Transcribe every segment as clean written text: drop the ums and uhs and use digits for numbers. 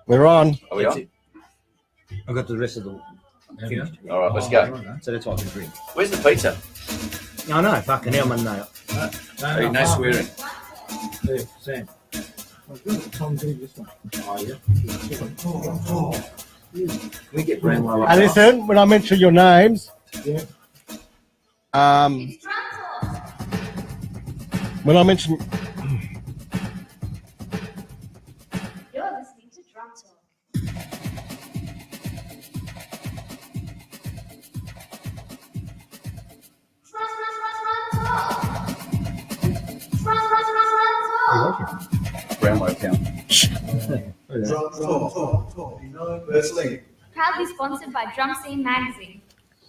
We're on. Are we on? I've got the rest of the finished. All right, let's go. So that's what I can drink. Where's the pizza? No, no, fucking hell, man, no. Hey, no swearing. Hey, Sam. Tom, do this one. Oh, yeah. Can we get Brownlow up? And listen, when I mention your names, Yeah. when I mention, You're listening to DrumTalk. Brownlow count. Proudly sponsored by Drum Scene Magazine.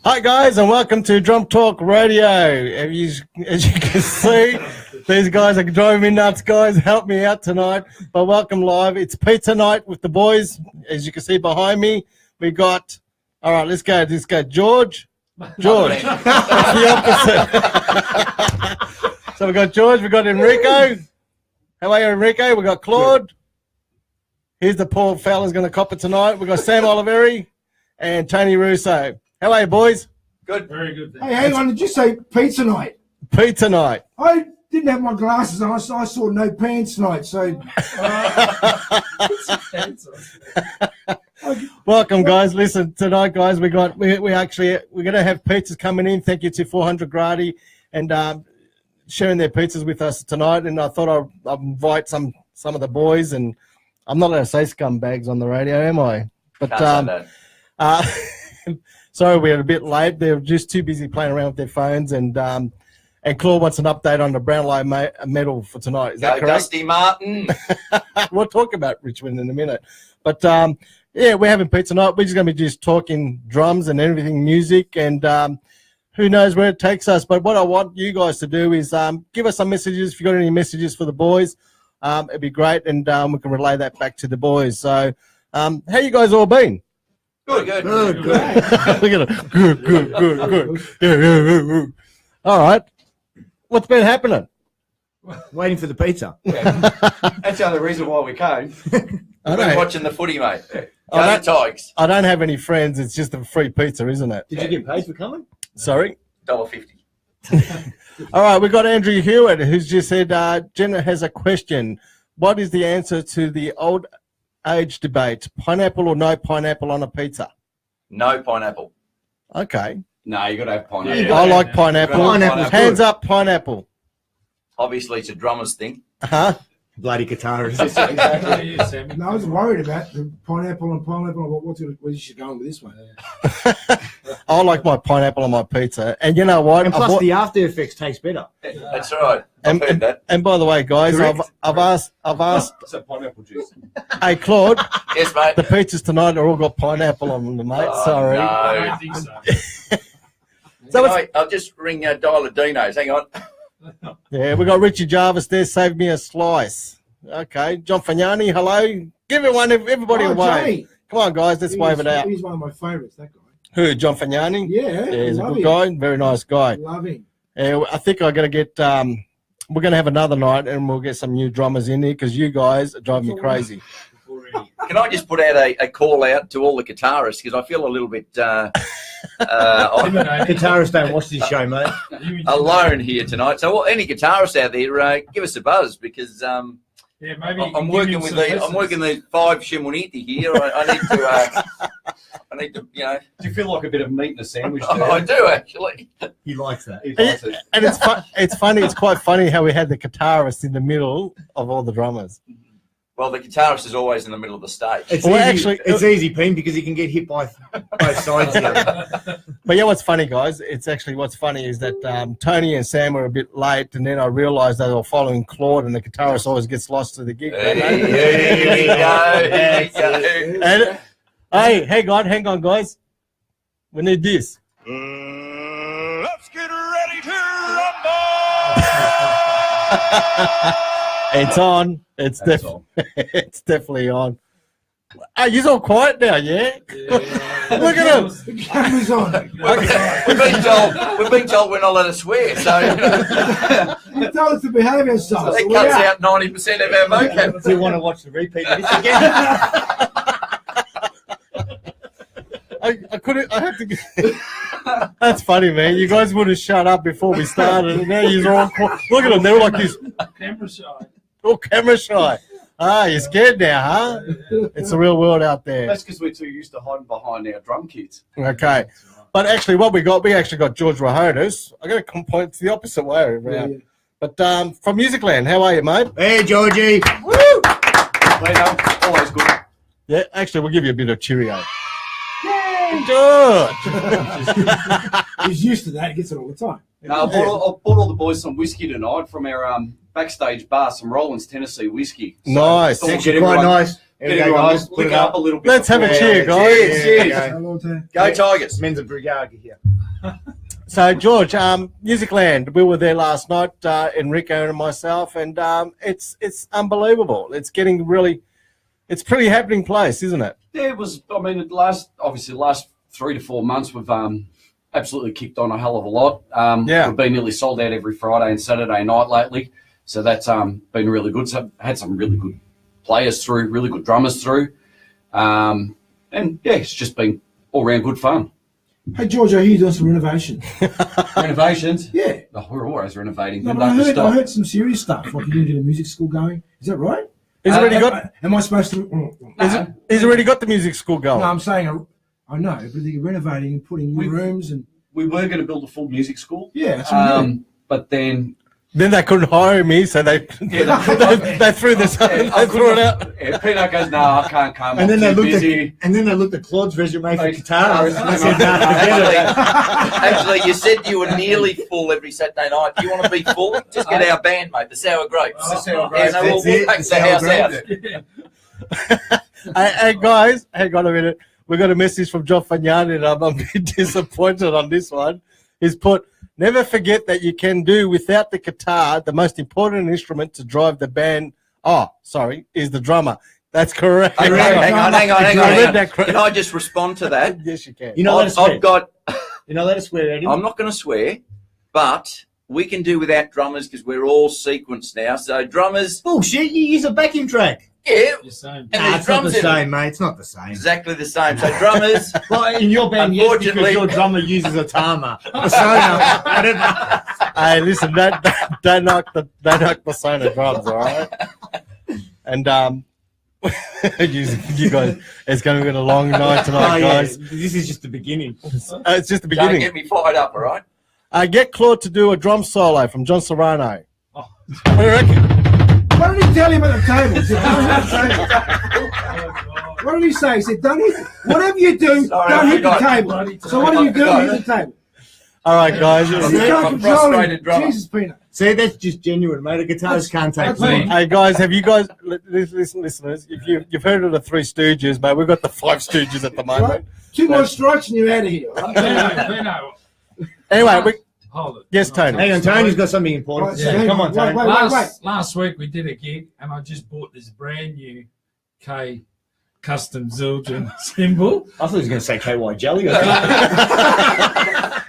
hi guys, and welcome to Drum Talk Radio. As you can see, these guys are driving me nuts. Guys, help me out tonight. But welcome live. It's pizza night with the boys. As you can see behind me, we got. All right, let's go. George. That's the opposite. So we got George. We got Enrico. How are you, Enrico? We got Claude. Here's the poor fella's going to cop it tonight. We got Sam Oliveri and Tony Russo. How are you, boys? Good. Very good. Hey, hang on, did you say pizza night? Pizza night. I didn't have my glasses on, so I saw no pants night, so... Welcome, guys. Listen, tonight, guys, we're going to have pizzas coming in. Thank you to 400 Grady and sharing their pizzas with us tonight. And I thought I'd invite some of the boys, and I'm not allowed to say scumbags on the radio, am I? But sorry, we're a bit late. They're just too busy playing around with their phones, and Claude wants an update on the Brownlow medal for tonight. Is that correct? Dusty Martin. We'll talk about Richmond in a minute. But, yeah, we're having pizza night. We're just going to be just talking drums and everything music, and who knows where it takes us. But what I want you guys to do is give us some messages. If you've got any messages for the boys, it'd be great, and we can relay that back to the boys. So how you guys all been? Good. Look at it. Good. Yeah. All right. What's been happening? Waiting for the pizza. That's the only reason why we came. We've been watching the footy, mate. Go the Tigers. I don't have any friends. It's just a free pizza, isn't it? Did you get paid for coming? Sorry? $1.50. All right, we've got Andrew Hewitt, who's just said, Jenna has a question. What is the answer to the old age debate? Pineapple or no pineapple on a pizza? No pineapple. Okay. No, you got to have pineapple. I like pineapple. Pineapple's Hands good. up, pineapple. Obviously, it's a drummer's thing. Huh? Bloody guitarist. Exactly. No, I was worried about the pineapple. Where you should go with this one? I like my pineapple on my pizza. And you know what? And plus, the after effects taste better. That's right. I've heard that. And by the way, guys, Correct. I've asked. So pineapple juice. Hey, Claude, Yes, mate. the pizzas tonight are all got pineapple on them, mate. Oh, Sorry. no. I don't think so. So it's, I'll just ring Dialadino's. Hang on. yeah, we got Richie Jarvis there. Save me a slice. Okay, John Fagnani, hello. Give everybody a wave. Johnny. Come on, guys, let's wave it out. He's one of my favourites, that guy. Who, John Fagnani? Yeah, He's a love good him. guy, very nice guy. Love him. I think I'm going to get, we're going to have another night and we'll get some new drummers in here because you guys are driving me crazy. Can I just put out a call out to all the guitarists because I feel a little bit Guitarists don't watch this show, mate. alone here tonight. So any guitarists out there, give us a buzz because Yeah, maybe I'm working with the 5 Shimoniti here. I need to, Do you feel like a bit of meat in a sandwich? I do actually. He likes that. He likes it. And it's funny, it's quite funny how we had the guitarist in the middle of all the drummers. Well, the guitarist is always in the middle of the stage. It's Well, easy, actually- it's easy, Pete, because he can get hit by both sides here. But yeah, what's funny, guys, what's funny is that Tony and Sam were a bit late, and then I realised they were following Claude, and the guitarist always gets lost to the gig. Here we go. And, hey, hang on, guys. We need this. Let's get ready to rumble! It's on. It's That's all. it's definitely on. Oh, you're all quiet now, yeah? Look at him. The camera's on. We've been told we're not allowed to swear, so You told us to behave ourselves. that so cuts we're out 90% of our vocab. Do you want to watch the repeat of this again? I couldn't. I had to. That's funny, man. You guys would have shut up before we started, and now you're all quiet. Look at them. They're like this. Camera shy. All camera shy. Ah, you're scared now, huh? It's the real world out there. That's because we're too used to hiding behind our drum kits. Okay. But actually, what we actually got George Rahonis. I'm going to point to the opposite way around. Yeah. But from Musicland, how are you, mate? Hey, Georgie. Woo! Later, always good. Yeah, actually, we'll give you a bit of cheerio. Yay, George! He's used to that. He gets it all the time. No, I bought all the boys some whiskey tonight from our backstage bar, some Rollins Tennessee whiskey. So Nice. just thought we'd Actually, get quite everyone- nice. Here Get we go, everyone guys. Put it looking up a little bit. Let's have a before- cheer, guys. Cheers. Hello to- Go Tigers. Men's a brigade here. So, George, Musicland, we were there last night, Enrico and myself, and it's unbelievable. It's getting really, it's a pretty happening place, isn't it? Yeah, it was. I mean, the last 3 to 4 months, we've absolutely kicked on a hell of a lot. Yeah. We've been nearly sold out every Friday and Saturday night lately, so that's been really good. So had some really good players through, really good drummers through, and yeah, it's just been all round good fun. Hey, George, I hear you're doing some renovation. Renovations? Yeah. Oh, we're always renovating. No, We'd but love to I stop. heard some serious stuff. Like you're going to get a music school going. Is that right? He's already got. Am I supposed to? He's already got the music school going. No, I'm saying I know, but they're renovating and putting new rooms and We were going to build a full music school, yeah, that's what I'm doing. but then Then they couldn't hire me, so they threw this. They threw it out. Yeah, Peanut goes, no, I can't come. And then I'm they too looked busy. at Claude's resume for Like, guitars. no, And they said, no, forget it. Actually, you said you were nearly full every Saturday night. Do you want to be full? Just get our band, mate, the Sour Grapes. The Sour Yeah, no, That's we'll it, pack the the Sour house out. Grapes. Hey, guys, hang on a minute. We got a message from John Fagnani, and I'm a bit disappointed on this one. He's put, never forget that you can do without the guitar. The most important instrument to drive the band, is the drummer. That's correct. Okay, hang on. I read that Can I just respond to that? Yes, you can. You know, let us swear. I've got. You know, let us swear, Eddie. I'm not going to swear, but we can do without drummers because we're all sequenced now. So drummers, Bullshit, you use a backing track. yeah, You're saying. and Nah, there's it's not the drums in it. same, mate. It's not the same. Exactly the same. So drummers, Well, in your band, yes, because Unfortunately- your drummer uses a Tama. Persona. I don't know. Hey, listen, don't knock the Persona drums, all right? And you guys, it's going to be a long night tonight, Oh, yeah. guys. This is just the beginning. It's just the don't beginning. get me fired up, all right? Get Claude to do a drum solo from John Serrano. Oh. What do you reckon? Why don't you tell him at the table? He said, don't hit the table. Oh, God. What did he say? He said, don't hit. Whatever you do, Sorry, don't I hit the forgot. table. So what do you do? Hit the table. All right, guys. You I'm can't a control frustrated him. drummer. Jesus, Peanut. See, that's just genuine, mate. A guitarist can't take That's me. Hey guys, have you guys listen, listeners? If you've heard of the Three Stooges, mate, we've got the Five Stooges at the moment. Right? 2 more strikes and you're out of here. Right? Pino, Anyway, hold it. Yes, Tony. Hang on, Tony's got something important to Right, say. hang Come on, on, Tony. wait. Last week we did a gig and I just bought this brand new K custom Zildjian cymbal. I thought he was going to say KY Jelly.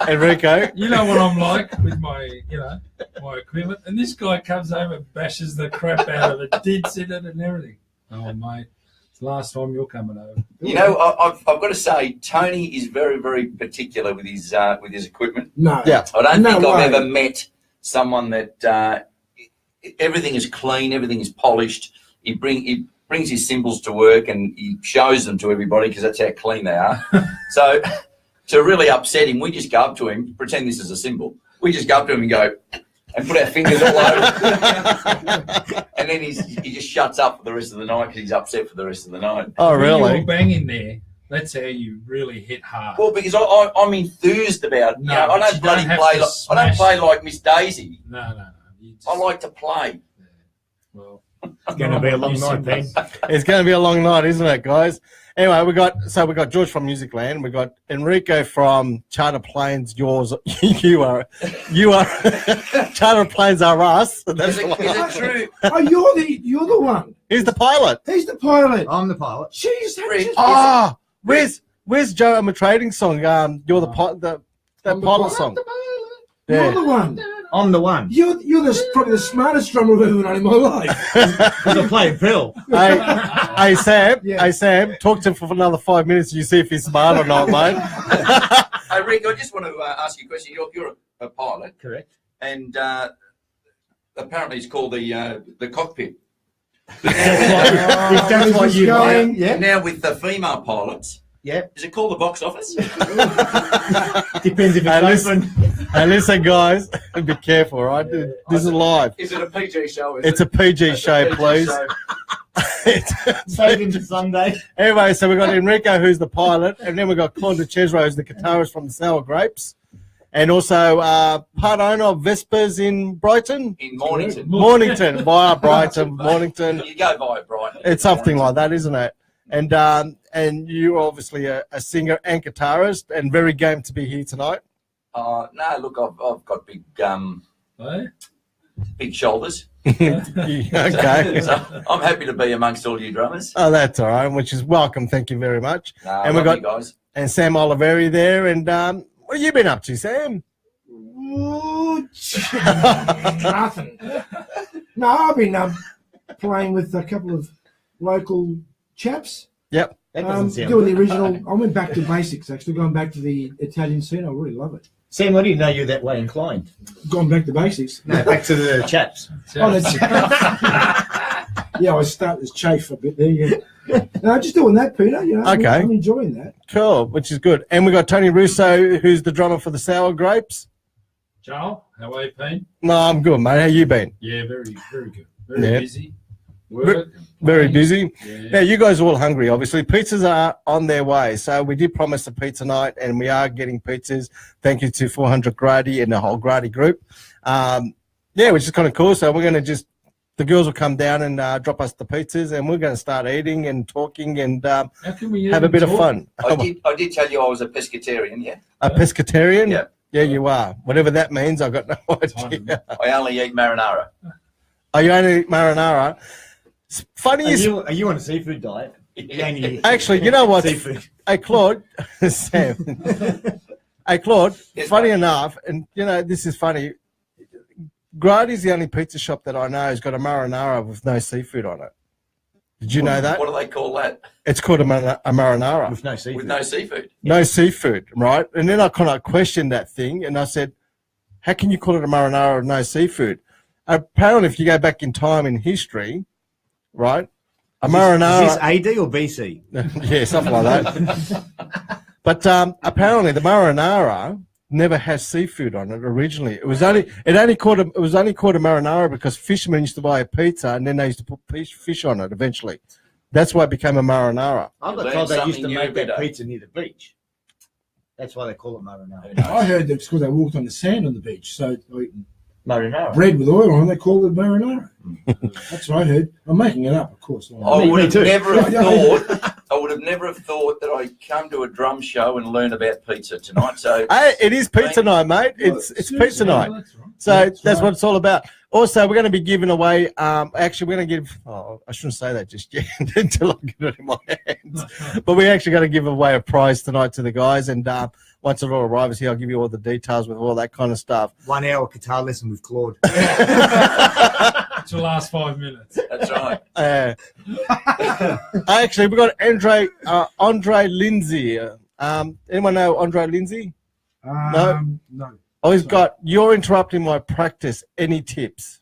Enrico. You know what I'm like with my equipment. And this guy comes over and bashes the crap out of it, dents in it and everything. Oh, mate, it's the last time you're coming over. You know, I've got to say, Tony is very, very particular with his equipment. No. Yeah. I don't No think way. I've ever met someone that everything is clean, everything is polished. He brings his cymbals to work and he shows them to everybody because that's how clean they are. So to really upset him, we just go up to him, pretend this is a cymbal. We just go up to him and go and put our fingers all over it. And then he just shuts up for the rest of the night because he's upset for the rest of the night. Oh, When really? you're banging there, that's how you really hit hard. Well, because I'm enthused about, No, I but don't you bloody don't have play to I don't smash. play like Miss Daisy. No. You just, I like to play. Well, It's going to be a long night, Ben. It's going to be a long night, isn't it, guys? Anyway, we got George from Musicland. We got Enrico from Charter Planes. You are Charter Planes are us. That's Is it true? Oh, you're the one. He's the pilot. He's the pilot. I'm the pilot. Jeez, that Rick. just... Ah, where's Joe? I'm a trading song. You're the pilot song. You're the one. I'm the one. You're probably the smartest drummer I've ever known in my life. Because I play Bill. Hey, Sam. Yeah. Hey, Sam. Talk to him for another 5 minutes. You see if he's smart or not, mate. Hey, Rick, I just want to ask you a question. You're a pilot, Correct. and apparently it's called the cockpit. If that's what you going, yeah. Now with the female pilots, Yeah. is it called the box office? Depends if it's open. Hey, listen, guys. Be careful, right? This is live. Is it a PG show? It's a PG show, please. Save him for Sunday. Anyway, so we've got Enrico, who's the pilot, and then we've got Claude DeCesro, who's the guitarist from the Sour Grapes, and also part owner of Vespers in Brighton. In Mornington. Mornington, via Brighton, Mornington. You go via Brighton. It's something like that, isn't it? And you're obviously a singer and guitarist, and very game to be here tonight. No, look, I've got Hey? big shoulders. Okay. So I'm happy to be amongst all you drummers. Oh, that's all right, which is welcome. Thank you very much. No, And we love got- you guys. And Sam Oliveri there. And what have you been up to, Sam? Nothing. No, I've been playing with a couple of local chaps. Yep. That doesn't sound Doing the good. original. I went back to basics, actually, going back to the Italian scene. I really love it. Sam, I didn't know you were that way inclined. Gone back to basics. No, back to the chaps. Oh, that's yeah, I start as chafe a bit there. Yeah. No, just doing that, Peter. You know, Okay. I'm enjoying that. Cool, which is good. And we got Tony Russo, who's the drummer for the Sour Grapes. Joel, how are you, Pete? No, I'm good, mate. How you been? Yeah, very, very good. Very Yeah. busy. Work. Very playing. busy. Yeah. Now, you guys are all hungry, obviously. Pizzas are on their way. So we did promise a pizza night, and we are getting pizzas. Thank you to 400 Grady and the whole Grady group. Yeah, which is kind of cool. So we're going to the girls will come down and drop us the pizzas, and we're going to start eating and talking and How can we have a bit of fun. I did tell you I was a pescatarian, yeah? A pescatarian? Yeah. Yeah, you are. Whatever that means, I've got no idea. I only eat marinara. Are you only eat marinara? Funny is, Are you on a seafood diet? actually, you know what? Seafood. Hey, Claude, Sam. Hey, Claude, Yes, funny mate. enough, and you know, this is funny. Grady's the only pizza shop that I know has got a marinara with no seafood on it. Did you know that? What do they call that? It's called a marinara. With no seafood. With no seafood. No seafood, right? And then I kind of questioned that thing, and I said, how can you call it a marinara with no seafood? Apparently, if you go back in time in history, right, a marinara... Is this AD or BC? yeah, something like that. But apparently, the marinara never has seafood on it originally. It was only called a marinara because fishermen used to buy a pizza and then they used to put fish on it eventually. That's why it became a marinara. I got Learn told they used something to new make every that day. pizza near the beach. That's why they call it marinara. I heard that it's because they walked on the sand on the beach, so they eating Marinara. bread with oil on. They called it marinara. That's what I heard. I'm making it up, of course. I would have too. never have thought. I would have never have thought that I'd come to a drum show and learn about pizza tonight. So Hey, it is pizza night, mate. It's pizza night. That's right. So That's that's right. what it's all about. Also, we're going to be giving away. Actually, we're going to give. Oh, I shouldn't say that just yet until I get it in my hands. But we're actually going to give away a prize tonight to the guys, and once it all arrives here, I'll give you all the details with all that kind of stuff. 1 hour guitar lesson with Claude. It's the last 5 minutes. that's right. Actually, we got Andre Lindsay. Anyone know Andre Lindsay? No. Oh, he's got. You're interrupting my practice. Any tips?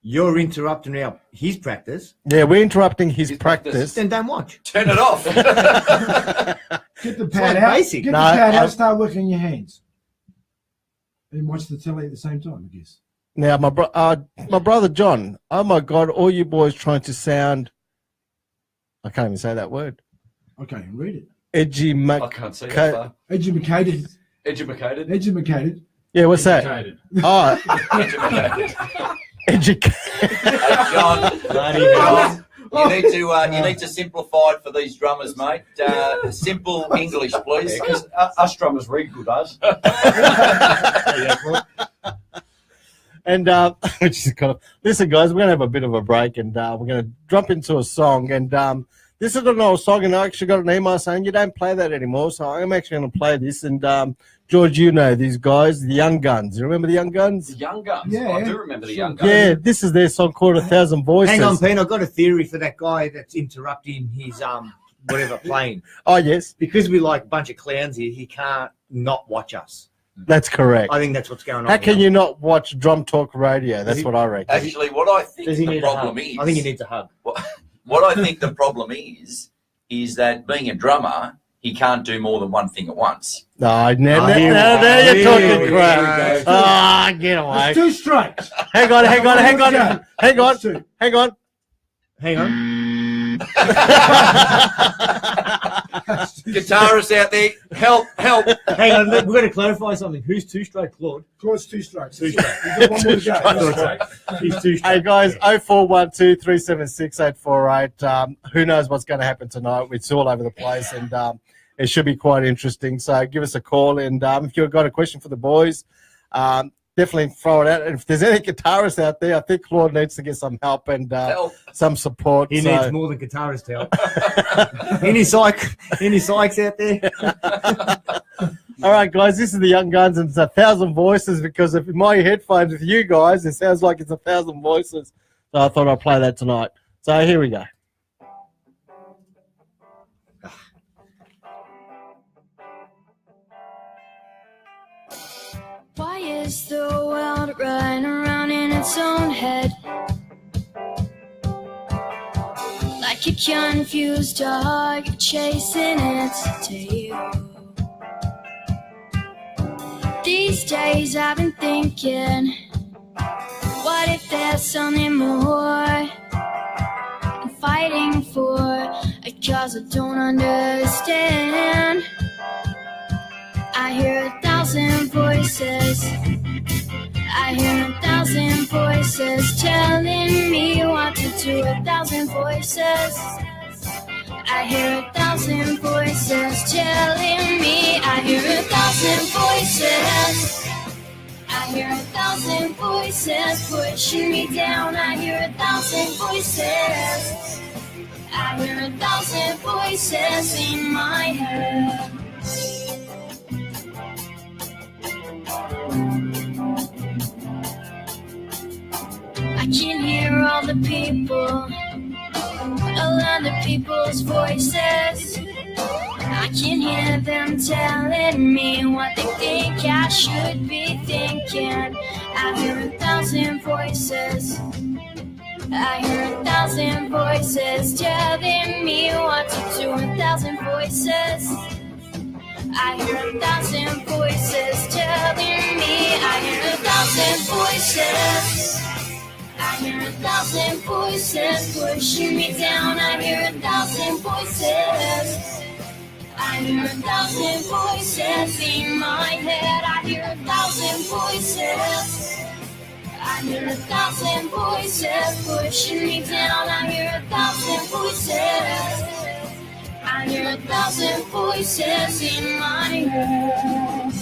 You're interrupting now his practice. Yeah, we're interrupting his His practice. practice. Then don't watch. Turn it off. Get the pad like out. basic. Get No, the pad I- out. Start working on your hands. And watch the telly at the same time, I guess. Now, my brother John. Oh my God! All you boys trying to sound. I can't even say that word. Okay, read it. Edgy. I can't see that far. Educated. Educated. Educated. Yeah, what's that? Educated. Oh, Educated. Educate. Hey, John, Bloody hell. you need to simplify it for these drummers, mate. Simple English, please. Because us drummers read good, us. And which is kind of, listen, guys, we're gonna have a bit of a break, and we're gonna jump into a song. And this is an old song, and I actually got an email saying you don't play that anymore. So I'm actually gonna play this. And George, you know these guys, the Young Guns. You remember the Young Guns? The Young Guns. Yeah. I do remember the Young Guns. Yeah, this is their song called 1,000 Voices. Hang on, Pete. I've got a theory for that guy that's interrupting his whatever playing. Oh yes, Because we're like a bunch of clowns here, he can't not watch us. that's correct. I think that's what's going on. How can here. you not watch Drum Talk Radio? That's what I reckon. Actually, what I think Does he the need problem a hug? is, I think he needs a hug. what I think the problem is that being a drummer, he can't do more than one thing at once. No, here we now go. you're Here talking we crap. go. Ah, get away. That's 2 strikes. Hang on. That's two. Hang on. Guitarists out there, help! Hang on. We've got to clarify something. Who's 2 straight, Claude? Claude's 2 strikes. 2 straight. You've got one more to go. He's 2 Hey straight. guys, 0412 376 848. Who knows what's going to happen tonight? It's all over the place, and it should be quite interesting. So give us a call, and if you've got a question for the boys, definitely throw it out. And if there's any guitarists out there, I think Claude needs to get some help and Help. some support. He So- needs more than guitarist help. Any psychs out there? All right, guys, this is the Young Guns, and it's 1,000 voices, because if my headphones with you guys, it sounds like it's 1,000 voices. So I thought I'd play that tonight. So here we go. Why is the world running around in its own head? Like a confused dog chasing its tail. These days I've been thinking, what if there's something more? I'm fighting for a cause I don't understand. I hear 1,000 voices. I hear 1,000 voices telling me what to do. 1,000 voices. I hear 1,000 voices telling me. I hear 1,000 voices. I hear 1,000 voices pushing me down. I hear 1,000 voices. I hear 1,000 voices in my head. I can hear all the people, all other people's voices. I can hear them telling me what they think I should be thinking. I hear 1,000 voices. I hear 1,000 voices telling me what to do. 1,000 voices. I hear 1,000 voices telling me. I hear 1,000 voices. I hear 1,000 voices pushing me down. I hear 1,000 voices. I hear 1,000 voices in my head. I hear 1,000 voices. I hear 1,000 voices pushing me down. I hear 1,000 voices. I hear 1,000 voices in my head.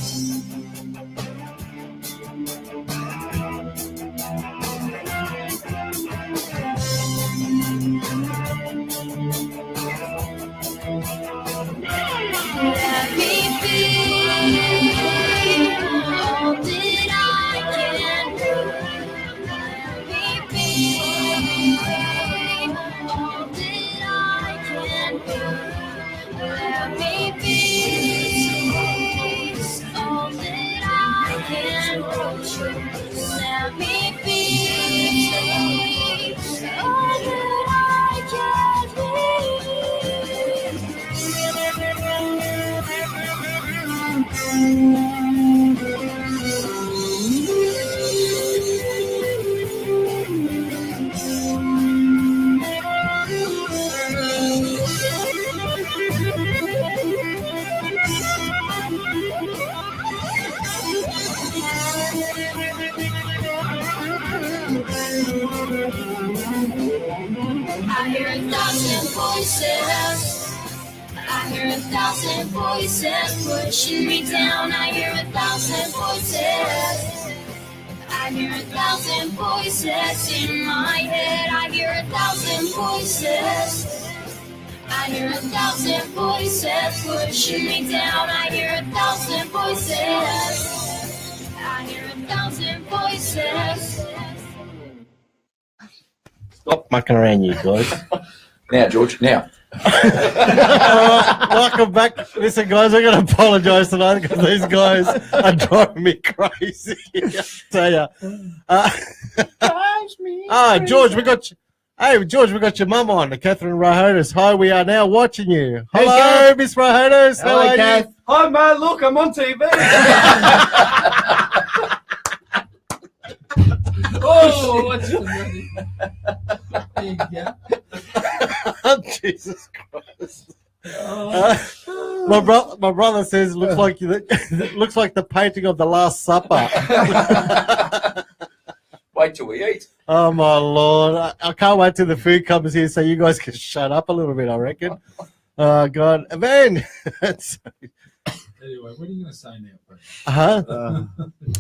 Let me be all that I can do. Let me be all that I can do. Let me be all that I can do. Let me be all that I can be. voices. I hear 1,000 voices pushing me down. I hear 1,000 voices. I hear 1,000 voices in my head. I hear 1,000 voices. I hear 1,000 voices pushing me down. I hear 1,000 voices. I hear 1,000 voices. Stop mucking around, you guys. Now, George, now. Welcome back. Listen, guys, I'm going to apologise tonight because these guys are driving me crazy. I tell you. George, we got you. Hey, George, we got your mum on, Catherine Rahotis. Hi, we are now watching you. Hello, Miss Rahotis. How are you? Hi, man. Look, I'm on TV. Oh, what's the There you go. Jesus Christ. My brother says looks like looks like the painting of the Last Supper. Wait till we eat. Oh my Lord! I can't wait till the food comes here so you guys can shut up a little bit. I reckon. Oh God, man. Anyway, what are you going to say now?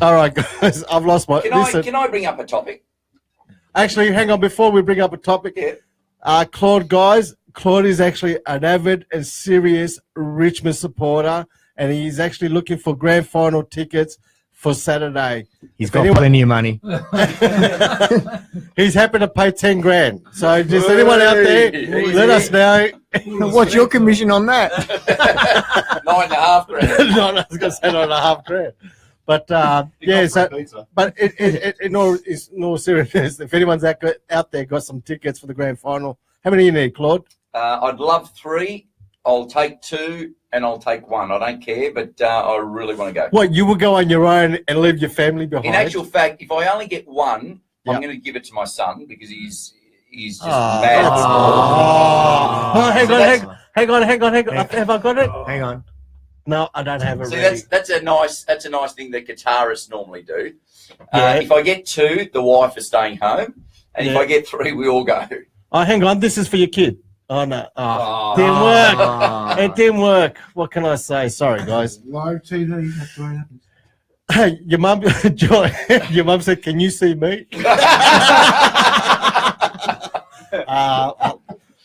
All right, guys. I've lost my. Can I bring up a topic? Actually, hang on. Before we bring up a topic, Claude, guys. Claude is actually an avid and serious Richmond supporter, and he's actually looking for grand final tickets for Saturday. He's got plenty of money. He's happy to pay 10 grand. So just anyone out there, let us know. What's your commission on that? 9.5 grand. No, I was going to say 9.5 grand. But yeah, so but in all seriousness, if anyone's out there got some tickets for the grand final, how many you need, Claude? I'd love 3. I'll take 2, and I'll take 1. I don't care, but I really want to go. What, you will go on your own and leave your family behind? In actual fact, if I only get 1, I'm going to give it to my son because he's just mad. Hang on. Have I got it? Hang on. No, I don't have it. See, ready. that's a nice thing that guitarists normally do. Yeah. If I get 2, the wife is staying home, and if I get 3, we all go. Oh, hang on. This is for your kid. Oh, no. Oh, didn't work. It didn't work. What can I say? Sorry, guys. Live TV, that's what happens. Hey, your mum, Joy, your mum said, can you see me?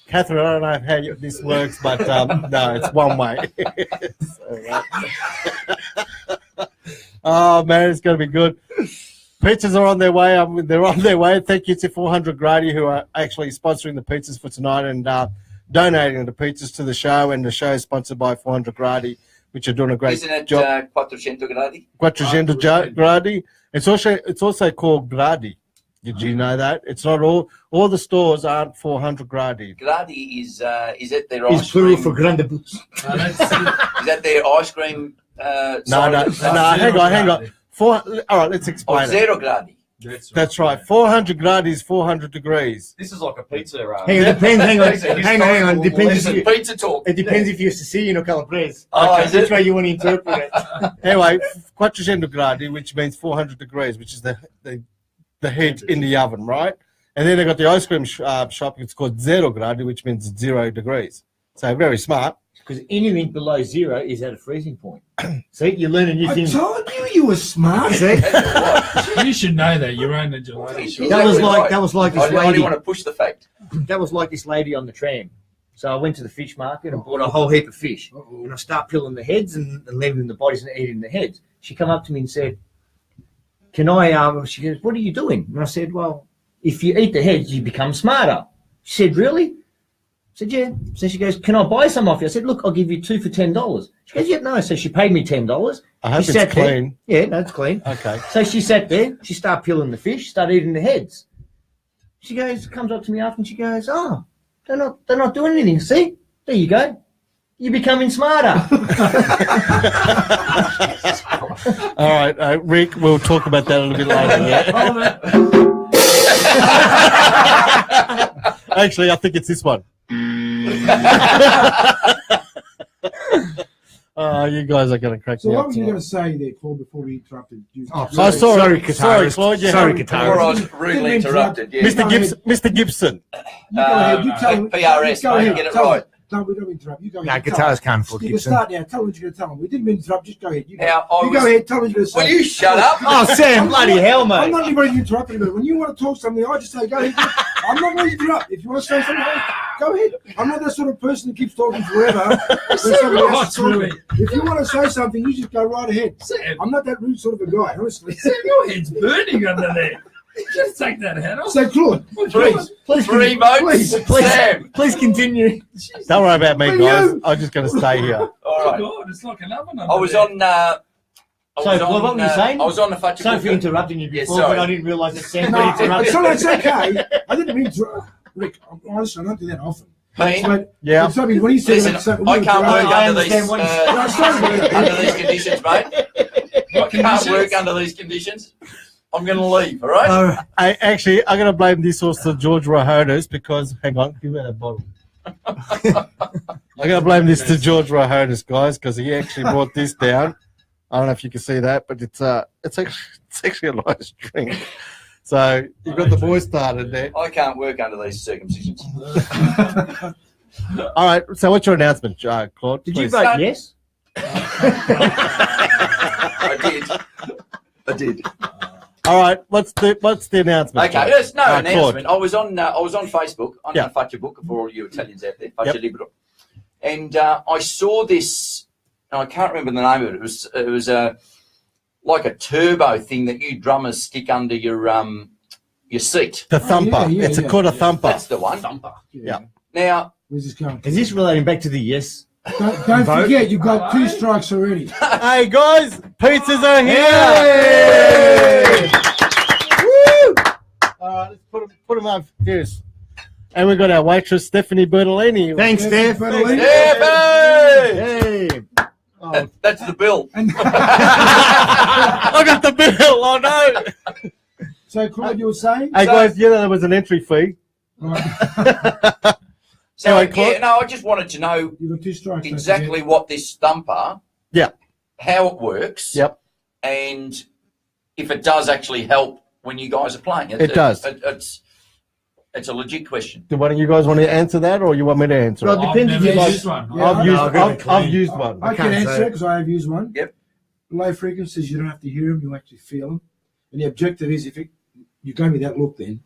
Catherine, I don't know how this works, but no, it's one way. Oh, man, it's going to be good. Pizzas are on their way. They're on their way. Thank you to 400 Grady who are actually sponsoring the pizzas for tonight and donating the pizzas to the show. And the show is sponsored by 400 Grady, which are doing a great job. Isn't it 400 Gradi? 400 Gradi. It's also called Gradi. Did you know that? It's not all the stores aren't 400 Gradi. Gradi is that their It's ice plural cream? for grande boots. Is that their ice cream? No. Hang on. All right, let's explain it. Zero Gradi. That's right. 400 Gradi is 400 degrees. This is like a pizza. Hang on, depends. Hang on. Depends if you, Pizza talk. it depends if you're Sicilian or Calabrese. Oh, is Which it? way you want to interpret it. Anyway, 400 Gradi, which means 400 degrees, which is the heat in the oven, right? And then they got the ice cream shop. It's called Zero Gradi, which means 0 degrees. So very smart. Because anything below 0 is at a freezing point. See, you learn a new thing. I told you were smart. See? You should know that. You're on the July. That was like this I only lady. want to push the fact. That was like this lady on the tram. So I went to the fish market and bought a whole heap of fish. And I start peeling the heads and leaving the bodies and eating the heads. She come up to me and said, "Can I?" She goes, "What are you doing?" And I said, "Well, if you eat the heads, you become smarter." She said, "Really?" I said, "Yeah." So she goes, "Can I buy some off you?" I said, "Look, I'll give you 2 for $10." She goes, "Yeah, no." So she paid me $10. I hope She it's sat there. clean. Yeah, no, it's clean. Okay. So she sat there. She started peeling the fish, started eating the heads. She comes up to me after and she goes, "Oh, they're not doing anything. See, there you go. You're becoming smarter." All right, Rick, we'll talk about that a little bit later. Yeah? Actually, I think it's this one. Oh, you guys are going to crack So me what up. were you tonight. going to say there, Claude, before we interrupted you? Oh, Oh, sorry, guitarist. Claude. Yeah, Sorry, Before I guitarist. was rudely interrupted. Yeah. Mr. Gibson. You go ahead. You tell him. PRS, Go mate, ahead. get it Tell right. him. No, we don't interrupt. You go No, ahead. Tell guitars him. can't afford You can Gibson. start now. Tell him what you're going to tell him. We didn't mean to interrupt. Just go ahead. You go, Now, I you was- go ahead. Tell him what you're going to say. Will you shut up? Oh, Sam, bloody hell, I'm mate. not anybody to interrupt anybody. When you want to talk something, I just say, go ahead. I'm not going to interrupt. If you want to say something, go ahead. I'm not that sort of person who keeps talking forever. when somebody else is talking. Really? If you want to say something, you just go right ahead. Sam, I'm not that rude sort of a guy, honestly. Sam, your head's burning under there. Just take that hat off. So, Claude, Please. Please, Three votes. Sam. please continue. Don't worry about me, For guys. you. I'm just going to stay here. All Oh, right. God, it's like an oven under I was there. on. What were you saying? I was on the Futcha Sorry for Book. interrupting you Yeah, before, sorry. but I didn't realise that Sam no, got interrupted. it's okay. I didn't mean to. Rick, honestly, I don't do that often. Pete, But Yeah. it's something, when he said listen, about something, I can't work I under these understand what he's- No, sorry. under these conditions, mate. I can't work under these conditions. I'm going to leave. All right. Actually, I'm going to blame this also to George Rahonis because, hang on, give me that bottle. I'm going to blame this to George Rahonis, guys, because he actually brought this down. I don't know if you can see that, but it's actually a nice drink. So you got the boys started there. I can't work under these circumstances. All right. So what's your announcement, Claude? Did you please? vote yes? I did. All right. What's the announcement? Okay, Claude? there's no Claude. announcement. I was on Facebook on Yeah. the Futcha Book for all you Italians out there, Futcha Yep. Libero, and I saw this. And I can't remember the name of it. It was like a turbo thing that you drummers stick under your seat. The thumper. yeah, It's yeah. called a thumper. That's the one. Yeah. Now, Where's this going? Is this relating back to the yes? Don't Vote. forget, you've got 2 strikes already. Hey guys, pizzas are here! Hey! Woo! All right, let's put them up. Cheers. And we've got our waitress Stephanie Bertolini. Thanks, Yeah, Steph. Bertolini. Steffi! Hey. That's the bill. I got the bill. Oh no! So, Claude, you were saying? Hey guys, you know there was an entry fee. Right. So Anyway, Claude. yeah, no, I just wanted to know You've got 2 strikes. don't exactly what this thumper, Yeah. how it works, Yep. and if it does actually help when you guys are playing. It does. It's a legit question. Do one of you guys want to answer that, or you want me to answer Well, it? I've depends if never you like- used one. Yeah, I've used one. I can can't answer say it because I have used one. Yep. Low frequencies, you don't have to hear them, you actually feel them. And the objective is, you gave me that look then,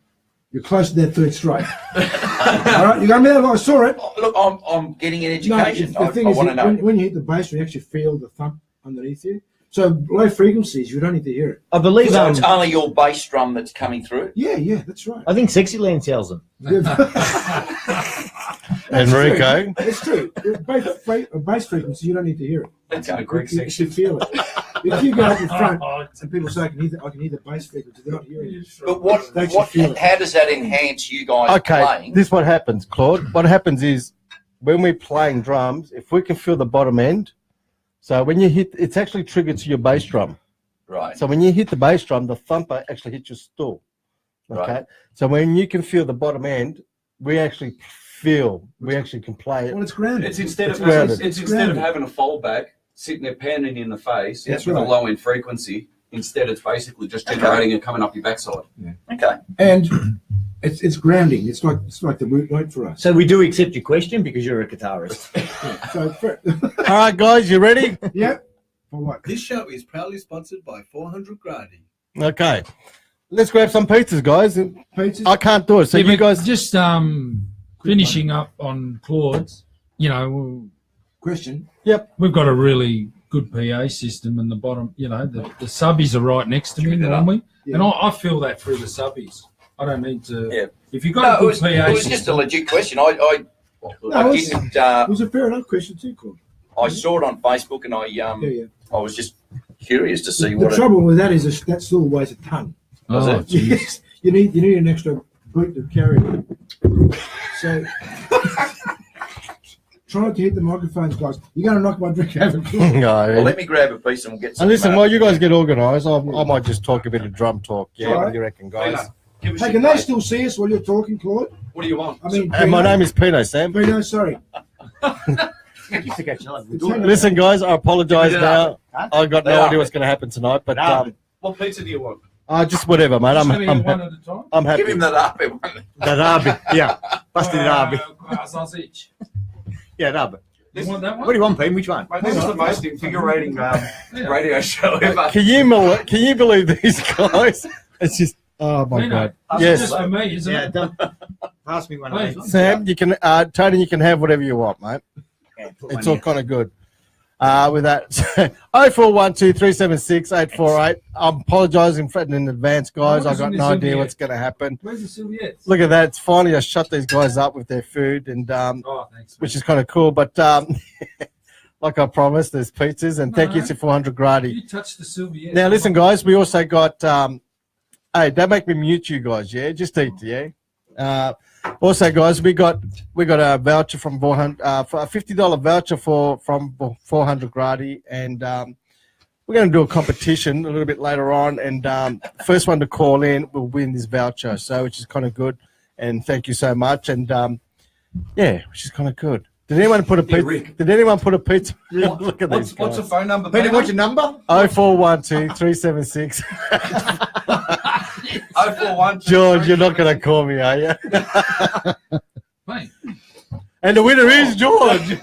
you're close to that 3rd strike. All right, you gave me that look, I saw it. Oh, look, I'm getting an No, education. the thing I is, want to know. when you hit the bass, you actually feel the thump underneath you. So low frequencies, you don't need to hear it. I believe So it's only your bass drum that's coming through. Yeah, that's right. I think Sexyland tells them. Enrico. It's true. Bass frequency, you don't need to hear it. That's in the Greek You section. should feel it. If you go up in front Oh, and people say, I can hear the bass frequency, they're not hearing it. But what? They actually feel it. How does that enhance you guys Okay, playing? this is what happens, Claude. What happens is when we're playing drums, if we can feel the bottom end, so when you hit, it's actually triggered to your bass drum. Right. So when you hit the bass drum, the thumper actually hits your stool. Okay. Right. So when you can feel the bottom end, we actually can play it. Well, it's grounded. It's instead of grounded. it's instead of having a fold back, sitting there pounding in the face That's with right. a low end frequency. Instead, it's basically just generating and coming up your backside. Okay. And it's grounding. It's like the root note for us. So we do accept your question because you're a guitarist. So, All right, guys, you ready? yeah. For what? This show is proudly sponsored by 400 Grady. Okay. Let's grab some pizzas, guys. Pizzas? I can't do it. So Yeah, you but guys, just finishing up on Claude's, Question. we've got a really good PA system, and the bottom, the subbies are right next to me normally, Yeah. and I feel that through the subbies. I don't need to. Yeah. If you've got a No, good PA it was system, just a legit question. I it's- didn't. It was a fair enough question too, Claude. I saw it on Facebook, and Yeah. I was just curious to see The what. trouble with that is that still weighs a ton. Does Oh, it? geez. Yes, you need an extra boot to carry it. So try not to hit the microphones, guys. You're going to knock my drink over. no. Well, let me grab a piece and we'll get some. And listen, while you guys get organised, I might just talk a bit of drum talk. Yeah, All what right. do you reckon, guys? Give us Hey, your can they plate. still see us while you're talking, Claude? What do you want? I mean, And my name is Pino, Sam. Pino, sorry. Used to catch up. Listen, guys, I apologise now. Huh? I got They no are. idea what's going to happen tonight, but What pizza do you want? just whatever, mate. Just gonna get one at a time. I'm happy. Give him that up. Everyone. The derby. Yeah. Busted derby. Sausage. Yeah, derby. You want that What one? do you want, Pete? Which one? Mate, this is the most invigorating radio show ever. Can you believe these guys? It's just, oh my Pino, God. this Yes. is just for me, isn't Yeah, it? don't pass me one of Please. those. Sam, you can, Tony, you can have whatever you want, mate. Yeah, put It's one all here. kind of good. With that, 0412-376-848. I'm apologising in advance, guys. Oh, I've got no idea what's going to happen. Where's the serviettes? Look at that. It's finally I shut these guys up with their food, and Oh, thanks. which is kind of cool. But like I promised, there's pizzas, and thank you to 400 Grady. You touched the serviettes. Now, listen, guys, we also got, hey, don't make me mute you guys, yeah? Just eat, yeah? Also, guys, we got a voucher from 400, for a $50 voucher from 400 Grady, and we're going to do a competition a little bit later on, and first one to call in will win this voucher, so which is kind of good, and thank you so much, and yeah, which is kind of good. Did anyone put a pizza? Rick. Did anyone put a pizza? Look at these What's the guys. phone number? Peter, what's your number? 0412-376. 041. George, you're not going to call me, are you? Mate, And the winner is George.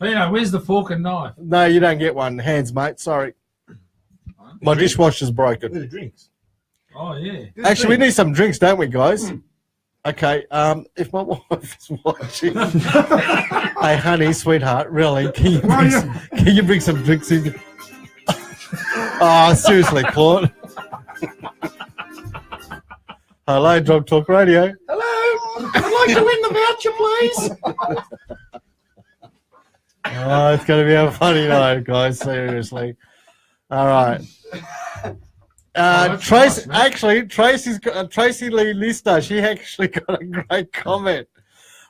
Pino, where's the fork and knife? No, you don't get one. Hands, mate. Sorry. My dishwasher's broken. Where are the drinks? Oh, yeah. Actually, we need some drinks, don't we, guys? Okay. If my wife is watching, hey, honey, sweetheart, really, can you bring some drinks in? Oh, seriously, Claude. Hello, DrumTalk Radio. Hello. I'd like to win the voucher, please. Oh, it's going to be a funny night, guys. Seriously. All right. that's Tracy, nice, man. actually, Tracy Lee Lister, she actually got a great comment.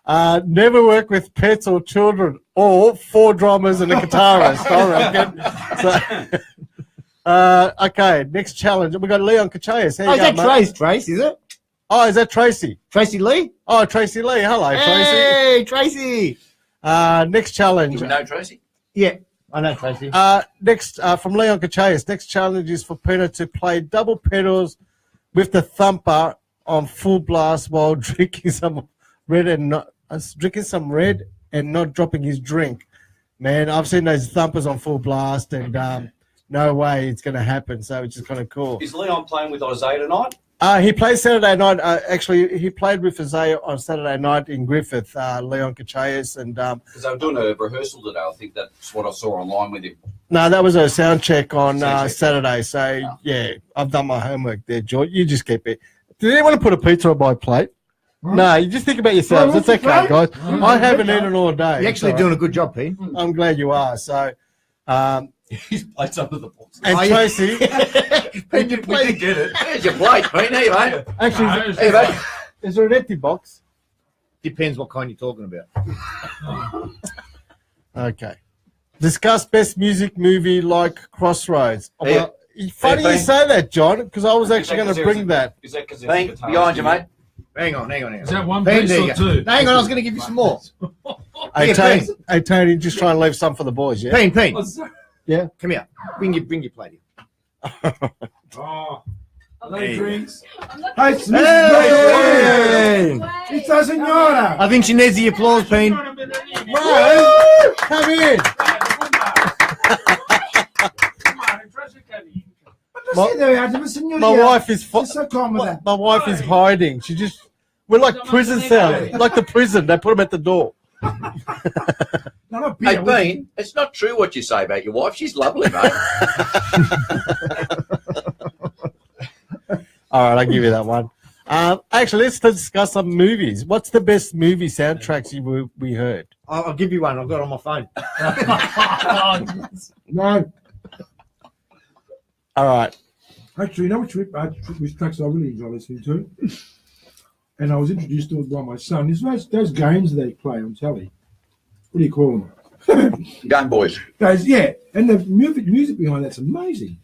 Never work with pets or children, or 4 drummers and a guitarist, I reckon. So, okay, next challenge. We got Leon Kachayas. How Oh, you is that going, mate? Trace, is it? Oh, is that Tracy? Tracy Lee? Oh, Tracy Lee. Hello, Tracy. Hey, Tracy. Next challenge. Do we know Tracy? Yeah, I know Tracy. Next, from Leon Kachayas, next challenge is for Peter to play double pedals with the thumper on full blast while drinking some red and not dropping his drink. Man, I've seen those thumpers on full blast, and no way it's going to happen. So it's just kind of cool. Is Leon playing with Isaiah tonight? He plays Saturday night. Actually, he played with Isaiah on Saturday night in Griffith, Leon Kachayas, and Because they were doing a rehearsal today. I think that's what I saw online with him. no, that was a sound check on Sound check. Saturday. So, yeah, I've done my homework there, George. You just keep it. Did anyone put a pizza on my plate? No, you just think about yourselves. It's okay, guys. I haven't eaten all day. You're actually doing a good job, Pete. I'm glad you are. So, His plate's under the box. and Oh, yeah. Tracy, We did get it. There's your plate, Pete. There you mate. actually, Hey, mate. is there an empty box? Depends what kind you're talking about. Okay. Discuss best music movie like Crossroads. Hey, Well, funny hey, you Ben. say that, John, because I was actually going to bring that. Is that because Bang, behind you, mate. Hang on. Is that one Pete, piece there you or go. two? No, hang on, I was going to give you some more. Hey, Yeah, Tony, please. hey, Tony, just try and leave some for the boys, yeah? Pete, Oh, sorry. Yeah. come here. Bring your plate here. Oh, are There they you drinks? Hey, it's Hey! Pizza Senora. I think she needs the applause, Pete. Come in. My wife is She's so calm with that. my wife is hiding. We're like prison cell, like the prison. They put them at the door. No, not Hey, beer. Bean, it's not true what you say about your wife. She's lovely, mate. All right, I'll give you that one. Actually, let's discuss some movies. What's the best movie soundtracks we heard? I'll give you one. I've got it on my phone. No. All right. Actually, you know which tracks I really enjoy listening to? And I was introduced to it by my son. It's those games they play on telly. What do you call them? Game Boys. Those, yeah. And the music behind that's amazing.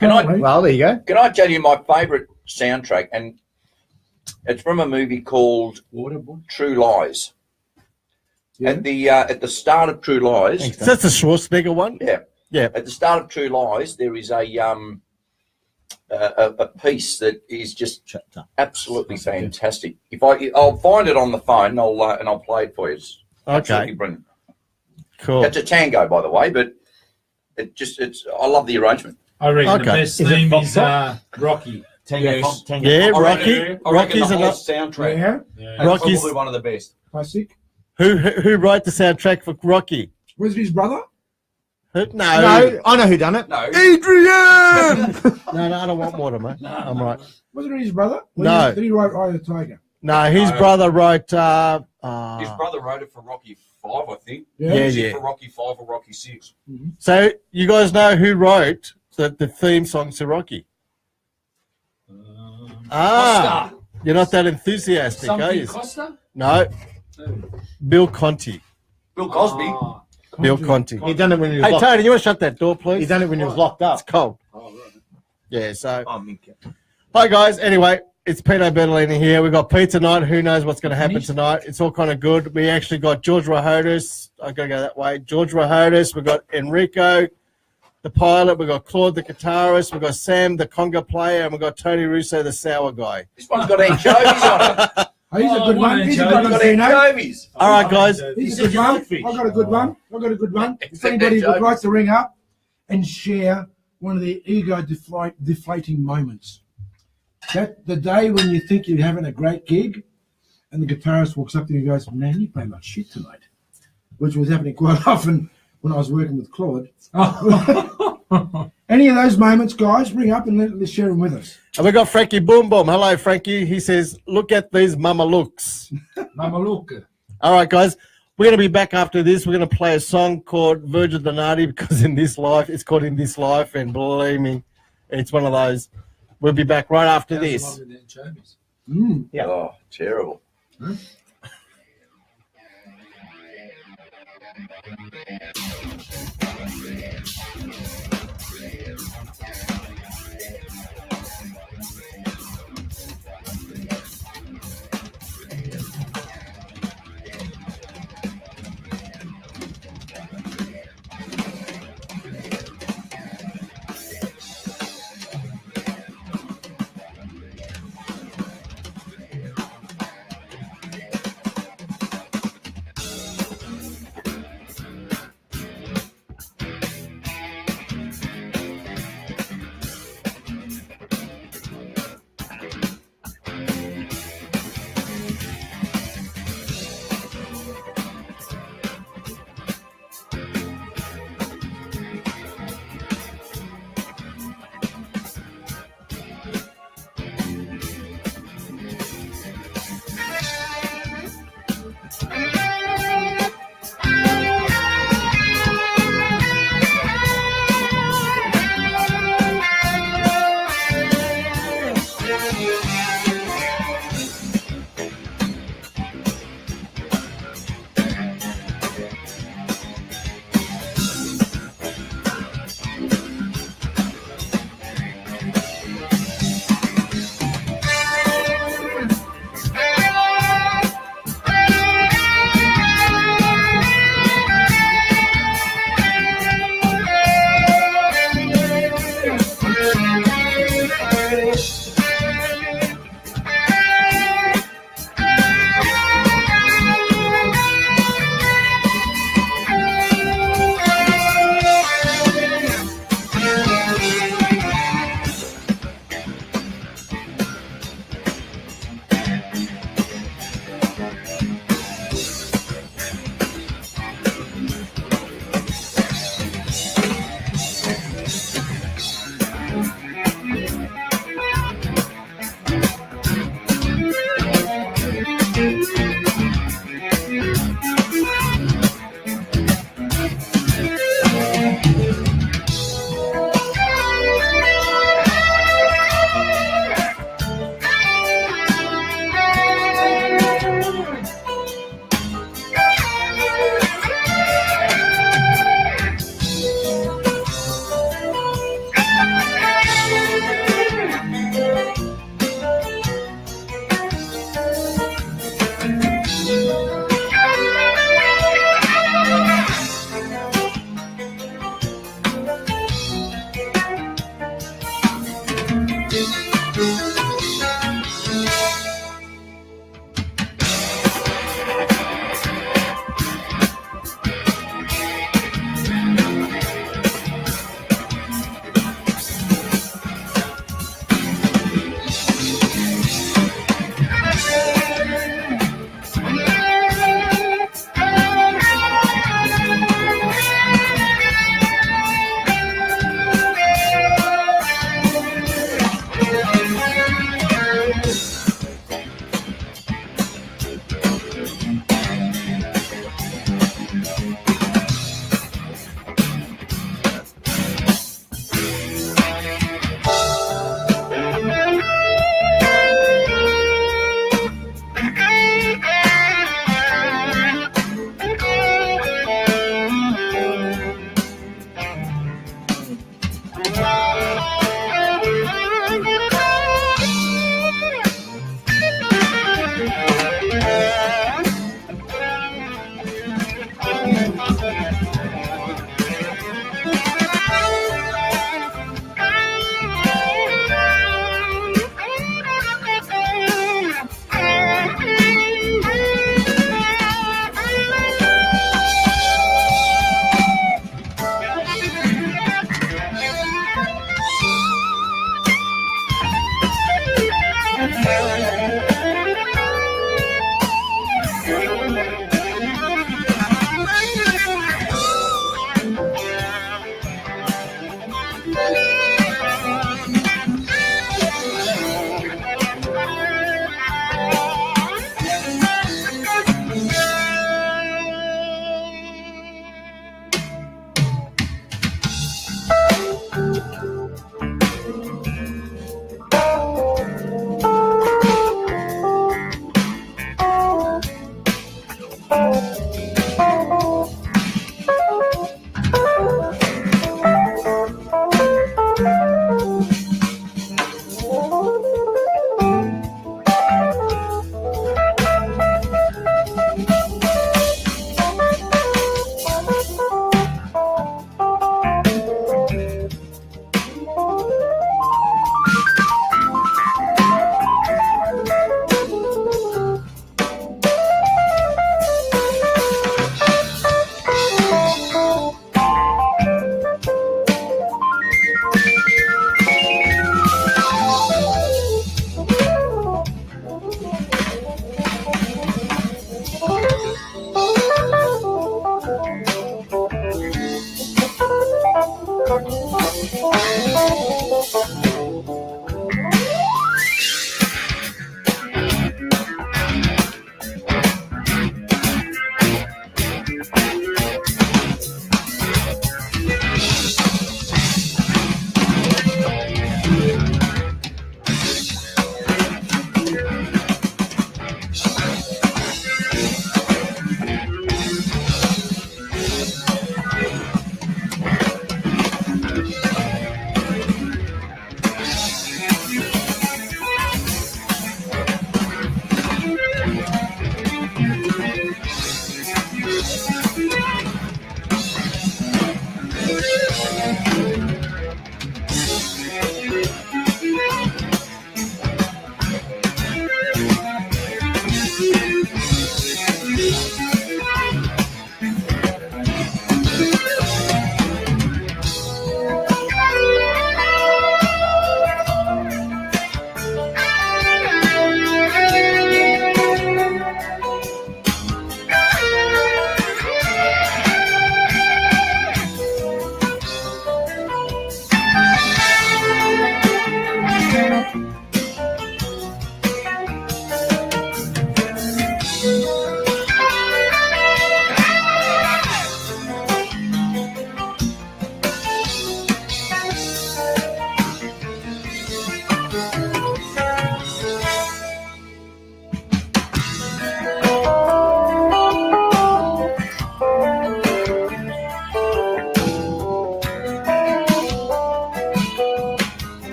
Can I- Mate. Well, there you go. Can I tell you my favourite soundtrack? And it's from a movie called True Lies. Yeah. At the start of True Lies. So that's a Schwarzenegger one. Yeah. Yeah. At the start of True Lies, there is a piece that is just absolutely fantastic. I'll find it on the phone and I'll play it for you. It's absolutely brilliant. Cool. It's a tango, by the way, but I love the arrangement. I reckon the best theme is Rocky. Tango. Yeah, Rocky. I reckon Rocky's the whole a soundtrack. Yeah. Rocky's Probably one of the best. Classic. who wrote the soundtrack for Rocky? Was it his brother? No, No, I know who done it. No. Adrian. no, I don't want water, mate. I'm right. Wasn't it his brother? No. Did he write Eye of the Tiger? No, his brother wrote. His brother wrote it for Rocky 5, I think. Yeah. For Rocky 5 or Rocky 6. Mm-hmm. So you guys know who wrote the theme song to Rocky? Costa. You're not that enthusiastic, are Something you? Costa? No, Bill Conti. Bill Cosby. Oh, Bill Conti. He done it when he was Hey locked. Tony, you want to shut that door, He please? done it when he was locked up. It's cold. right. Yeah. So, Oh, Minka. hi guys. Anyway, it's Pino Bertolini here. We've got Pete tonight. Who knows what's going to happen tonight? It's all kind of good. We actually got George Rahotis. I got to go that way. George Rahotis. We've got Enrico, the pilot. We've got Claude, the guitarist. We've got Sam, the conga player, and we've got Tony Russo, the sour guy. This one's got anchovies on it. Oh, he's a good one. He's a good Got one, Pino. anchovies. All right, guys. He's a good one. I've got a good one. If anybody would like to ring up and share one of the ego deflating moments. That the day when you think you're having a great gig and the guitarist walks up to you and goes, man, you play like shit tonight. Which was happening quite often when I was working with Claude. Any of those moments, guys, ring up and let's share them with us. And we got Frankie Boom Boom. Hello, Frankie. He says, look at these mama looks. Mama Luca. All right, guys. We're going to be back after this. We're going to play a song called Virgin Donati because in this life, it's called In This Life. And believe me, it's one of those. We'll be back right after this. Longer than anchovies. Yeah. Oh, terrible.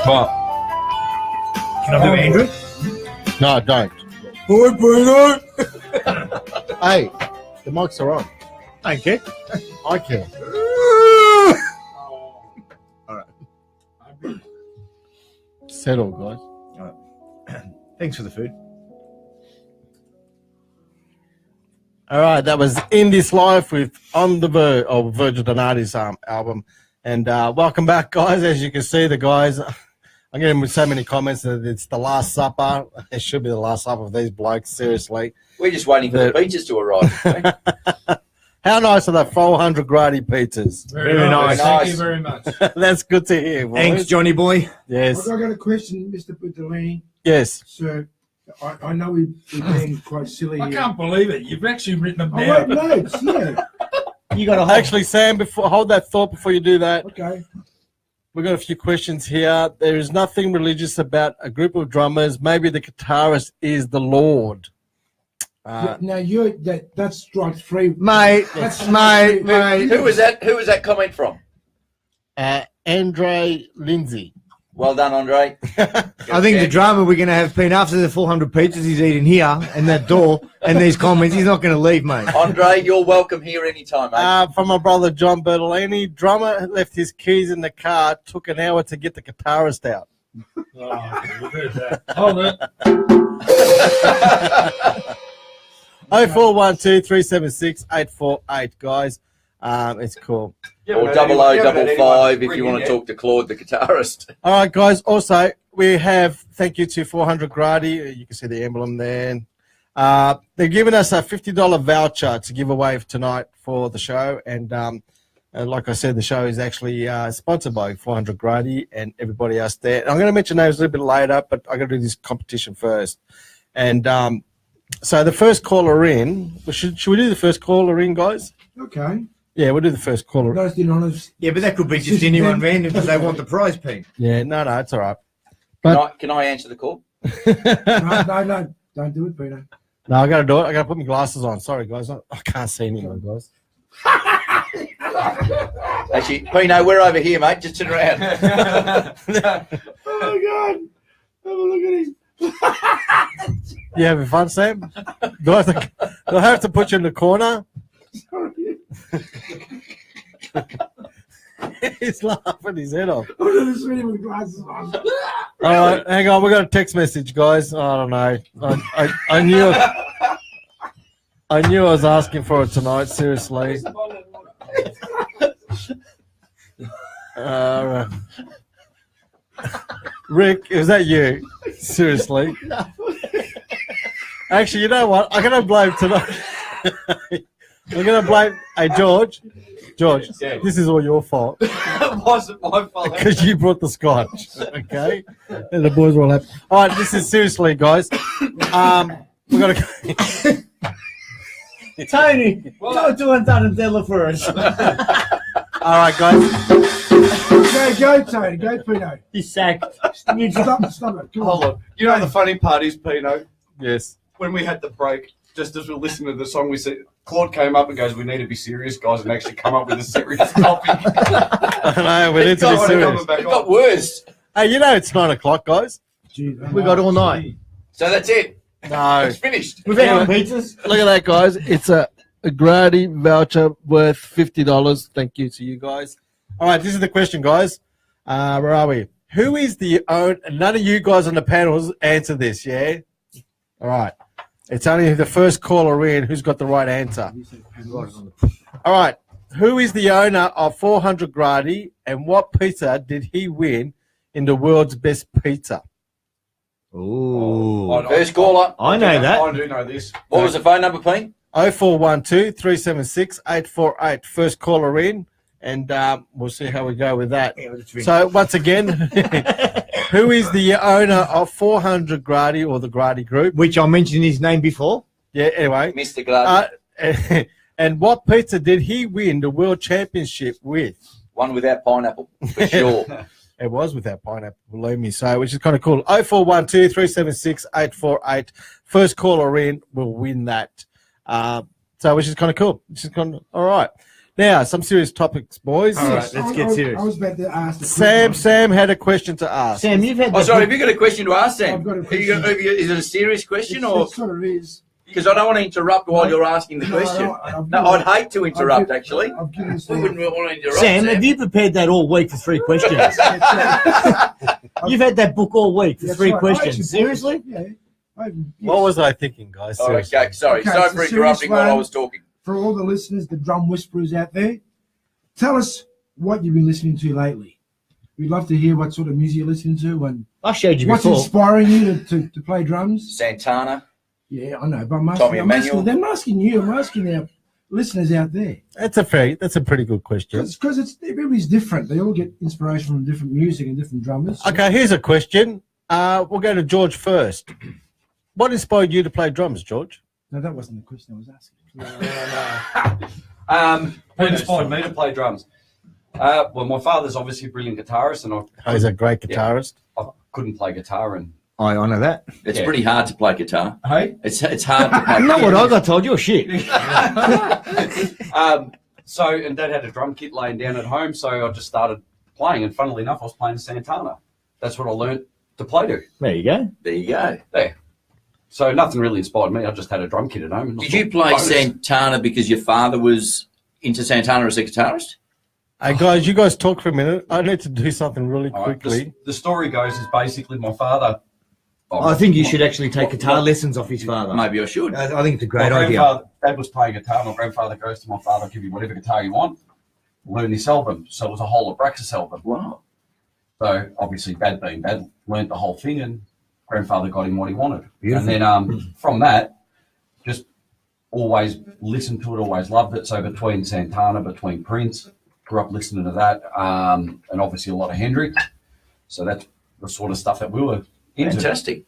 What? Can I do Andrew? No, don't. Boy, Bruno. Hey, the mics are on. Thank you. I can. All right. Settle, guys. Thanks for the food. All right, that was In This Life with On the Verge of Virgil Donati's album. And welcome back, guys. As you can see, the guys, I'm getting so many comments that it's the last supper. It should be the last supper of these blokes, seriously. We're just waiting for the pizzas to arrive. How nice are the 400 Grady pizzas? Very nice. Thank you very much. That's good to hear, boys. Thanks, Johnny boy. Yes. I've got a question, Mr. Butalini. Yes. So, I know we're being quite silly I here. can't believe it. You've actually written them I down. wrote notes, yeah. You got to Actually, Sam, hold that thought before you do that. Okay. We've got a few questions here. There is nothing religious about a group of drummers. Maybe the guitarist is the Lord. Now that's strike three, mate. That's mate. Who was that? Who was that comment from? Andre Lindsay. Well done, Andre. I think the drummer we're going to have been after the 400 pizzas he's eating here and that door and these comments. He's not going to leave, mate. Andre, you're welcome here anytime, mate. From my brother John Bertolini, drummer left his keys in the car. Took an hour to get the guitarist out. Oh, you heard that. Hold it. 0412 376 848, guys. It's cool. Or 0055 if you want to talk to Claude, the guitarist. All right, guys. Also, we have thank you to 400 Grady. You can see the emblem there. They're giving us a $50 voucher to give away tonight for the show. And like I said, the show is actually sponsored by 400 Grady and everybody else there. And I'm going to mention names a little bit later, but I'm going to do this competition first. And so the first caller in, should we do the first caller in, guys? Okay. Yeah, we'll do the first caller. Those didn't honest. Yeah, but that could be just anyone random because they want the prize, Pete. Yeah, no, it's all right. Can I answer the call? No, don't do it, Peter. No, I got to do it. I got to put my glasses on. Sorry, guys. I can't see anyone, guys. Actually, Pino, we're over here, mate. Just turn around. Oh, God. Have a look at his. You having fun, Sam? Do I have to put you in the corner? Sorry. He's laughing his head off. I'm just reading with glasses on. All right, hang on. We got a text message, guys. I don't know. I knew I was asking for it tonight. Seriously. Rick, is that you? Seriously. Actually, you know what? I'm gonna blame tonight. We're going to blame. Hey, George, Yeah. this is all your fault It wasn't my fault. because you brought the scotch. Okay, and the boys will have. All right, this is seriously, guys. We got to. Tony, don't do Undone for us. All right, guys. Go, Tony. Go, Pino. He's sacked. Stop it. Come Hold on. You know the funny part is, Pino, Yes. when we had the break, just as we were listening to the song, we said Claude came up and goes, "We need to be serious, guys, and actually come up with a serious topic." I know, we need to be serious. It got worse. Hey, you know it's 9 o'clock, guys. Gee, We got all night. So that's it. No. It's finished. We've had pizzas. Look at that, guys. It's a Grady voucher worth $50. Thank you to you guys. All right, this is the question, guys. Where are we? Who is the owner? None of you guys on the panels answer this, yeah? All right. It's only the first caller in who's got the right answer. All right. Who is the owner of 400 Grady, and what pizza did he win in the world's best pizza? Ooh. First caller. I know that. I do know this. What was the phone number, Pete? 0412 376 848. First caller in, and we'll see how we go with that. So, once again, who is the owner of 400 Grady or the Grady Group? Which I mentioned his name before. Yeah, anyway. Mr. Glad. And what pizza did he win the world championship with? One without pineapple, for sure. It was without pineapple, believe me. So, which is kind of cool. 0412 376 848. First caller in will win that. So, which is kind of cool. Which is kind of all right. Now, some serious topics, boys. All right, let's get serious. I was about to ask. The Sam had a question to ask. Sam, you've had. Oh, sorry. Have you got a question to ask, Sam? I've got a Have you question. is it a serious question, or It sort of is. because I don't want to interrupt while you're asking the question? No, I'd hate to interrupt. Actually, I've given we Sam. wouldn't want to interrupt. Sam, have you prepared that all week for 3 questions? You've had that book all week for That's 3 right. questions. Seriously? Yeah. Yes. What was I thinking, guys? Oh, Seriously. okay. Sorry. Okay, Sorry it's a for serious interrupting while I one. was talking. For all the listeners, the drum whisperers out there, tell us what you've been listening to lately. We'd love to hear what sort of music you're listening to and I showed you what's before. inspiring you to play drums. Santana. Yeah, I know, but I'm Tommy asking, Emmanuel. I'm asking you, I'm asking our listeners out there. That's a pretty good question. Because everybody's different. They all get inspiration from different music and different drummers. Okay, here's a question. We'll go to George first. What inspired you to play drums, George? No, that wasn't the question I was asking. What inspired me to play drums? Well, my father's obviously a brilliant guitarist, and Oh, he's a great guitarist. I couldn't play guitar. And I honour that. It's Yeah. pretty hard to play guitar. hey, It's hard to play. Not what I got told. You're shit. and Dad had a drum kit laying down at home, so I just started playing. And funnily enough, I was playing Santana. That's what I learnt to play to. There you go. There you go. There. So nothing really inspired me. I just had a drum kit at home. And I Did you thought, play bonus. Santana because your father was into Santana as a guitarist? Hey, guys, you guys talk for a minute. I need to do something really All right, quickly. the story goes is basically my father. I think you should actually take guitar lessons off his father. Maybe I should. I think it's a My great idea. grandfather- Dad was playing guitar. My grandfather goes to my father, "Give you whatever guitar you want. Learn this album." So it was a whole Abraxas album. Wow. So obviously, Dad being Dad, learnt the whole thing, and grandfather got him what he wanted. Beautiful. And then from that, just always listened to it, always loved it. So between Santana, between Prince, grew up listening to that, and obviously a lot of Hendrix. So that's the sort of stuff that we were into. Fantastic.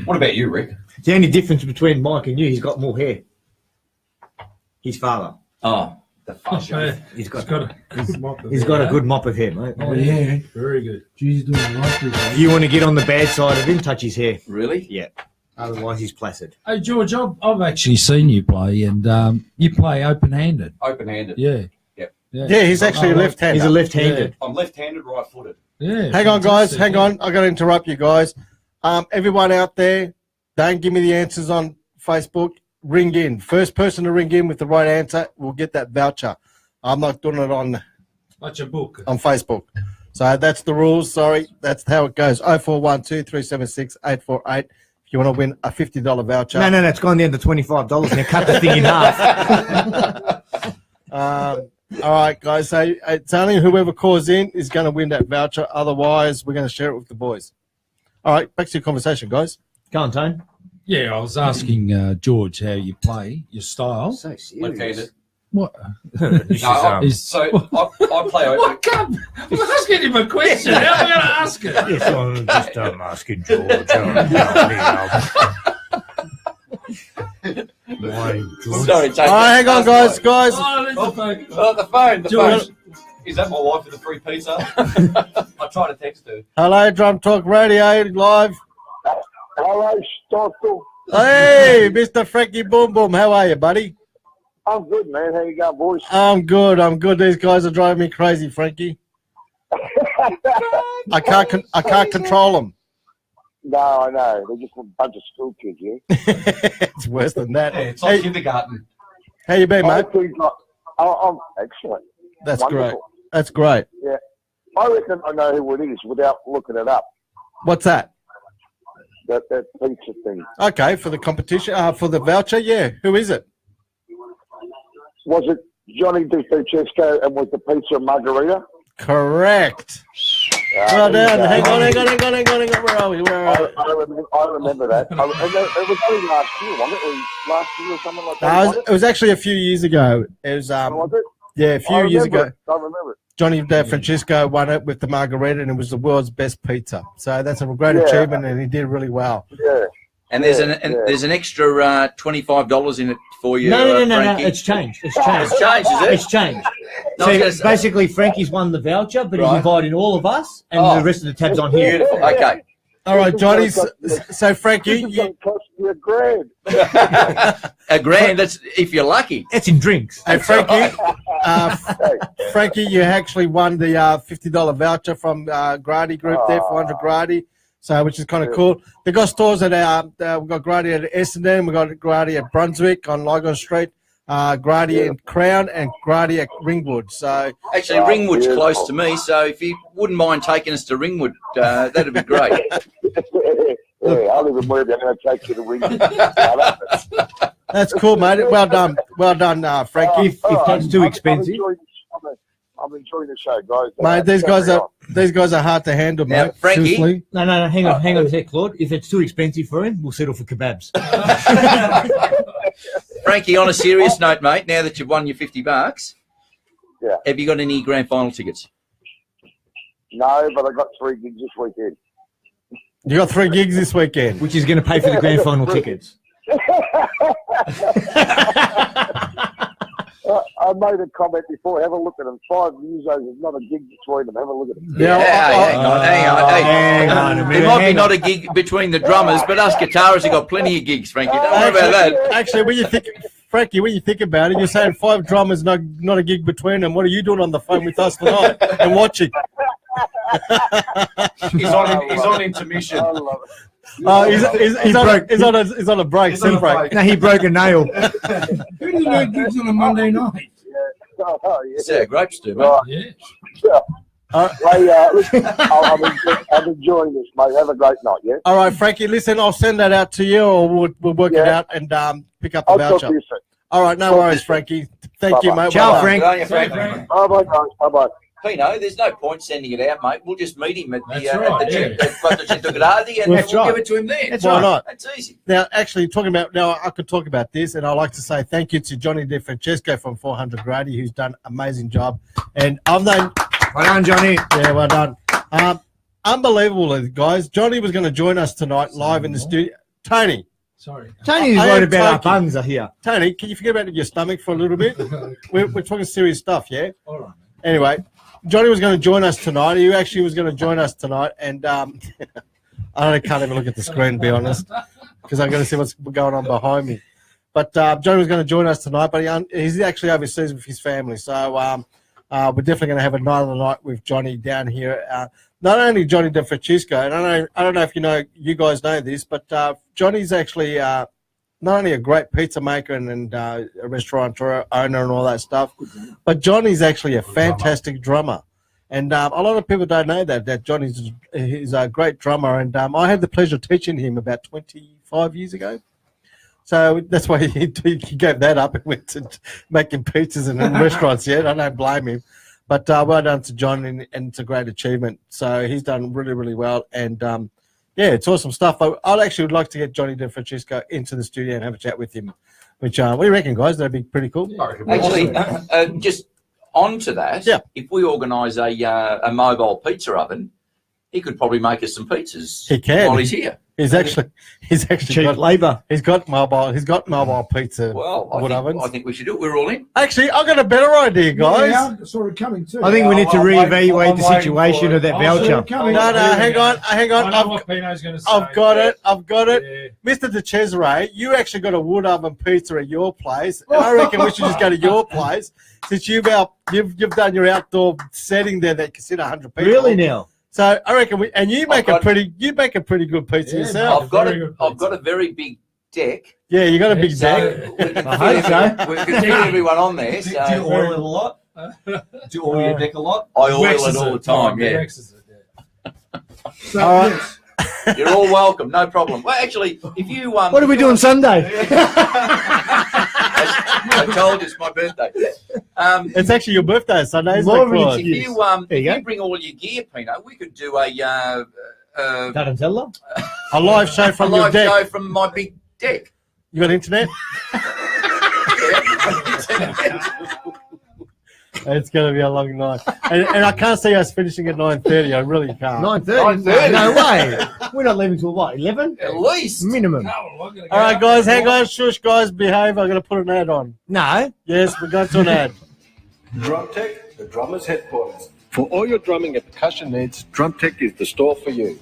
What about you, Rick? The only difference between Mike and you, he's got more hair. His father. Oh, The fuck. He's got He's he's got a good mop of hair, mate. Oh, yeah. Very good. Geez, doing a lot good. If you want to get on the bad side of him, touch his hair. really? Yeah. Otherwise, he's placid. Hey, George, I've actually seen you play, and you play open-handed. Open-handed. Yeah. Yep. Yeah, he's actually a left-hander. He's a left-handed. I'm left-handed, right-footed. Yeah. Hang on, guys. fantastic. Hang on. I got to interrupt you guys. Everyone out there, don't give me the answers on Facebook. Ring in. First person to ring in with the right answer will get that voucher. I'm not doing it on Like your book. Facebook. So that's the rules. Sorry. That's how it goes. 0412 376 848. If you want to win a $50 voucher. No, it's gone down to $25. Now cut the thing in half. All right, guys. So it's only whoever calls in is going to win that voucher. Otherwise, we're going to share it with the boys. All right, back to your conversation, guys. Go on, Tone. Yeah, I was asking George how you play, your style. So serious. Left-handed. What? No, so I play over. What? Come, I'm asking him a question. How am I going to ask it? Yes, I'm just asking George. Sorry, take hang on, guys. Oh, there's the phone. Oh, the phone. George. Is that my wife with the free pizza? I tried to text her. Hello, Drum Talk Radio live. Hello, Stockton. Hey, Mr. Frankie Boom Boom. How are you, buddy? I'm good, man. How you going, boys? I'm good. These guys are driving me crazy, Frankie. I can't control them. No, I know. They're just a bunch of school kids, yeah? It's worse than that. Yeah, it's like kindergarten. How you been, mate? I'm excellent. That's Wonderful. great. That's great. Yeah. I reckon I know who it is without looking it up. What's that? That pizza thing. Okay, for the competition, for the voucher, yeah. Who is it? Was it Johnny DeFrancesco and was the pizza a margarita? Correct. Well done. Hang on. Where are we? I remember that. It was only last year, wasn't it? Last year or something like that? It was actually a few years ago. It was, was it? yeah, a few years ago. I remember it. Johnny DeFrancesco won it with the margarita, and it was the world's best pizza. So that's a great achievement, and he did really well. Yeah. And there's there's an extra $25 in it for you. No. Frankie. It's changed. It's changed, is it? It's changed. No, So basically, Frankie's won the voucher, but he's inviting all of us, and the rest of the tabs on here. Beautiful. Okay. All right, Johnny. So Frankie, This is going to cost me $1,000. $1,000. That's if you're lucky. It's in drinks. hey Frankie, Frankie, you actually won the $50 voucher from Grady Group there, 400 Grady. So, which is kind of cool. They got stores at we've got Grady at Essendon, we've got Grady at Brunswick on Lygon Street, Grady in Crown, and Grady at Ringwood. So Actually, Ringwood's close to me, so if you wouldn't mind taking us to Ringwood, that'd be great. Yeah, I live in Werribee. I'm going to take you to Ringwood. that's cool, mate. Well done, Frankie. If that's too expensive. I'm enjoying the show, guys. Mate, these guys are hard to handle, Now, mate. Frankie- Seriously. No, hang on a sec, Claude. If it's too expensive for him, we'll settle for kebabs. Frankie, on a serious note, mate, now that you've won your $50, Yeah. have you got any grand final tickets? No, but I got 3 gigs this weekend. You got 3 gigs this weekend. Which is going to pay for the grand final tickets. I made a comment before. Have a look at them. 5 musos is not a gig between them. Have a look at them. Yeah, hang on. Hang on a minute. There might be not a gig between the drummers, but us guitarists have got plenty of gigs, Frankie. Don't worry about that. Actually, when you think, Frankie, when you think about it, you're saying 5 drummers, not a gig between them. What are you doing on the phone with us tonight and watching? He's on intermission. I love it. He's on a break. He's on a break. No, he broke a nail. Who doesn't know gigs on a Monday night? Oh, yeah. That's how grapes do, mate. Right. Yeah. Hey, listen, I'm enjoying this, mate. Have a great night, yeah? All right, Frankie, listen, I'll send that out to you, or we'll work it out and pick up the I'll talk voucher. to you soon. All right, no worries, Frankie. Thank you, mate. Ciao, Well done. Frank. Good on you, Frank. Bye-bye, guys. Bye-bye. Pino, there's no point sending it out, mate. We'll just meet him at That's the right, Chintugaradi and That's we'll right. give it to him there. That's Why right. not? That's easy. Now, actually, I could talk about this, and I'd like to say thank you to Johnny DeFrancesco from 400 Grady, who's done an amazing job. And I've known, Well done, Johnny. yeah, well done. Unbelievable, guys. Johnny was going to join us tonight live in the studio. Tony, Sorry. Tony's I worried am about our talking. buns are here. Tony, can you forget about your stomach for a little bit? We're talking serious stuff, yeah? All right. Anyway, Johnny was going to join us tonight. He actually was going to join us tonight, and I can't even look at the screen, to be honest, because I've got to see what's going on behind me. But Johnny was going to join us tonight, but he's actually overseas with his family. So we're definitely going to have another night with Johnny down here. Not only Johnny DeFrancesco, and I don't know if you guys know this, but Johnny's actually not only a great pizza maker and a restaurateur owner and all that stuff, but Johnny's actually a fantastic drummer. And a lot of people don't know that Johnny's is a great drummer. And I had the pleasure of teaching him about 25 years ago. So that's why he gave that up and went to making pizzas in restaurants. Yeah, I don't blame him. But well done to John, and it's a great achievement. So he's done really, really well. And yeah, it's awesome stuff. I'd actually like to get Johnny DeFrancesco into the studio and have a chat with him Which what do you reckon, guys? That'd be pretty cool. Actually, just on to that, if we organise a mobile pizza oven, he could probably make us some pizzas He can. while he's here. He's actually Cheap got labour. He's got mobile pizza Well, wood ovens. I think we should do it. We're all in. Actually, I've got a better idea, guys. Yeah, I saw it coming too. I think we need to I'm reevaluate the waiting situation for of that it. voucher. Coming. No, hang on. I know what Pino's going to say. I've got it. Yeah. Mr. De Cesare, you actually got a wood oven pizza at your place, and I reckon we should just go to your place since you've done your outdoor setting there that you can sit 100 people. Really now? So I reckon you make a pretty good pizza yourself. I've got a very big deck. Yeah, you got a big deck. So we can fit everyone on there. So Do you oil it a lot? Do you oil your deck a lot? I oil it all the time. Yeah. So, All right. yes. You're all welcome. No problem. Well, actually, if you What are we doing Sunday? I told you it's my birthday. It's actually your birthday Sunday, isn't More it, Claude? If you bring all your gear, Pino, we could do a Tarantella? A live show from your live deck. show from my big deck. You got internet? It's going to be a long night. And I can't see us finishing at 9:30. I really can't. 9:30? 9:30? No way. We're not leaving till what, 11? At least. Minimum. All right, guys, hang on. Shush, guys, behave. I'm going to put an ad on. No. Yes, we're going to an ad. DrumTalk, the drummer's headquarters. For all your drumming and percussion needs, DrumTalk is the store for you.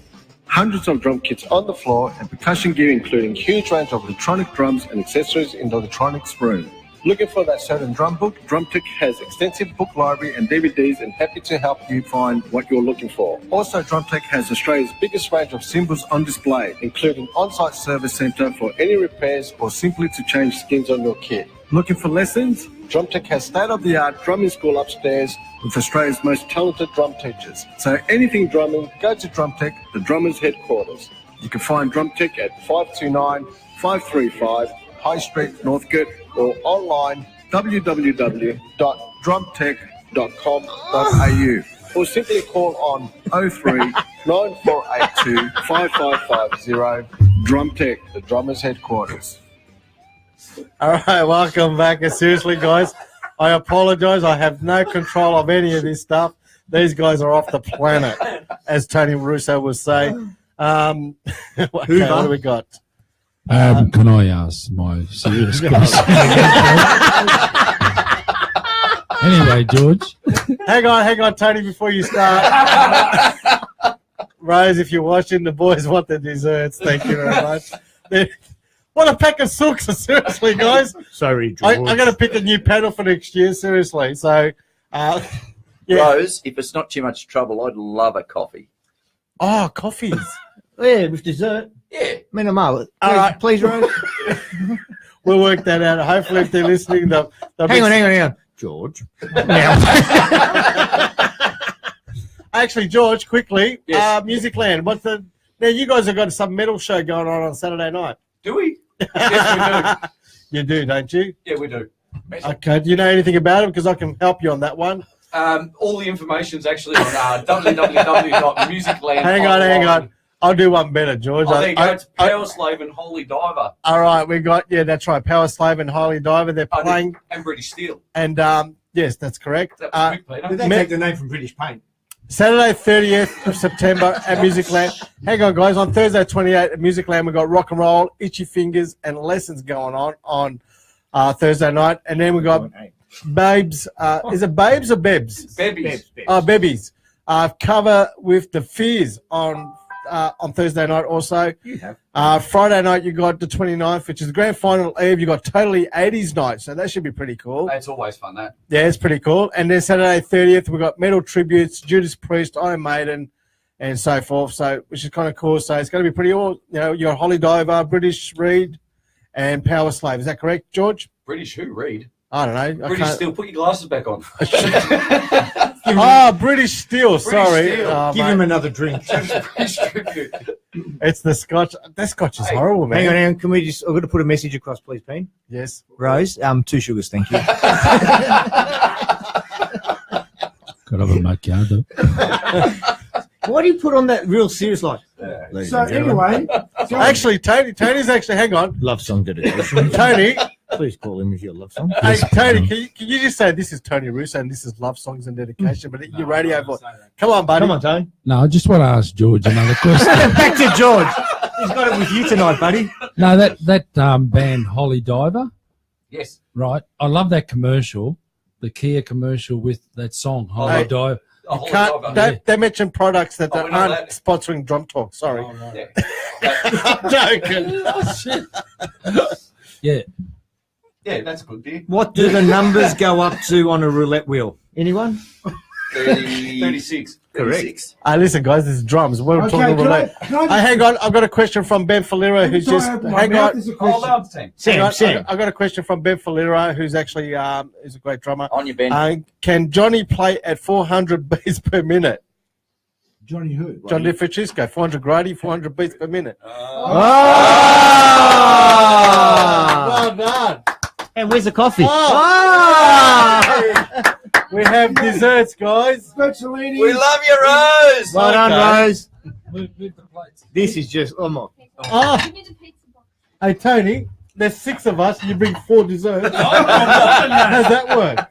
Hundreds of drum kits on the floor and percussion gear, including huge range of electronic drums and accessories in the electronics room. Looking for that certain drum book? DrumTalk has extensive book library and DVDs and happy to help you find what you're looking for. Also, DrumTalk has Australia's biggest range of cymbals on display, including on-site service centre for any repairs or simply to change skins on your kit. Looking for lessons? DrumTalk has state-of-the-art drumming school upstairs with Australia's most talented drum teachers. So anything drumming, go to DrumTalk, the drummer's headquarters. You can find DrumTalk at 529-535 High Street, Northcote, or online www.drumtech.com.au, or simply call on 03 9482 5550. DrumTalk, the drummer's headquarters. All right, welcome back. And seriously, guys, I apologise. I have no control of any of this stuff. These guys are off the planet, as Tony Russo would say. Okay, what do we got? Can I ask my serious question? Anyway, George. Hang on, Tony, before you start. Rose, if you're watching, the boys want their desserts. Thank you very much. What a pack of sooks, seriously, guys. Sorry, George. I'm going to pick a new panel for next year, seriously. So, yeah. Rose, if it's not too much trouble, I'd love a coffee. Oh, coffees. Yeah, with dessert. Yeah. Minimal. All right. Please, Rose. We'll work that out. Hopefully, if they're listening, they'll Hang on. George. Actually, George, quickly, Yes. Musicland. Now, you guys have got some metal show going on Saturday night. Do we? Yes, You do, don't you? we do. Yeah, we do. Okay. Do you know anything about it? Because I can help you on that one. All the information's actually on www.musicland. Hang on. I'll do one better, George. Oh, there you go. It's Power Slave and Holy Diver. All right, that's right. Power Slave and Holy Diver. They're playing. And British Steel. And yes, that's correct. That was quick, Peter. Did they take the name from British Paint? Saturday, 30th of September at Musicland. Hang on, guys. On Thursday, 28th at Musicland, we've got rock and roll, itchy fingers, and lessons going on Thursday night. And then we got Babes. Is it Babes or Bebs? Bebbies. Oh, Bebbies. Cover with the Fears on Thursday night also. You have. Friday night, you got the 29th, which is the grand final eve. You got Totally 80s night, so that should be pretty cool. That's always fun, that. Yeah, it's pretty cool. And then Saturday 30th, we've got metal tributes, Judas Priest, Iron Maiden, and so forth. So, which is kind of cool. So it's going to be pretty all. You know, you got Holly Diver, British Reed, and Power Slave. Is that correct, George? British who? Reed? I don't know. British Steel. Put your glasses back on. British Steel. Sorry. Steel. Oh, Give mate. him another drink. British tribute. It's the Scotch. That Scotch is horrible, man. Hang on. Can we just? I've got to put a message across, please, Payne. Yes. Rose, 2 sugars, thank you. Could have a macchiato. Why do you put on that real serious light? So anyway, Actually, Tony's actually. Hang on. Love song dedication. Tony, Please call him with your love song. Hey, Tony, can you just say this is Tony Russo and this is Love Songs and Dedication, but your radio voice. Come on, buddy. Come on, Tony. No, I just want to ask George another question. Back to George. He's got it with you tonight, buddy. No, that band Holly Diver, Yes. right? I love that commercial, the Kia commercial with that song Holly Hey. Diver. Oh, Holly Can't, Diver. they mention products that Oh, we're not aren't sponsoring Drum Talk. Sorry. Oh, right. Yeah. I'm joking. Oh, shit. Yeah. Yeah, that's a good beer. What do the numbers go up to on a roulette wheel? Anyone? 36. Correct. Listen, guys, this is drums. We're Okay, talking can about. I just- Hang on. I've got a question from Ben Falero, who's just. Hang on. Hold on, Sam. Sam. I got a question from Ben Falero, who's actually is a great drummer. On your Ben. Can Johnny play at 400 beats per minute? Johnny who? John DeFrancisco, 400 grady, 400 beats per minute. Well done. And where's the coffee? We have desserts, guys. Spezzelini. We love you, Rose. Well done, Rose. Move the plates. This is just, oh my. Oh. Give me the pizza box. Hey, Tony, there's 6 of us. You bring 4 desserts. How's that work?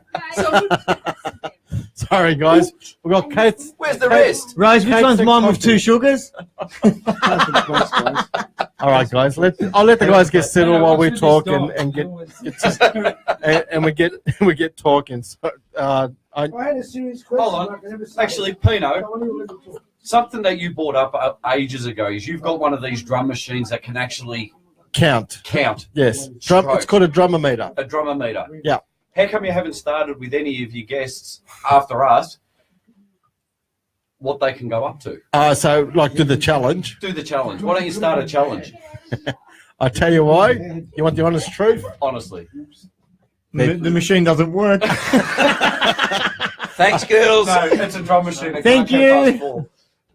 Sorry, guys. We've got Kate's. Where's the rest? Rose, which Cakes one's and mine with coffee. 2 sugars? All right, guys. I'll let the guys get settled while we What's with talk this dog? and get Always- and we get talking. So, I had a serious question. Hold on. I can never say Actually, it. Pino, I want you to let me talk. something that you brought up ages ago is you've got one of these drum machines that can actually count. count Yes. It's called a drummer meter. a drummer meter. Yeah. How come you haven't started with any of your guests after us what they can go up to? So, like, do the challenge. Do the challenge. Why don't you start a challenge? I tell you why. You want the honest truth? Honestly. The machine doesn't work. Thanks, girls. No, it's a drum machine. It Thank can't you. go past 4.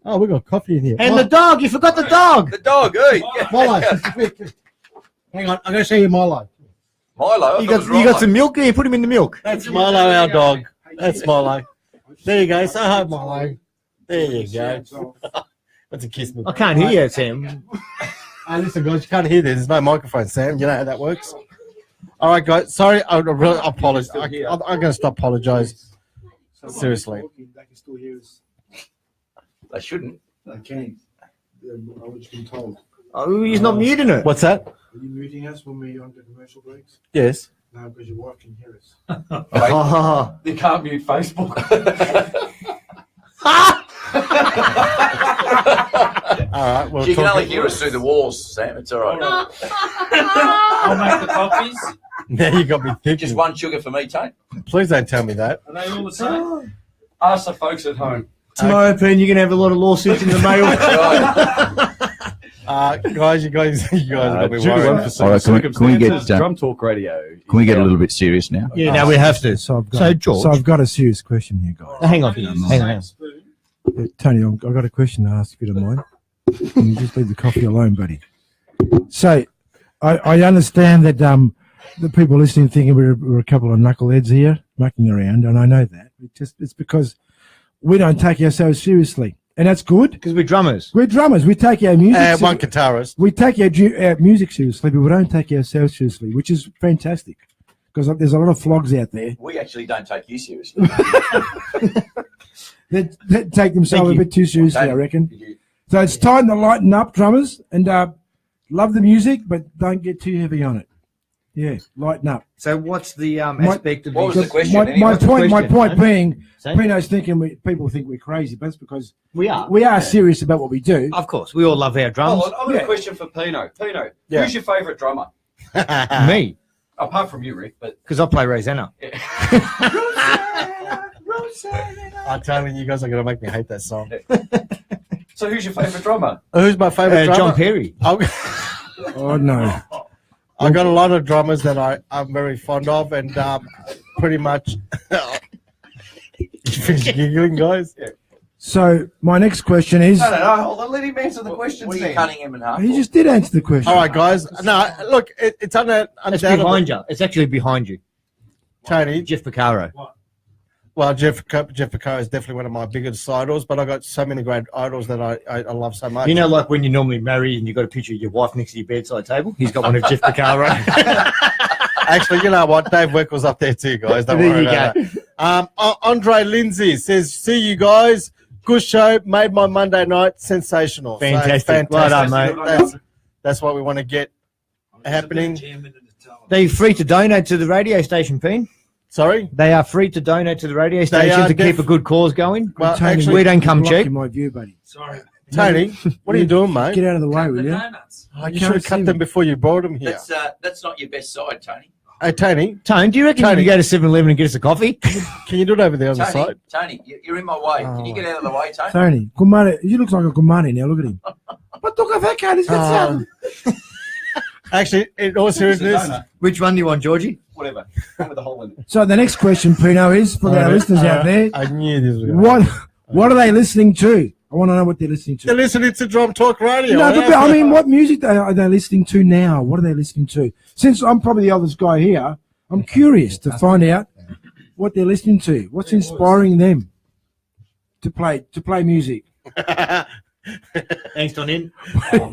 Oh, we got coffee in here. And the dog, you forgot the dog. The dog, hey. Milo. Hang on, I'm going to show you Milo. Milo. You got some milk here, put him in the milk. That's Milo, our dog. That's Milo. There you go. Say hi, Milo. There you go. That's a kiss. I can't hear you, Sam. Listen, guys, you can't hear this. There's no microphone, Sam. You know how that works. All right, guys. Sorry, I really apologize. I'm going to stop apologize. Seriously. They can still hear us. They shouldn't. They can. I was been told. Oh, he's not muting it. What's that? Are you muting us when we're on the commercial breaks? Yes. No, because your wife can hear us. Oh. You can't mute Facebook. All right. Well, You can only hear us through the walls, Sam. It's all right. I'll make the coffees. Now you got me thinking. Just one sugar for me, Tony. Please don't tell me that. Are they all the same? Ask the folks at home. It's my opinion, you're going to have a lot of lawsuits in the mail. Guys, you guys got me All worried. right, can we get Drum Talk Radio? can we get a little bit serious now? Yeah, now we have to. So George. I've got a serious question here, guys. Hang on. Hang on. Tony, I've got a question to ask, if you don't mind. Can you just leave the coffee alone, buddy? So, I understand that the people listening thinking we're a couple of knuckleheads here mucking around, and I know that. It's because we don't take ourselves seriously, and that's good. Because we're drummers. We're drummers. We take our music. One guitarist. We take our music seriously, but we don't take ourselves seriously, which is fantastic. Because there's a lot of flogs out there We actually don't take you seriously. that take themselves a bit too seriously, I reckon. You- So it's time to lighten up, drummers, and love the music, but don't get too heavy on it. Yeah, lighten up. So what's the aspect of What was this? the question? My anyway? point being, Same. Pino's thinking people think we're crazy, but it's because We are. we are serious about what we do. Of course. We all love our drums. Hold on, I've got Yeah. a question for Pino. Pino, Yeah. who's your favourite drummer? Me. Apart from you, Rick, but Because I play Rosanna. I'm telling you guys are going to make me hate that song. so who's your favourite drummer? Who's my favorite drummer? John Perry. Oh, no. I got a lot of drummers that I'm very fond of, and pretty much. You finished giggling, guys? Yeah. So my next question is, No, hold on, let him answer the question. What are you cutting him in half? he just did answer the question. All right, guys. No, look, it's It's undoubtedly. behind you. It's actually behind you. Tony. Jeff Picaro. Well, Jeff Picaro is definitely one of my biggest idols, but I got so many great idols that I love so much. You know, like when you normally marry and you got a picture of your wife next to your bedside table? He's got one of Jeff Picaro. Actually, you know what? Dave Weckle's up there too, guys. Don't There worry you about that. Andre Lindsay says, "See you guys. Good show. Made my Monday night sensational. So, Fantastic. Well done, mate. That's what we want to get happening. They're free to donate to the radio station, Peen. Sorry? They are free to donate to the radio station to keep a good cause going. Well, Tony, actually, we don't come cheap. In my view, buddy. Sorry. Tony, what are you doing, mate? Get out of the way, will you? Oh, you should have cut them before you brought them here. That's not your best side, Tony. Hey, Tony. Tony, do you reckon you can go to 7-Eleven and get us a coffee? Can you do it over there on the side? Tony, you're in my way. Can you get out of the way, Tony? Tony, Kumari, he looks like a Kumari now. Look at him. But look at that cat. He's got some. Actually, in all seriousness, which one do you want, Georgie? Whatever. Come with the hole in it. So the next question, Pino, is for our listeners out there. I knew this was going to What are they listening to? I want to know what they're listening to. They're listening to DrumTalk Radio. No, but I mean, what music are they listening to now? What are they listening to? Since I'm probably the oldest guy here, I'm curious to find out what they're listening to. What's inspiring them to play music? Thanks, Don. Look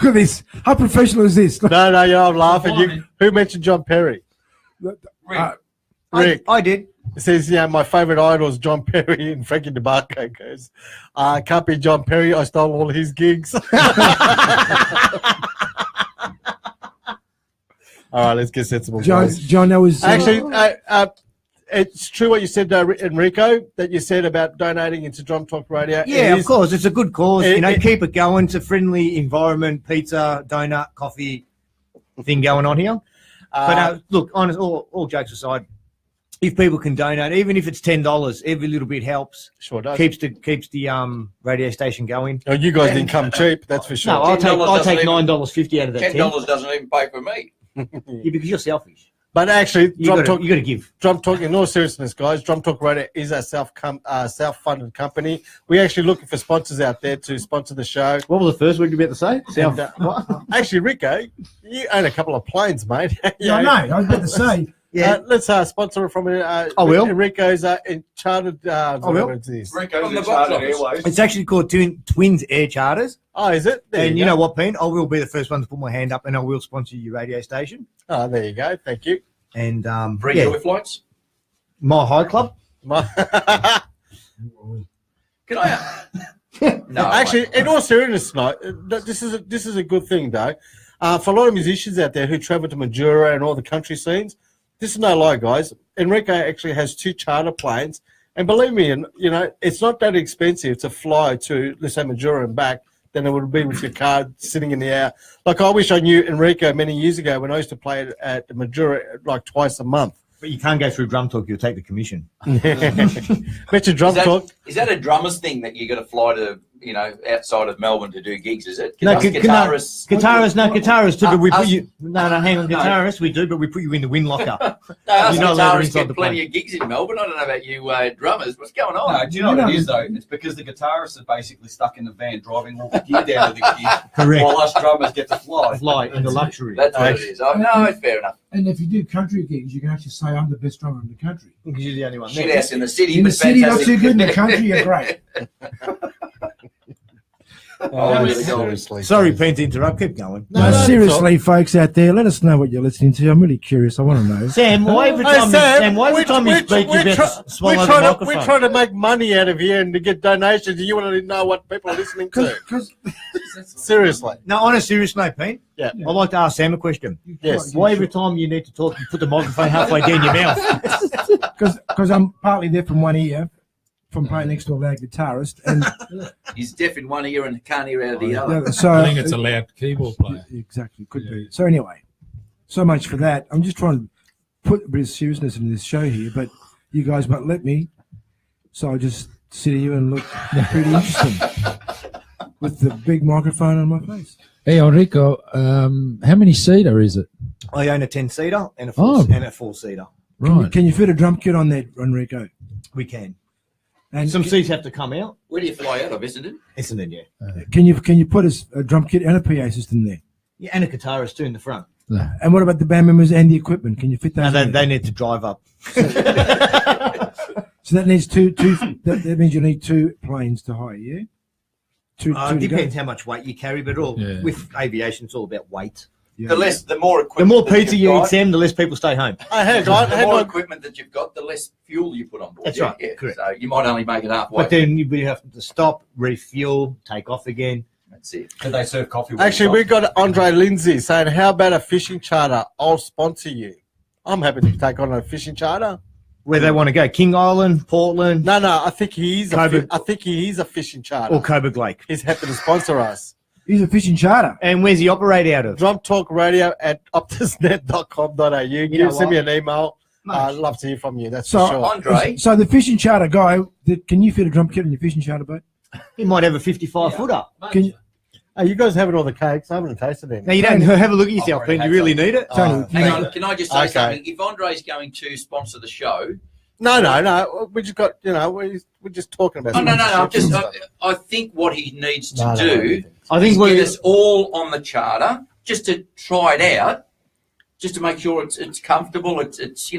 at this. How professional is this? No, I'm laughing. Who mentioned John Perry? Rick. I did. It says, my favourite idol is John Perry, and Frankie DeBarco goes, can't be John Perry, I stole all his gigs. All right, let's get sensible, guys. John, that was... Actually, it's true what you said, Enrico, that you said about donating into DrumTalk Radio. Yeah, of course. It's a good cause. Keep it going. It's a friendly environment, pizza, donut, coffee thing going on here. But look, honest, all jokes aside, if people can donate, even if it's $10, every little bit helps. Sure does. Keeps the radio station going. Oh, you guys didn't come cheap, that's for sure. No, I'll take $9.50 out of that. $10 doesn't even pay for me. Yeah, because you're selfish. But actually, you got to give. DrumTalk, in all seriousness, guys, DrumTalk Radio is a self-funded company. We're actually looking for sponsors out there to sponsor the show. What was the first word you were about to say? Actually, Rico, you own a couple of planes, mate. Yeah, I know. I was about to say. Yeah, let's sponsor it from I will. Rico's in chartered. I will. Rico's in Chartered Airways. It's actually called Twins Air Charters. Oh, is it? There and you know what, Pete? I will be the first one to put my hand up, and I will sponsor your radio station. Oh, there you go. Thank you. And Free joy flights. My High Club. Can I? No, actually, in all seriousness, this is a good thing, though. For a lot of musicians out there who travel to Majura and all the country scenes, this is no lie, guys. Enrico actually has 2 charter planes, and believe me, it's not that expensive to fly to, let's say, Majura and back than it would be with your car sitting in the air. Like, I wish I knew Enrico many years ago when I used to play at Majura like twice a month. But you can't go through DrumTalk, you'll take the commission. Mention DrumTalk. Is that a drummer's thing that you got to fly to, outside of Melbourne to do gigs, is it? No, guitarists. Guitarists too, but we put you... No, hang on, guitarists we do, but we put you in the wind locker. Guitarists get plenty of gigs in Melbourne. I don't know about you drummers. What's going on? No, do you know what it is, though? It's because the guitarists are basically stuck in the van driving all the gear down to the gig. Correct. While us drummers get to fly. In the luxury. That's what it is. Oh, no, it's fair enough. And if you do country gigs, you can actually say, I'm the best drummer in the country. Because you're the only one Shit ass in the city, In the but city, not fantastic. too good. In the country, you're great. Seriously. Sorry, Pete, to interrupt. Keep going. No, seriously, folks out there, let us know what you're listening to. I'm really curious. I want to know. Sam, why every time you speak, you better swallow the microphone? We're trying to make money out of here and to get donations, and you want to know what people are listening to. Seriously. No, on a serious note, Pete. Yeah. I'd like to ask Sam a question. Yes. Why every time you need to talk, you put the microphone halfway down your mouth? Because I'm partly there from one ear, from playing next to a loud guitarist, and He's deaf in one ear and can't hear out of the other. so I think it's a loud keyboard player. Exactly, could be. So anyway, so much for that. I'm just trying to put a bit of seriousness into this show here, but you guys won't let me. So I just sit here and look pretty interesting with the big microphone on my face. Hey, Enrico, how many seater is it? I own a 10-seater and a 4-seater. Right. Can you fit a drum kit on there, Enrico? We can. And some seats have to come out. Where do you fly out of, Essendon? Essendon, yeah. Can you put a drum kit and a PA system there? Yeah, and a guitarist too in the front. And what about the band members and the equipment? Can you fit that? No, they need to drive up. So that needs two. That means you need 2 planes to hire, yeah. Two It depends how much weight you carry, but with aviation, it's all about weight. the more The equipment. more that pizza you've you eat, got, Sam, the less people stay home. the more equipment that you've got, the less fuel you put on board. That's Yeah, right, yeah. correct. So you might only make it halfway. But then you have to stop, refuel, take off again. That's it. Did they serve coffee? Actually, we got Andre Lindsay saying, how about a fishing charter? I'll sponsor you. I'm happy to take on a fishing charter. Where they want to go, King Island, Portland. No, I think he is. I Coburg- think he is a fishing charter. Or Coburg Lake. He's happy to sponsor us. He's a fishing charter. And where's he operate out of? DrumTalkRadio@optusnet.com.au. know Send me what? an email. Nice. I'd love to hear from you. That's So, for sure. Andre, So the fishing charter guy, can you fit a drum kit on your fishing charter boat? He might have a 55-footer. Can you, Are you guys having all the cakes? I haven't tasted any. Now, you don't have a look at yourself, Ben. You really need it. Tony, hang on. Can I just say Okay. something? If Andre's going to sponsor the show, No. We just got, we're just talking about. oh, no. I'm just. stuff. I think what he needs to No, do I think is we get us all on the charter just to try it out, just to make sure it's comfortable. It's it's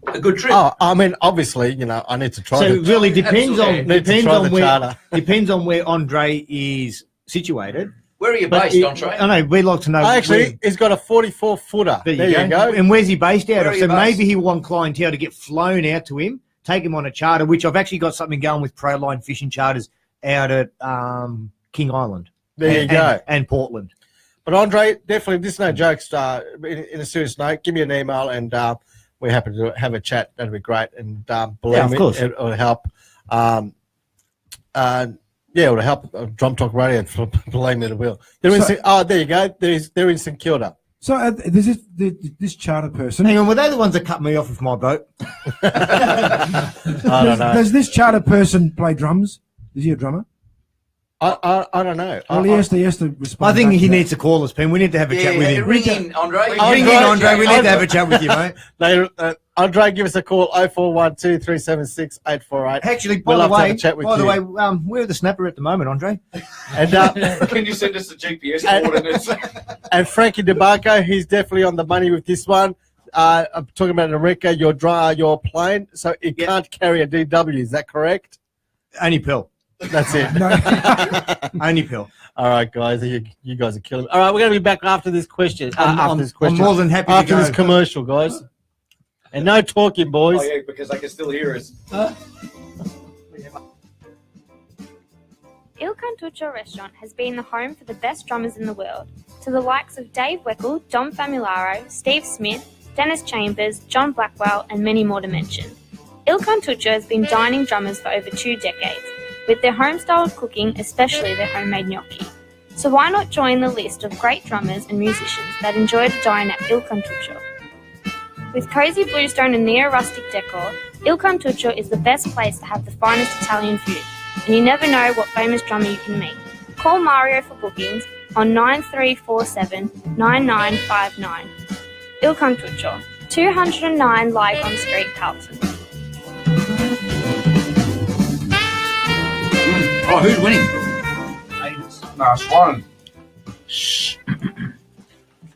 a good trip. Oh, I mean, obviously, I need to try. So the, it really depends Absolutely. on Need to try the charter. depends on where Andre is situated. Where are you But based, it- Andre? I know we'd like to know. Actually, he's got a 44-footer. There you go. And where's he based out Where of? are So you based? maybe he want clientele to get flown out to him, take him on a charter, which I've actually got something going with Proline fishing charters out at King Island. There you go. And Portland. But Andre, definitely, this is no jokes. In a serious note, give me an email and we're happy to have a chat. That'd be great. And believe of me, course. it'll help. It'll help Drum Talk Radio. Believe me, it will. They're in there you go. They're in St Kilda. so there's this charter person. Hang on, were they the ones that cut me off with my boat? I don't know. Does this charter person play drums? Is he a drummer? I don't know. Well, he has to respond. I think back he to that. needs to call us, Pen. We need to have a chat with him. Ring in, Andre. Ring in, Andre. We need to have a chat with you, mate. Andre, give us a call 0412 376 848. Actually, We'd by love the to have way, a chat with you. we're the snapper at the moment, Andre. And Can you send us the GPS coordinates? and Frankie DeBarco, he's definitely on the money with this one. I'm talking about Enrico, your plane, so it can't carry a DW. Is that correct? Only pill. That's it. Only pill. All right, guys, you guys are killing me. All right, we're going to be back after this question. I'm more than happy to after go. this commercial, guys. And no talking, boys. Oh yeah, because they can still hear us. Il Cantuccio restaurant has been the home for the best drummers in the world, to the likes of Dave Weckl, Dom Famularo, Steve Smith, Dennis Chambers, John Blackwell, and many more to mention. Il Cantuccio has been dining drummers for over 2 decades, with their home-style cooking, especially their homemade gnocchi. So why not join the list of great drummers and musicians that enjoy to dine at Il Cantuccio? With cozy bluestone and neo-rustic decor, Il Cantuccio is the best place to have the finest Italian food, and you never know what famous drummer you can meet. Call Mario for bookings on 9347 9959. Il Cantuccio, 209 Lygon Street, Carlton. Oh, who's winning? Nice one.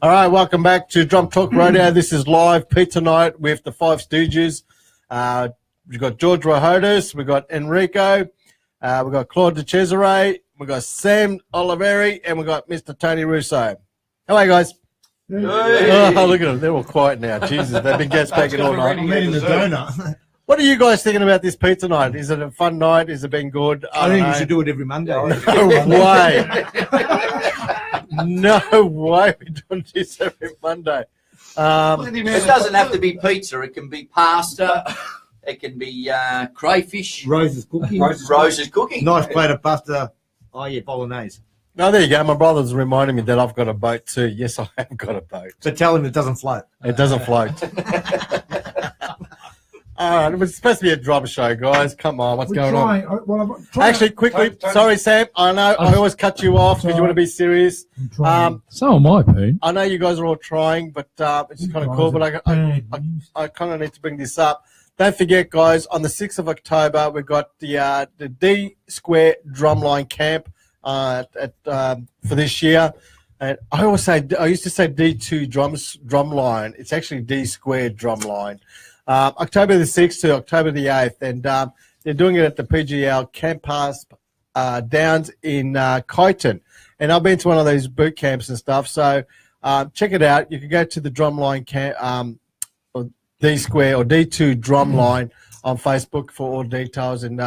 All right, welcome back to Drum Talk Radio. This is live pizza night with the Five Stooges. We've got George Rohodes, we've got Enrico, we've got Claude De Cesare, we've got Sam Oliveri, and we've got Mr. Tony Russo. Hello, guys. Hey. Oh, look at them. They're all quiet now. Jesus, they've been guest packing all night. I'm eating the donut. What are you guys thinking about this pizza night? Is it a fun night? Has it been good? I think we should do it every Monday. No way. No way we're doing this every Monday. It doesn't have to be pizza. It can be pasta. It can be crayfish. Rose's cooking. Rose's cooking. Nice plate of pasta. Oh, yeah, bolognese. Oh, there you go. My brother's reminding me that I've got a boat too. Yes, I have got a boat. But tell him it doesn't float. It doesn't float. All right, it was supposed to be a drum show, guys. Come on, what's going on? Actually, quickly, sorry, Sam. I know I always cut you off because you want to be serious. So am I, Pete. I know you guys are all trying, but it's kind of cool. But I kind of need to bring this up. Don't forget, guys, on the 6th of October, we've got the D Square Drumline Camp for this year. And I used to say D2 Drumline. It's actually D Square Drumline. October the 6th to October the 8th, and they're doing it at the PGL Camp Pass Downs in Kyneton. And I've been to one of these boot camps and stuff, so check it out. You can go to the Drumline or D Square or D2 Drumline on Facebook for all details. And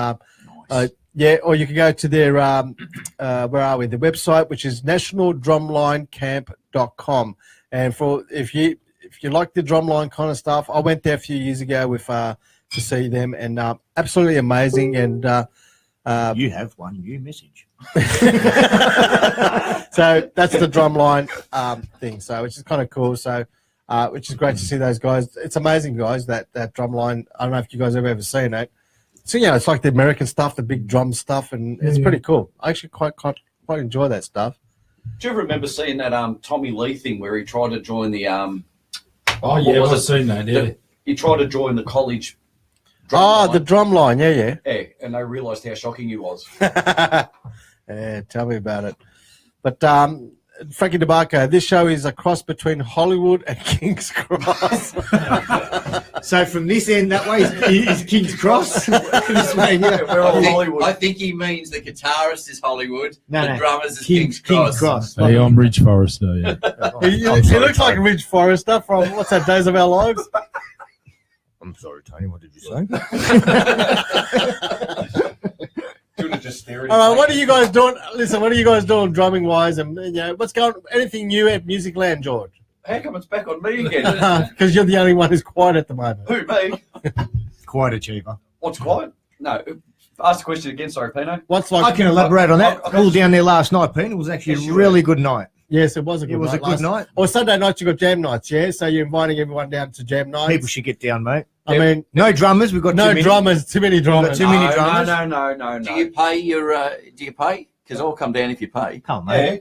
yeah, or you can go to their where are we? The website, which is nationaldrumlinecamp.com. And if you like the drumline kind of stuff, I went there a few years ago with to see them, and absolutely amazing. And you have one new message. So that's the drumline thing. So which is kind of cool. So which is great to see those guys. It's amazing, guys. That drumline. I don't know if you guys have ever seen it. So yeah, it's like the American stuff, the big drum stuff, and it's pretty cool. I actually quite enjoy that stuff. Do you ever remember seeing that Tommy Lee thing where he tried to join the Oh yeah, I've seen that. Yeah, he tried to join the college. The drumline, yeah. Yeah, and they realised how shocking he was. Yeah, tell me about it. But Frankie DeBarco, this show is a cross between Hollywood and King's Cross. So from this end that way is King's Cross. This way, yeah, we're all Hollywood. I think he means the guitarist is Hollywood, the drummers is King's Cross. Hey, I'm Ridge Forrester, yeah. He looks like Ridge Forrester from, what's that, Days of Our Lives? I'm sorry, Tony, what did you say? All right, what are you guys doing? Listen, what are you guys doing drumming wise? And what's going? Anything new at Musicland, George? How come it's back on me again? Because you're the only one who's quiet at the moment. Who, me? Quiet achiever. What's quiet? No. Ask the question again, sorry, Pino. I can elaborate on that. I was down there last night, Pino. It was actually a really good night. Yes, it was a good night. It was a good night. Or Sunday night, you got jam nights, yeah? So you're inviting everyone down to jam nights. People should get down, mate. I mean, no drummers. We've got no drummers. Too many drummers. Too many drummers. No. Do you pay your? Do you pay? Because I'll come down if you pay. Come, mate. Yeah.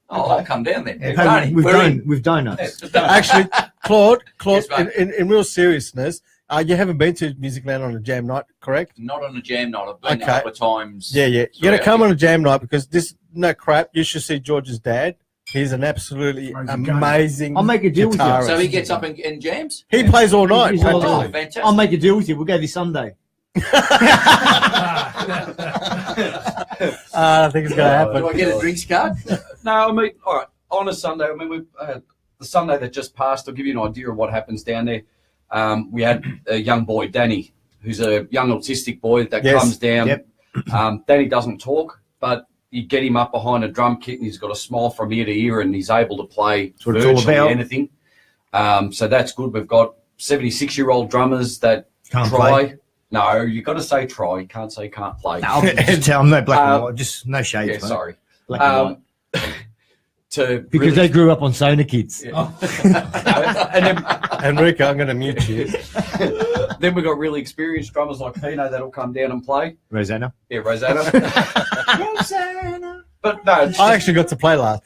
Oh, I'll come down then. With donuts. Actually, Claude, Yes, mate. in real seriousness, you haven't been to Musicland on a jam night, correct? Not on a jam night. I've been a couple of times. Yeah. You got to come on a jam night because this no crap. You should see George's dad. He's an absolutely amazing. I'll make a deal with you. So he gets up and jams? He plays all night. Oh, fantastic. I'll make a deal with you. We'll go this Sunday. I think it's going to happen. Do I get a drinks card? No, I mean, all right, on a Sunday, I mean, we the Sunday that just passed, I'll give you an idea of what happens down there. We had a young boy, Danny, who's a young autistic boy that comes down. Yep. Danny doesn't talk, but you get him up behind a drum kit and he's got a smile from ear to ear and he's able to play virtually anything. So that's good. We've got 76-year-old drummers that can't try. Play. No, you've got to say try. You can't say can't play. No, tell them no black and white, just no shades. Yeah, sorry. Black and white. Because they grew up on Sona Kids. Yeah. And then, Enrico, I'm going to mute you. Then we've got really experienced drummers like Pino that'll come down and play. Rosanna. Yeah, Rosanna. But no, I actually got to play last.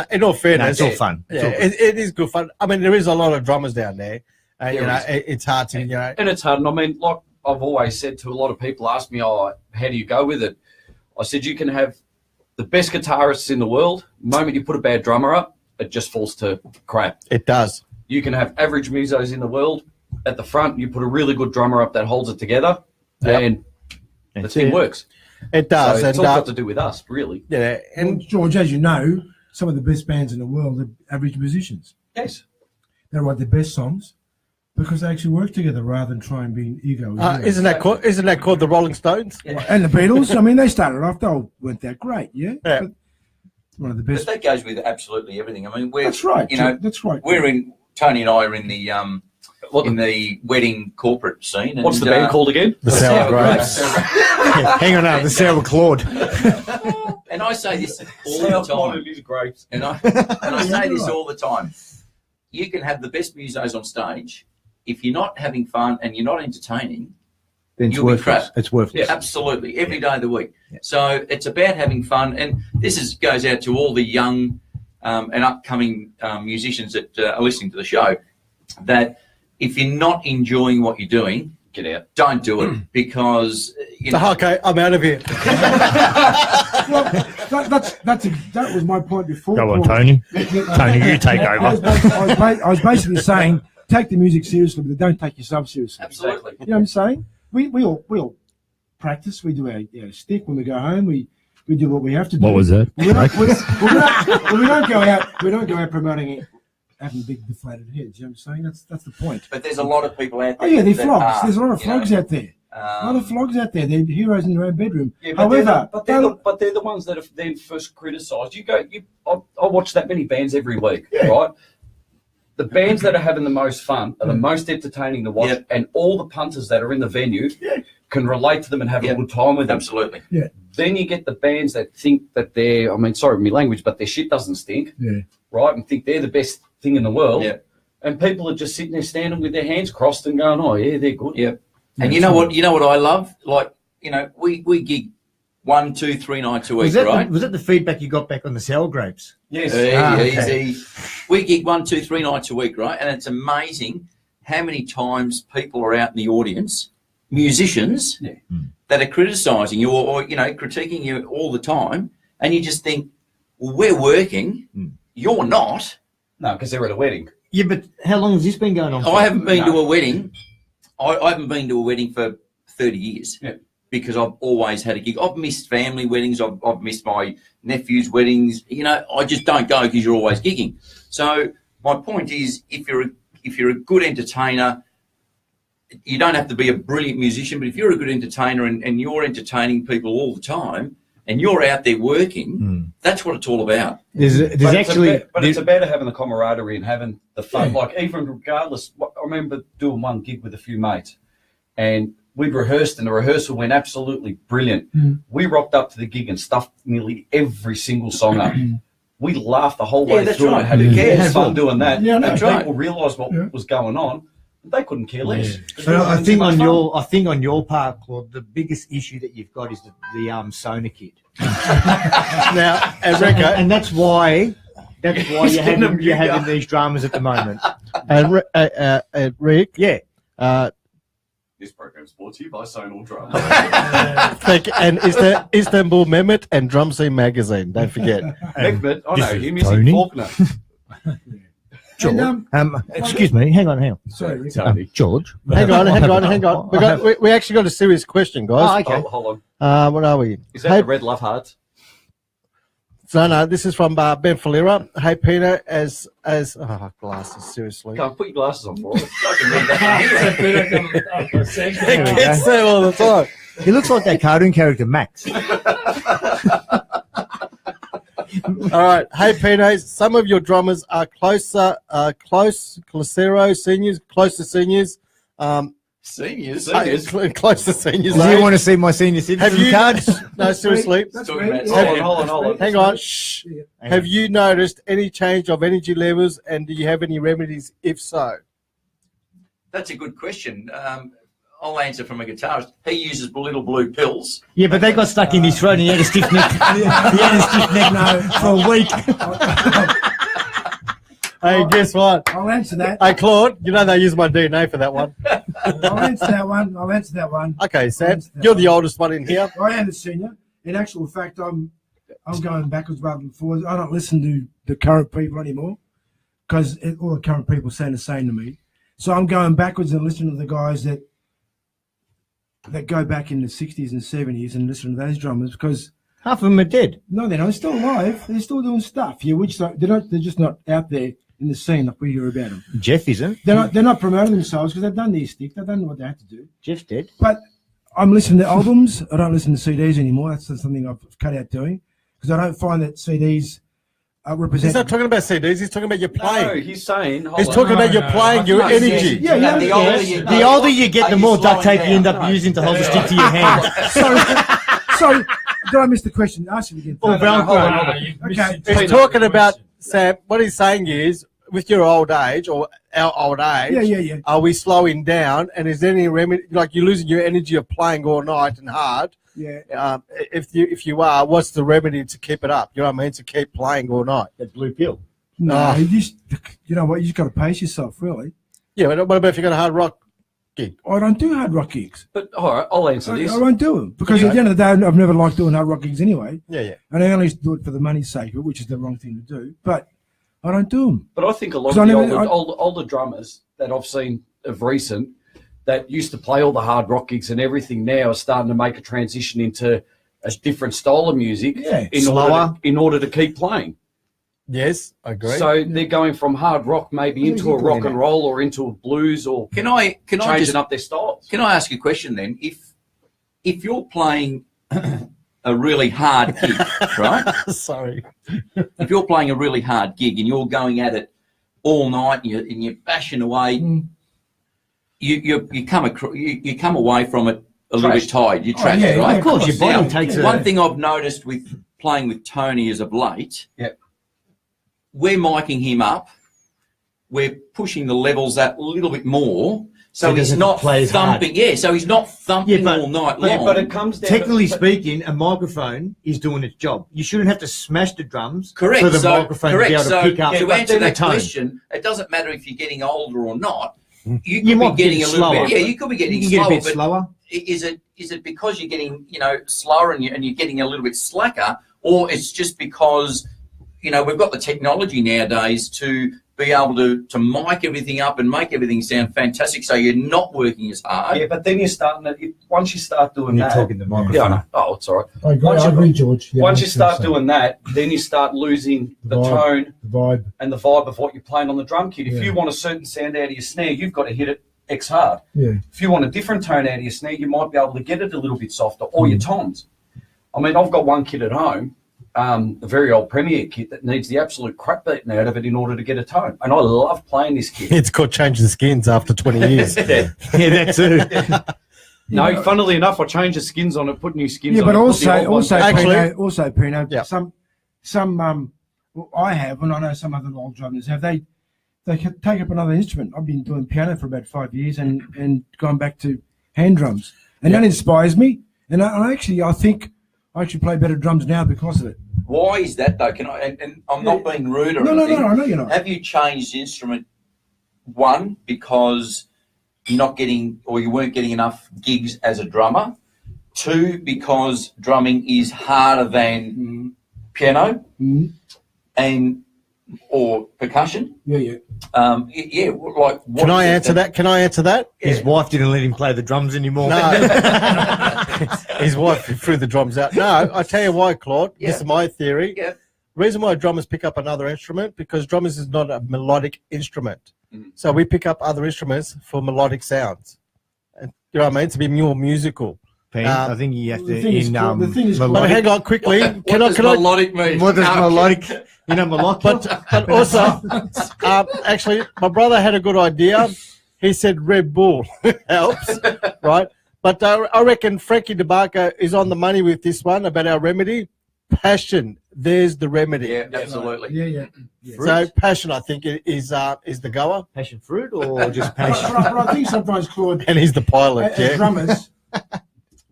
In all fairness, it's all fun. It is good fun. I mean, there is a lot of drummers down there. It's hard to, And it's hard. And I mean, like I've always said to a lot of people, ask me, how do you go with it? I said, you can have the best guitarists in the world. The moment you put a bad drummer up, it just falls to crap. It does. You can have average musos in the world. At the front, you put a really good drummer up that holds it together, and the thing works. It does. So it's all got to do with us, really. Yeah. And George, as you know, some of the best bands in the world are average musicians. Yes. They write the best songs because they actually work together rather than try and be ego. Isn't that called the Rolling Stones? Yeah. And the Beatles. I mean, they started off. They weren't that great. Yeah. But one of the best. But that goes with absolutely everything. I mean, that's right. That's right. Tony and I are in the wedding corporate scene. What's the band called again? The Sour Grapes. Hang on now, the Sour Claude. And I say this all the time. And I say this all the time. You can have the best musos on stage. If you're not having fun and you're not entertaining, then you'll be crap. It's worthless. Yeah, absolutely. Every day of the week. Yeah. So it's about having fun. And this goes out to all the young and upcoming musicians that are listening to the show, that if you're not enjoying what you're doing, get out. Don't do it because okay, I'm out of here. Well, that was my point before. Go on, Tony. Tony, you take over. I was basically saying, take the music seriously, but don't take yourself seriously. Absolutely. You know what I'm saying? We all practice. We do our stick when we go home. We do what we have to do. What was that? We don't go out promoting having big deflated heads. You know what I'm saying? That's the point. But there's a lot of people out Oh there. yeah, they're that flogs. are, There's a lot of you know, flogs out there. A lot of flogs out there. They're heroes in their own bedroom. Yeah, but However, they're the ones that are then first criticised. I watch that many bands every week, right? The bands that are having the most fun are the most entertaining to watch, and all the punters that are in the venue can relate to them and have a good time with them. Absolutely. Yeah. Then you get the bands that think that they're, I mean, sorry, my language, but their shit doesn't stink, Yeah. right? And think they're the best thing in the world. Yeah. And people are just sitting there standing with their hands crossed and going, oh, yeah, they're good. Yeah. And you know what I love? Like, you know, we gig 1, 2, 3 nights a week, right? Was that the feedback you got back on the sour grapes? Yes. Easy. We gig 1, 2, 3 nights a week, right? And it's amazing how many times people are out in the audience, musicians, that are criticising you or, you know, critiquing you all the time, and you just think, well, we're working, you're not. No, because they're at a wedding. Yeah, but how long has this been going on for? I haven't been to a wedding. I haven't been to a wedding for 30 years because I've always had a gig. I've missed family weddings. I've missed my nephew's weddings. You know, I just don't go because you're always gigging. So my point is, if you're a good entertainer, you don't have to be a brilliant musician, but if you're a good entertainer and you're entertaining people all the time and you're out there working, that's what it's all about. It's about having the camaraderie and having the fun. Like, even regardless, I remember doing one gig with a few mates, and we'd rehearsed, and the rehearsal went absolutely brilliant. We rocked up to the gig and stuffed nearly every single song up. We laughed the whole way through and had fun doing that. Yeah, and people realised what was going on. They couldn't care less. But I think on your part, Claude, the biggest issue that you've got is the Sona kit. Now, and that's why you're having these dramas at the moment. And Rick, This program's brought to you by Sonal Drum. and Istanbul Mehmet and Drum Scene Magazine. Don't forget. Mehmet, I know him. He's in Faulkner. George, excuse me. Hang on. Sorry, George. Hang on. We actually got a serious question, guys. Oh, okay. Hold on. What are we? Is that the Red Love Hearts? No, this is from Ben Falira. Hey, Peter, as glasses, seriously. Can't put your glasses on for us. He gets them all the time. He looks like that cartoon character, Max. All right. Hey, Peter, some of your drummers are close to seniors. Seniors? Close to seniors. Do you want to see my senior citizen cards? No, seriously. Hold on. Hang on. Shh. Have you noticed any change of energy levels, and do you have any remedies if so? That's a good question. I'll answer from a guitarist. He uses little blue pills. Yeah, but they got stuck in his throat and he had a stiff neck. For a week. Hey, guess what? I'll answer that. Hey, Claude, you know they use my DNA for that one. I'll answer that one. Okay, Sam, you're the oldest one in here. I am the senior. In actual fact, I'm going backwards rather than forwards. I don't listen to the current people anymore because all the current people say the same to me. So I'm going backwards and listening to the guys that go back in the 60s and 70s and listen to those drummers because half of them are dead. No, they're not. They're still alive. They're still doing stuff. Yeah, they're just not out there in the scene like we hear about them. Jeff isn't. They're not promoting themselves because they've done their stick. They've done what they had to do. Jeff's dead. But I'm listening to albums. I don't listen to CDs anymore. That's something I've cut out doing because I don't find that CDs represent. He's not talking about CDs. He's talking about your playing. No, he's saying. He's talking about your playing, your energy. Yeah. The older you get, the more duct tape you end up using to hold the stick to your hand. Sorry, did I miss the question? Ask it again. Hold on. Okay. He's talking about, Sam, what he's saying is, with your old age or our old age, yeah. Are we slowing down? And is there any remedy, like you're losing your energy of playing all night and hard? Yeah. If you are, what's the remedy to keep it up? You know what I mean? To keep playing all night. That blue pill. No, you know what? You just got to pace yourself, really. Yeah, but what about if you got a hard rock gig? I don't do hard rock gigs. But all right, I'll answer this. I won't do them because at the end of the day, I've never liked doing hard rock gigs anyway. Yeah. And I only do it for the money's sake, which is the wrong thing to do. But I don't do them. But I think a lot of the older drummers that I've seen of recent that used to play all the hard rock gigs and everything now are starting to make a transition into a different style of music in order to keep playing. Yes, I agree. So they're going from hard rock maybe into a rock and roll or into a blues or Can I changing just up their styles. Can I ask you a question then? If you're playing a really hard gig, right? Sorry. If you're playing a really hard gig and you're going at it all night and you're bashing away, you come away from it a little bit tired. You're trashed, right? Of course, your body takes it. One thing I've noticed with playing with Tony as of late, we're miking him up. We're pushing the levels that little bit more. So he's not thumping. Yeah, so he's not thumping all night long. But it comes down Technically speaking, a microphone is doing its job. You shouldn't have to smash the drums Correct. for the So, microphone to be able to pick up to answer that tone. question, it doesn't matter if you're getting older or not. You You could might be getting get a little slower. bit. Yeah, you could be getting You can slower. get a bit but slower. Is it because you're getting slower and you're getting a little bit slacker, or it's just because we've got the technology nowadays to be able to mic everything up and make everything sound fantastic, so you're not working as hard. Yeah, but then you're starting to, once you start doing You're that, talking the microphone. Yeah, I know. Oh, it's all right. I agree, Once I you- agree, George. Yeah, Once you that's start what I'm doing that, then you start losing the vibe, tone the vibe. and the vibe of what you're playing on the drum kit. If Yeah. you want a certain sound out of your snare, you've got to hit it X hard. Yeah. If you want a different tone out of your snare, you might be able to get it a little bit softer, or your toms. I mean, I've got one kit at home, a very old Premier kit that needs the absolute crap beaten out of it in order to get a tone. And I love playing this kit. It's called changing skins after 20 years. Yeah, that too. No, funnily enough, I changed the skins on it, put new skins Yeah, on but it. put the old ones back. Pino, Yeah. some I have, and I know some other old drummers have, they can take up another instrument. I've been doing piano for about 5 years and gone back to hand drums. And that inspires me. And I think I actually play better drums now because of it. Why is that though? Can I? And I'm not being rude or anything. No, I know you're not. Have you changed the instrument? One, because you're not getting, or you weren't getting enough gigs as a drummer. Two, because drumming is harder than piano or percussion. Yeah. Yeah. Like, what Can I is it answer that? Can I answer that? His wife didn't let him play the drums anymore. No. His wife threw the drums out. No, I tell you why, Claude. Yeah. This is my theory. Yeah. Reason why drummers pick up another instrument, because drummers is not a melodic instrument. So we pick up other instruments for melodic sounds. And, you know what I mean? To be more musical. I think you have to the thing is, melodic. But hang on quickly. What does melodic mean? What does No. melodic? You know, melodic. But also, actually, my brother had a good idea. He said Red Bull helps, right? But I reckon Frankie DeBarca is on the money with this one about our remedy. Passion, there's the remedy. Yeah, absolutely. Yeah. So passion, I think, is the goer, Passion fruit or just passion? But I think sometimes, Claude, and he's the pilot. as Yeah. drummers,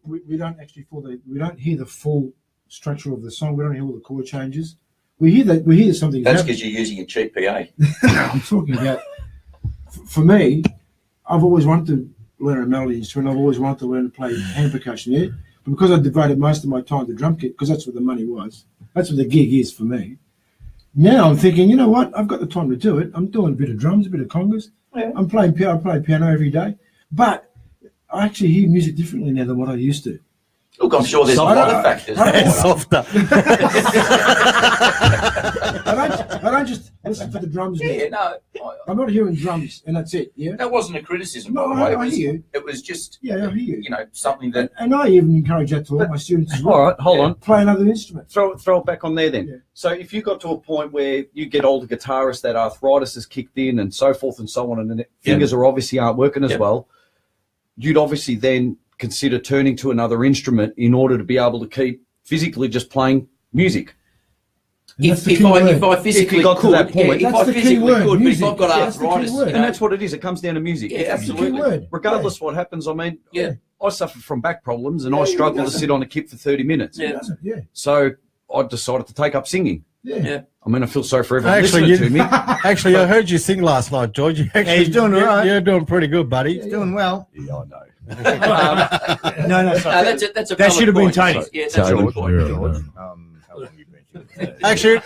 we don't actually we don't hear the full structure of the song. We don't hear all the chord changes. We hear something. That's because you're using a cheap PA. I'm talking about. For me, I've always wanted to learn a melody instrument. I've always wanted to learn to play hand percussion. Yeah, but because I devoted most of my time to drum kit, because that's what the money was. That's what the gig is for me. Now I'm thinking, you know what? I've got the time to do it. I'm doing a bit of drums, a bit of congas. Yeah. I'm playing piano. I play piano every day, but I actually hear music differently now than what I used to. Look, I'm sure there's a lot of factors. Softer. I don't just listen to the drums. Yeah, now. no. I'm not hearing drums and that's it. Yeah. That wasn't a criticism, No, by the way. I hear you. It was just, Yeah, I hear you. you know, something that. And I even encourage that to all my students as well. All right, hold on. Play another instrument. Throw it back on there then. Yeah. So if you got to a point where you get older guitarists, that arthritis has kicked in and so forth and so on, and the fingers are obviously aren't working as well, you'd obviously then consider turning to another instrument in order to be able to keep physically just playing music. If I physically got could, to that point, if I physically could, but if I've got arthritis, you and know, that's what it is. It comes down to music. Yeah, absolutely. word. Regardless what happens, I mean, Yeah. I suffer from back problems and I struggle to sit on a kit for 30 minutes. Yeah. Yeah. So I decided to take up singing. Yeah. I mean, I feel sorry for everyone Actually, listening to me. Actually, I heard you sing last night, George. You actually, he's doing all right. You're doing pretty good, buddy. He's doing well. Yeah, I know. No, No, that's a that valid should have been point. Tony. Yeah, that's a good point. How long have you been? Actually,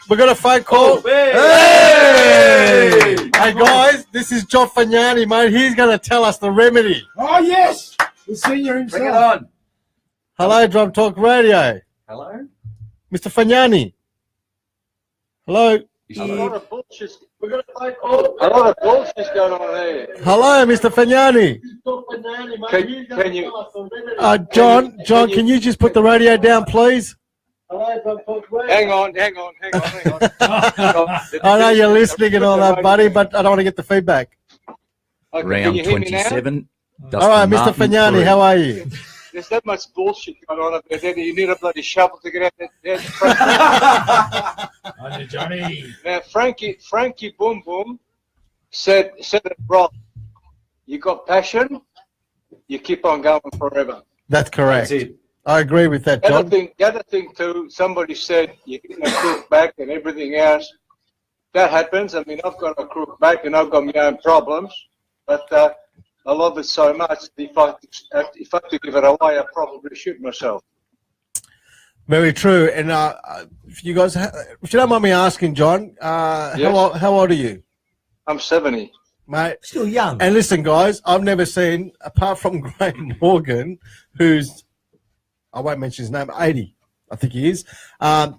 we got a phone call. Hey! Hey guys, this is John Fagnani, mate. He's going to tell us the remedy. Oh yes, the senior himself. Bring it on. Hello, Drum Talk Radio. Hello? Mr. Fagnani. Hello. A lot of bullshit. We're going to play a lot of bullshit going on here. Hello, Mr. Fagnani. Can you? John, can you just put the radio down, please? Hang on. I know you're listening and all that, buddy, but I don't want to get the feedback. Okay, Round can you hear me now? 27. All right, Mr. Fagnani, how are you? There's that much bullshit going on up there. You need a bloody shovel to get out there. On you, Johnny. Now, Frankie Boom Boom said it wrong. You got passion, you keep on going forever. That's correct. That's it. I agree with that, John. The other thing too, somebody said you're going to crook back and everything else. That happens. I mean, I've got a crook back and I've got my own problems, but I love it so much. If I had to give it away, I'd probably shoot myself. Very true. And if you guys, if you don't mind me asking, John, Yes. how old are you? I'm 70. Mate, Still young. and listen, guys, I've never seen, apart from Graham Morgan, who's, I won't mention his name, 80, I think he is.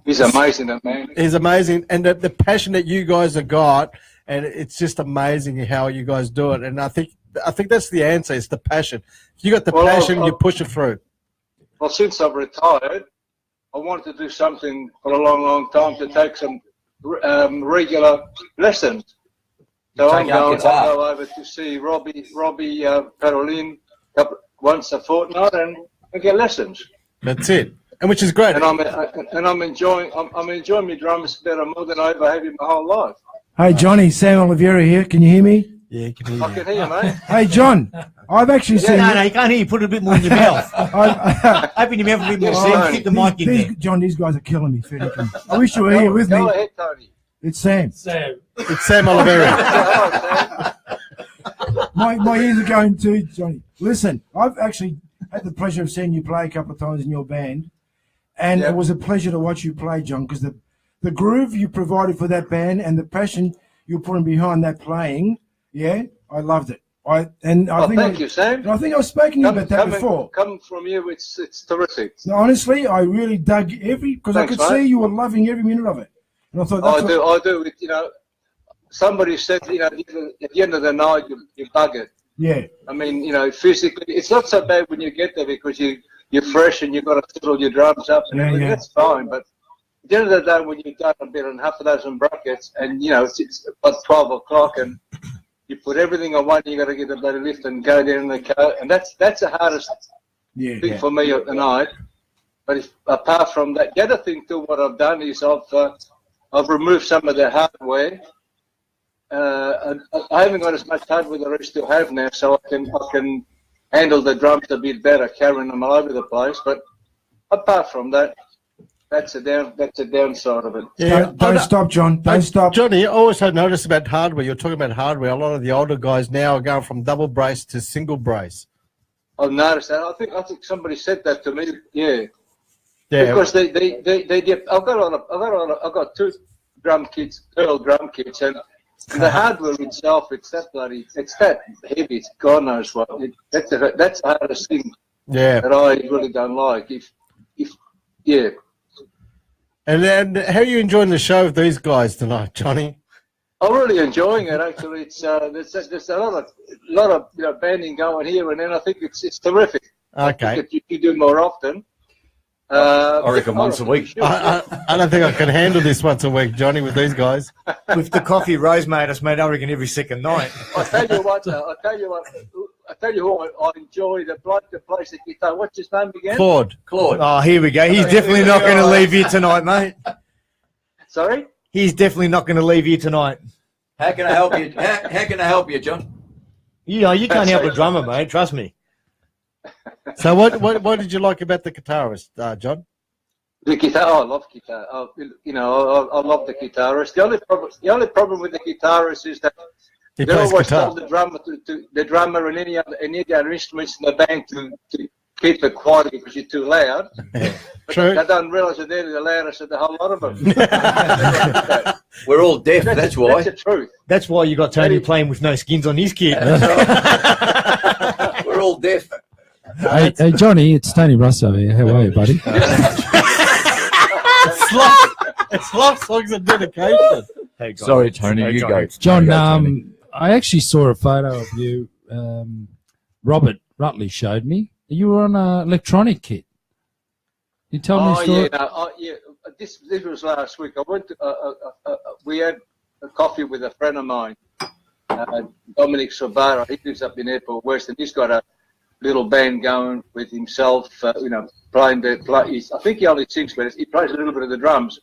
He's amazing, that man. He's amazing. And the passion that you guys have got, and it's just amazing how you guys do it. And I think that's the answer, it's the passion. If you got the passion, you push it through. Well, since I've retired, I wanted to do something for a long, long time to take some regular lessons. So I'll go over to see Robbie Caroline once a fortnight and get lessons. That's it, and which is great. And I'm enjoying my drums better more than I ever have in my whole life. Hey, Johnny, Sam Oliveira here. Can you hear me? Yeah, can hear I can hear you, mate. Hey, John, I've actually seen... No, you can't hear you. Put it a bit more in your mouth. Open your mouth a bit more. Sam, keep the mic in there. John, these guys are killing me. Fair dinkum. I wish you were here with me. Go ahead, Tony. It's Sam. It's Sam Oliveira. My ears are going too, Johnny. Listen, I've actually had the pleasure of seeing you play a couple of times in your band, and it was a pleasure to watch you play, John, because the groove you provided for that band and the passion you're putting behind that playing, I loved it. Thank you, Sam. And I think I've spoken to you about that before. Coming from you, it's terrific. No, honestly, I really dug because I could see you were loving every minute of it. And I thought I do. Somebody said, at the end of the night, you bug it. Yeah. I mean, physically, it's not so bad when you get there because you're fresh and you've got to fiddle your drums up and everything. That's fine. But at the end of the day, when you've done a bit and half a dozen brackets and, it's about 12 o'clock and you put everything on one, you got to get the bloody lift and go there in the car. And that's the hardest thing for me at the night. But apart from that, the other thing too, what I've done is I've removed some of the hardware. I haven't got as much hardware that I still have now, so I can handle the drums a bit better, carrying them all over the place. But apart from that, that's a downside of it. Yeah, don't stop, John. Don't stop. Johnny, I also noticed about hardware. You're talking about hardware. A lot of the older guys now are going from double brace to single brace. I've noticed that. I think somebody said that to me. Yeah. Because they I've got two drum kits, Pearl drum kits, and the hardware itself, it's that heavy. It's God knows what. That's the hardest thing. Yeah. That I really don't like. And then, how are you enjoying the show with these guys tonight, Johnny? I'm really enjoying it. Actually, it's there's a lot of banding going here, and then I think it's terrific. Okay. If you do more often. I reckon once a week. I don't think I can handle this once a week, Johnny, with these guys. With the coffee Rose made us, mate, I reckon every second night. I tell you who I enjoy the bloke that plays the guitar. What's his name again? Claude. Oh, here we go. He's definitely not going to leave here tonight, mate. Sorry? He's definitely not going to leave here tonight. How can I help you? How can I help you, John? You can't help a drummer, mate. Trust me. So what did you like about the guitarist, John? The guitar, I love guitar. I love the guitarist. The only problem with the guitarist is that they always tell the drummer and any other instruments in the band to keep it quiet because you're too loud. True. They don't realise that they're the loudest of the whole lot of them. We're all deaf. That's why. That's the truth. That's why you got Tony playing with no skins on his kit. We're all deaf. Hey, Johnny, it's Tony Russo here. How are you, buddy? It's love songs and dedication. Hey, guys. Sorry, Tony, Hey, you John. go. John, Tony. I actually saw a photo of you. Robert Rutley showed me. You were on an electronic kit. You tell me a story. This was last week. I went to, we had a coffee with a friend of mine, Dominic Sabara. He lives up in Airport West, and he's got a little band going with himself, playing I think he only sings, but he plays a little bit of the drums.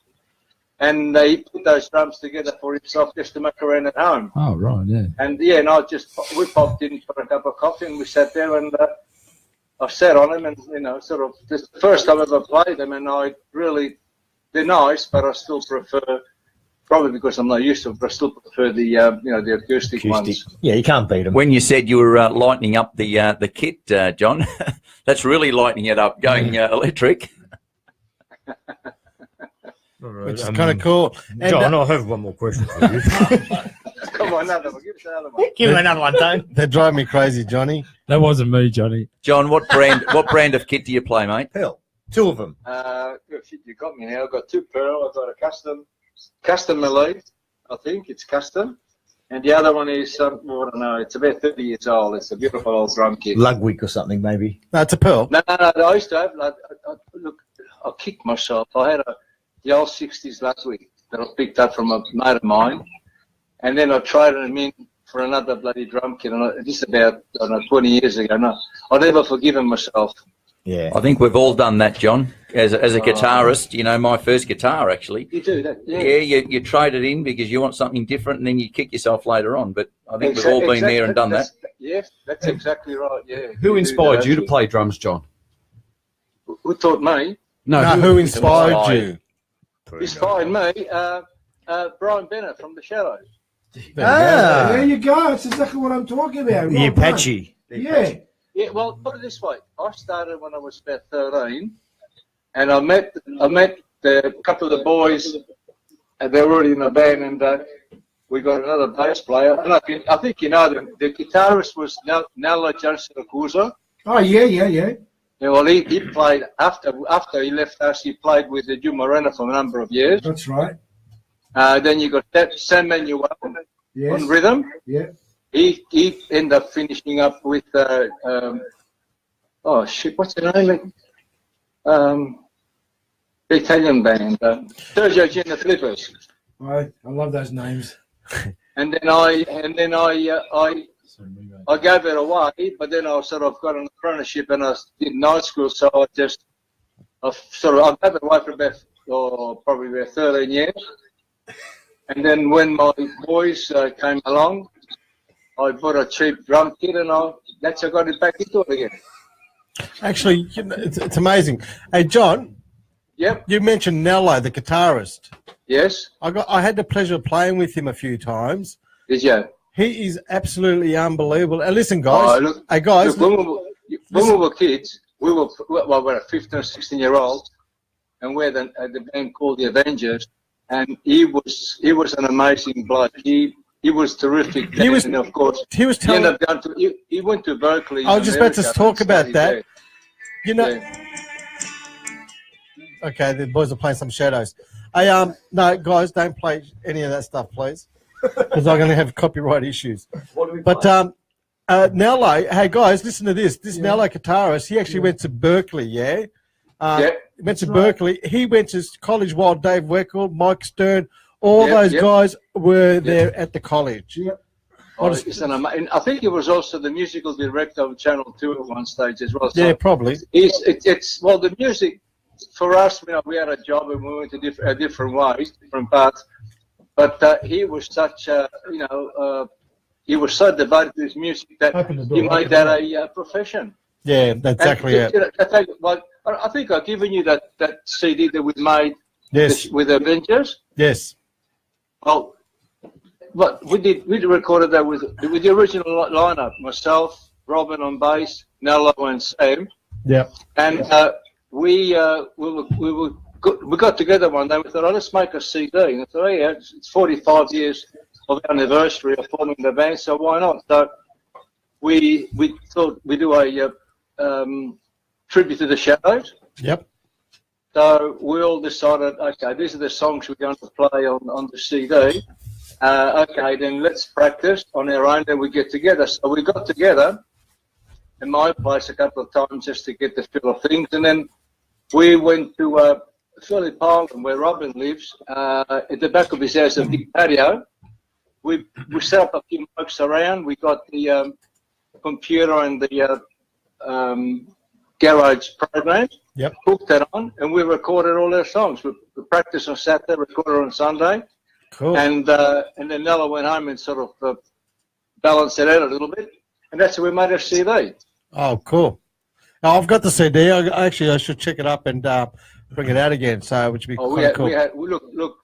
And he put those drums together for himself just to muck around at home. Oh, right, yeah. And we popped in for a cup of coffee and we sat there and I sat on them and, this is the first time I ever played them and they're nice, but I still prefer, probably because I'm not used to it, but I still prefer the acoustic ones. Yeah, you can't beat them. When you said you were lightening up the kit, John, that's really lightening it up, going electric. Which is kind of cool. And, John, I have one more question for you. Come on, another one. Give us another one. Give me another one, Dane. They drive me crazy, Johnny. That wasn't me, Johnny. John, what brand of kit do you play, mate? Pearl. Two of them. You got me now. I've got two Pearl. I've got a custom Malay. I think it's custom. And the other one is, I don't know, it's about 30 years old. It's a beautiful old drum kit. Ludwig or something, maybe. No, it's a Pearl. No. I used to have, look, I kicked myself. I had the old 60s Ludwig that I picked up from a mate of mine. And then I tried them in for another bloody drum kit. And this is about, 20 years ago. No, I've never forgiven myself. Yeah. I think we've all done that, John. As a guitarist, my first guitar, actually. You do that, yeah. Yeah, you trade it in because you want something different and then you kick yourself later on. But I think we've all been there and done that. Yes, that's exactly right, yeah. Who inspired you to play drums, John? Who taught me? No, who inspired you? Inspired me? Brian Bennett from The Shadows. There you go. That's exactly what I'm talking about. The Apache. Yeah. Yeah, well, put it this way. I started when I was about 13, and I met a couple of the boys, and they were already in a band, and we got another bass player. And I think you know them. The guitarist was Nella Johnson Akuza. Oh, yeah. Yeah, well, he played, after he left us, he played with the Joe Moreno for a number of years. That's right. Then you got that Sam Manuel on rhythm. Yeah. He ended up finishing up with what's the name? The Italian band, Sergio Gina Flippers. I love those names. And then I gave it away, but then I sort of got an apprenticeship and I did night school, so I gave it away for probably about 13 years. And then when my boys came along, I bought a cheap drum kit and I got it back into it again. Actually, it's amazing. Hey, John. Yep. You mentioned Nello, the guitarist. Yes. I had the pleasure of playing with him a few times. Did you? He is absolutely unbelievable. And listen, guys. When we were kids, we were a 15 or 16-year-old, and we had the band called the Avengers, and he was an amazing bloke. He was terrific. And of course, he went to Berkeley. I was just about to talk about that. Okay, the boys are playing some Shadows. No, guys, don't play any of that stuff, please, because I'm going to have copyright issues. But Nello, hey guys, listen to this. This Nello guitarist, he actually went to Berkeley. He went to Berkeley. He went to college while Dave Weckl, Mike Stern, all those guys were there at the college. I think he was also the musical director of Channel 2 at one stage as well. So yeah, probably. The music, for us, we had a job and we went to different ways, different paths. But he was such he was so devoted to his music that he made that a profession. Yeah, that's exactly it. I think I've given you that CD that we made with Avengers. Yes. Well, we recorded that with the original lineup, myself, Robin on bass, Nello and Sam. Yeah. And we got together one day. We thought, let's make a CD. And I thought, it's 45 years of anniversary of forming the band, so why not? So we thought we'd do a tribute to the Shadows. Yep. So we all decided, okay, these are the songs we're going to play on the CD. Okay, then let's practice on our own, then we get together. So we got together in my place a couple of times just to get the feel of things. And then we went to Phillip Island, where Robin lives, at the back of his house, a big patio. We set up a few mics around. We got the computer and the garage program. Yep. Hooked that on, and we recorded all our songs. We practiced on Saturday, recorded on Sunday. Cool. And then Nella went home and sort of balanced it out a little bit. And that's how we made our CD. Oh, cool. Now, I've got the CD. I should check it up and bring it out again. So, which would be quite cool.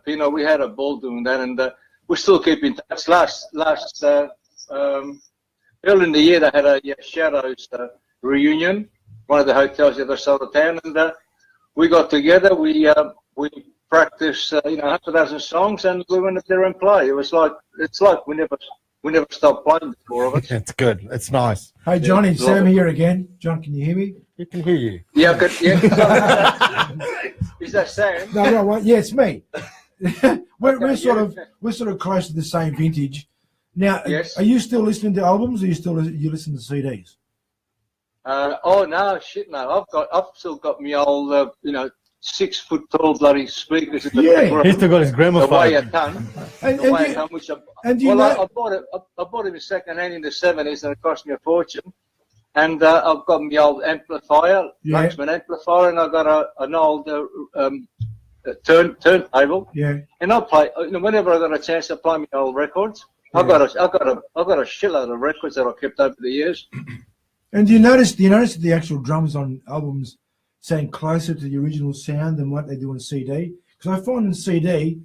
Pino, we had a ball doing that, and we still keep in touch. Early in the year, they had a Shadows reunion, one of the hotels the other side of town, and we got together. We practiced, half a dozen songs, and we went up there and play. It's like we never stopped playing, the four of us. It's good. It's nice. Hey, Johnny, Sam here again. John, can you hear me? You can hear you. Yeah, I could. Yeah. Is that Sam? No, yeah, it's me. we're sort of close to the same vintage. Now, yes. Are you still listening to albums, or you listen to CDs? Oh no, shit no! I've still got me old, 6 foot tall bloody speakers. He's still got his gramophone. The way a ton. I bought it second hand in the 70s, and it cost me a fortune. And I've got my old amplifier, Marksman amplifier, and I've got an old turntable. Yeah. And I play whenever I got a chance to play my old records. Yeah. I've got a shitload of records that I kept over the years. And do you notice the actual drums on albums sound closer to the original sound than what they do on CD? Because I find in CD,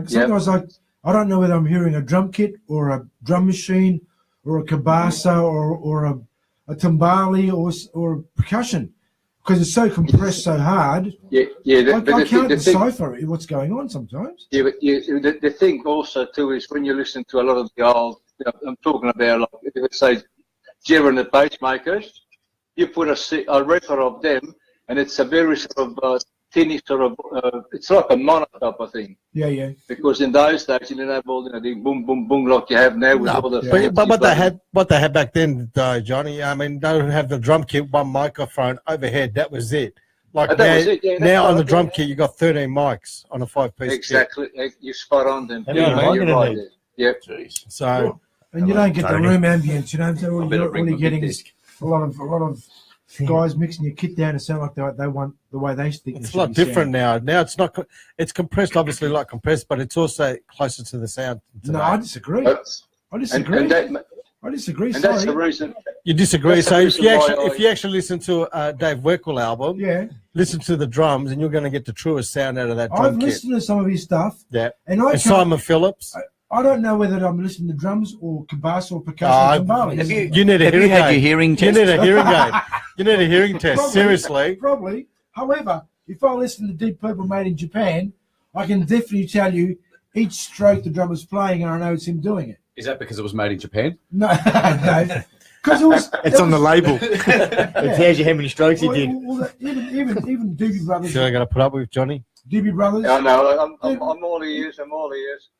sometimes I don't know whether I'm hearing a drum kit or a drum machine or a cabasa or a timbali or percussion, because it's so compressed so hard. Yeah. I can't decipher what's going on sometimes. Yeah, but the thing also too is when you listen to a lot of the old, I'm talking about let's say Jerry and the Pacemakers, you put a record of them, and it's a very sort of thin sort of, it's like a mono type of thing. Yeah. Because in those days you didn't have all the boom, boom, boom like you have now with all the. But what they had back then, Johnny. I mean, they would have the drum kit, one microphone overhead. That was it. Like now on the drum kit, you got 13 mics on a 5-piece. Exactly, you're spot on then. You're right. Yep. So. And you don't get the room ambience, So all you're getting is a lot of guys mixing your kit down to sound like they want the way they think. It's a lot different now. Now it's not. It's compressed, obviously, like compressed, but it's also closer to the sound. No, I disagree. I disagree. And that's the reason. You disagree. So if you actually listen to a Dave Weckl album, listen to the drums, and you're going to get the truest sound out of that drum I've listened to some of his stuff. Yeah. And Simon Phillips. I don't know whether I'm listening to drums or cabasa or percussion. You need a hearing aid. Have you had your hearing test? You need a hearing aid. You need a hearing test. Seriously. Probably. However, if I listen to Deep Purple made in Japan, I can definitely tell you each stroke the drummer's playing, and I know it's him doing it. Is that because it was made in Japan? No, no. Because it's on the label. It tells you how many strokes he did. Even Doobie Brothers. You're going to put up with Johnny? Doobie Brothers. I know. I'm all ears.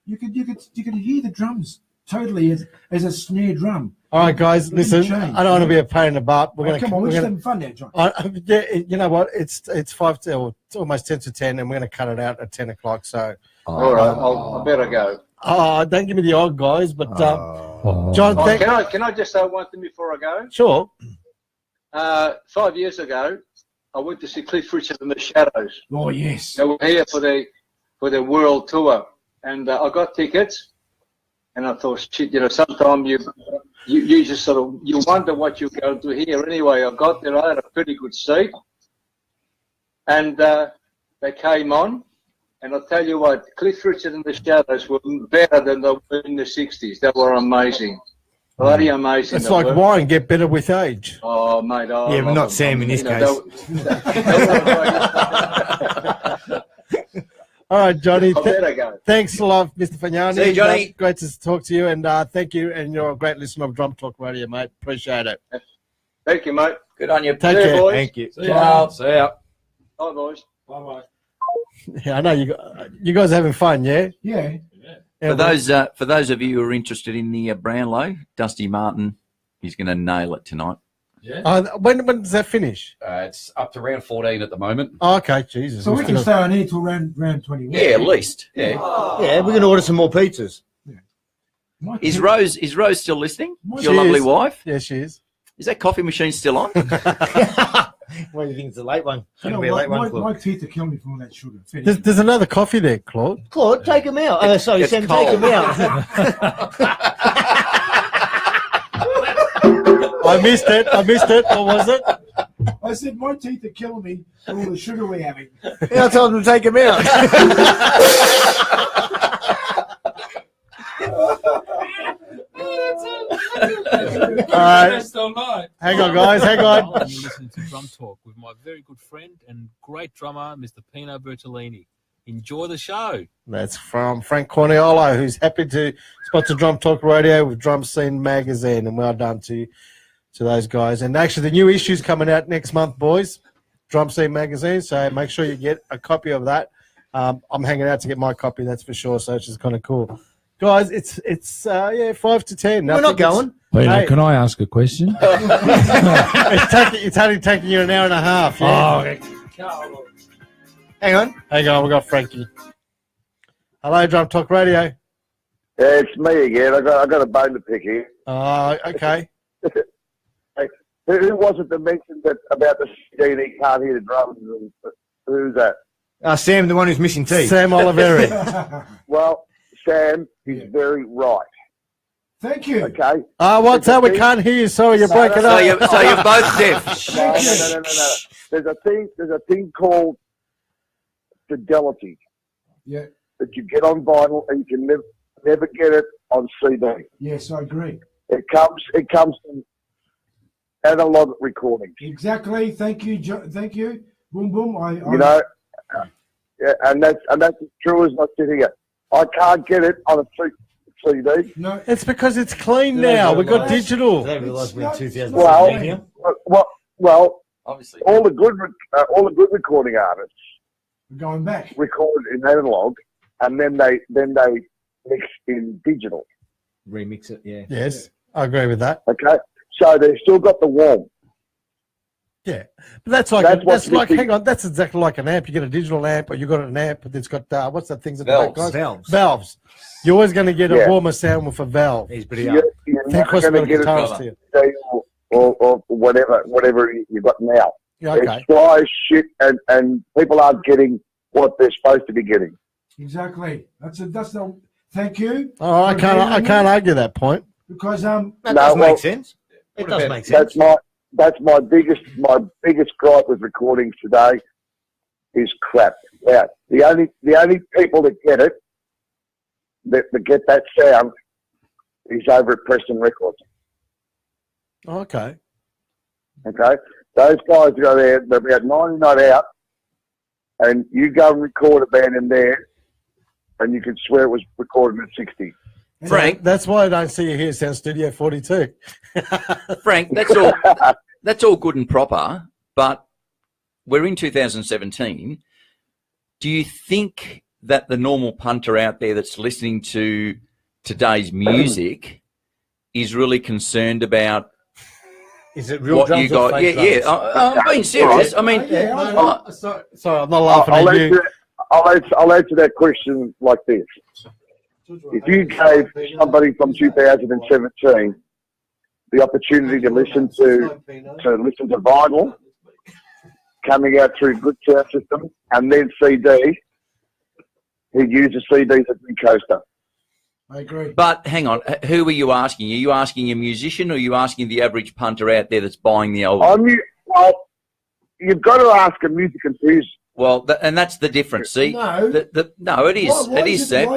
You could hear the drums totally as a snare drum. All right, guys, listen. I don't want to be a pain in the butt. We're just having fun now, John. You know what? It's 5 till it's almost 10 to 10, and we're going to cut it out at 10 o'clock. So. All right, I better go. Oh, don't give me the odd guys, but John. Can I just say one thing before I go? Sure. 5 years ago, I went to see Cliff Richard and the Shadows. Oh yes. They were here for the world tour, and I got tickets. And I thought, shit, sometimes you just sort of you wonder what you're going to hear. Anyway, I got there. I had a pretty good seat, and they came on. And I'll tell you what, Cliff Richard and the Shadows were better than they were in the 60s. They were amazing. Bloody amazing. It's like wine, get better with age. Oh, mate. Yeah, but not Sam in this case. All right, Johnny. Go. Thanks a lot, Mr. Fagnani. See you, Johnny. Great to talk to you, and thank you. And you're a great listener of Drum Talk Radio, mate. Appreciate it. Thank you, mate. Good on you. Take care. Boys. Thank you. See ya. Bye, boys. Bye-bye. Yeah, I know you guys are having fun, yeah? Yeah. For those of you who are interested in the Brownlow, Dusty Martin, he's going to nail it tonight. Yeah. When does that finish? It's up to round 14 at the moment. Oh, okay, Jesus. So we can stay on here till round 21. Yeah, at least. Yeah. Yeah, we're going to order some more pizzas. Is Rose still listening? She Your lovely is. wife? Yeah, she is. Is that coffee machine still on? What do you think? It's a late one. It's You going to know, be a late one, my Claude. teeth are killing me from all that sugar. There's another coffee there, Claude. Claude, take him out. Sorry, It's Sam, cold. take him out. I missed it. What was it? I said my teeth are killing me from all the sugar we're having. Yeah, I told him to take him out. Best all night. Hang on, guys. Hang on. You're listening to Drum Talk with my very good friend and great drummer, Mr. Pino Bertolini. Enjoy the show. That's from Frank Corniolo, who's happy to sponsor Drum Talk Radio with Drum Scene Magazine, and well done to those guys. And actually, the new issue's coming out next month, boys. Drum Scene Magazine, so make sure you get a copy of that. I'm hanging out to get my copy, that's for sure. So it's just kind of cool, guys. It's 5 to 10. We're not going. Peter, can I ask a question? It's only taking you an hour and a half. Yeah? Oh, Hang on. Hang on, we got Frankie. Hello, Drum Talk Radio. Yeah, it's me again. I got a bone to pick here. Okay. Hey, who was it that mentioned that about the CD he can't hear the drums? Who's that? Sam, the one who's missing teeth. Sam Oliveri. Well, Sam is very right. Thank you. Okay. What's that? We can't hear you. Sorry, you're breaking up. So you're both deaf. No. There's a thing called fidelity. Yeah. That you get on vinyl and you can never get it on CD. Yes, I agree. It comes from analog recordings. Exactly. Thank you. Thank you. Boom, boom. And that's as true as I sit here. I can't get it on a CD. No, it's because it's clean now. We've got digital. I realised we're in 2017. Well, obviously, all the good recording artists going back record in analog, and then they mix in digital. Remix it, yeah. Yes, I agree with that. Okay, so they've still got the warmth. Yeah, but that's hang on, that's exactly like an amp. You get a digital amp, or you got an amp that's got what's that things at the back, guys? Valves. You're always going to get a warmer sound with a valve. He's pretty You're never going to get it or whatever you got now. Yeah, okay. It's dry as shit, and people aren't getting what they're supposed to be getting. Exactly. That's the. Thank you. Oh, I can't argue that point because that does make sense. It does make sense. That's my biggest gripe with recordings today is crap. Yeah, the only people that get it that get that sound is over at Preston Records. Okay. Okay, those guys go there. They're about 90 not out, and you go and record a band in there, and you can swear it was recorded at 60. Frank, that's why I don't see you here, Sound Studio 42. Frank, that's all good and proper, but we're in 2017. Do you think that the normal punter out there that's listening to today's music is really concerned about is it real what drums you got? or fake Yeah. I'm being serious. I mean, sorry, I'm not laughing at you. I'll answer that question like this. If you gave somebody from 2017 the opportunity to listen to vinyl coming out through good sound system and then CD, he'd use the CDs as the coaster. I agree. But hang on, who are you asking? Are you asking a musician or are you asking the average punter out there that's buying the album? Well, you've got to ask a music enthusiast. Well, and that's the difference. See, No, no, it is. Why it is that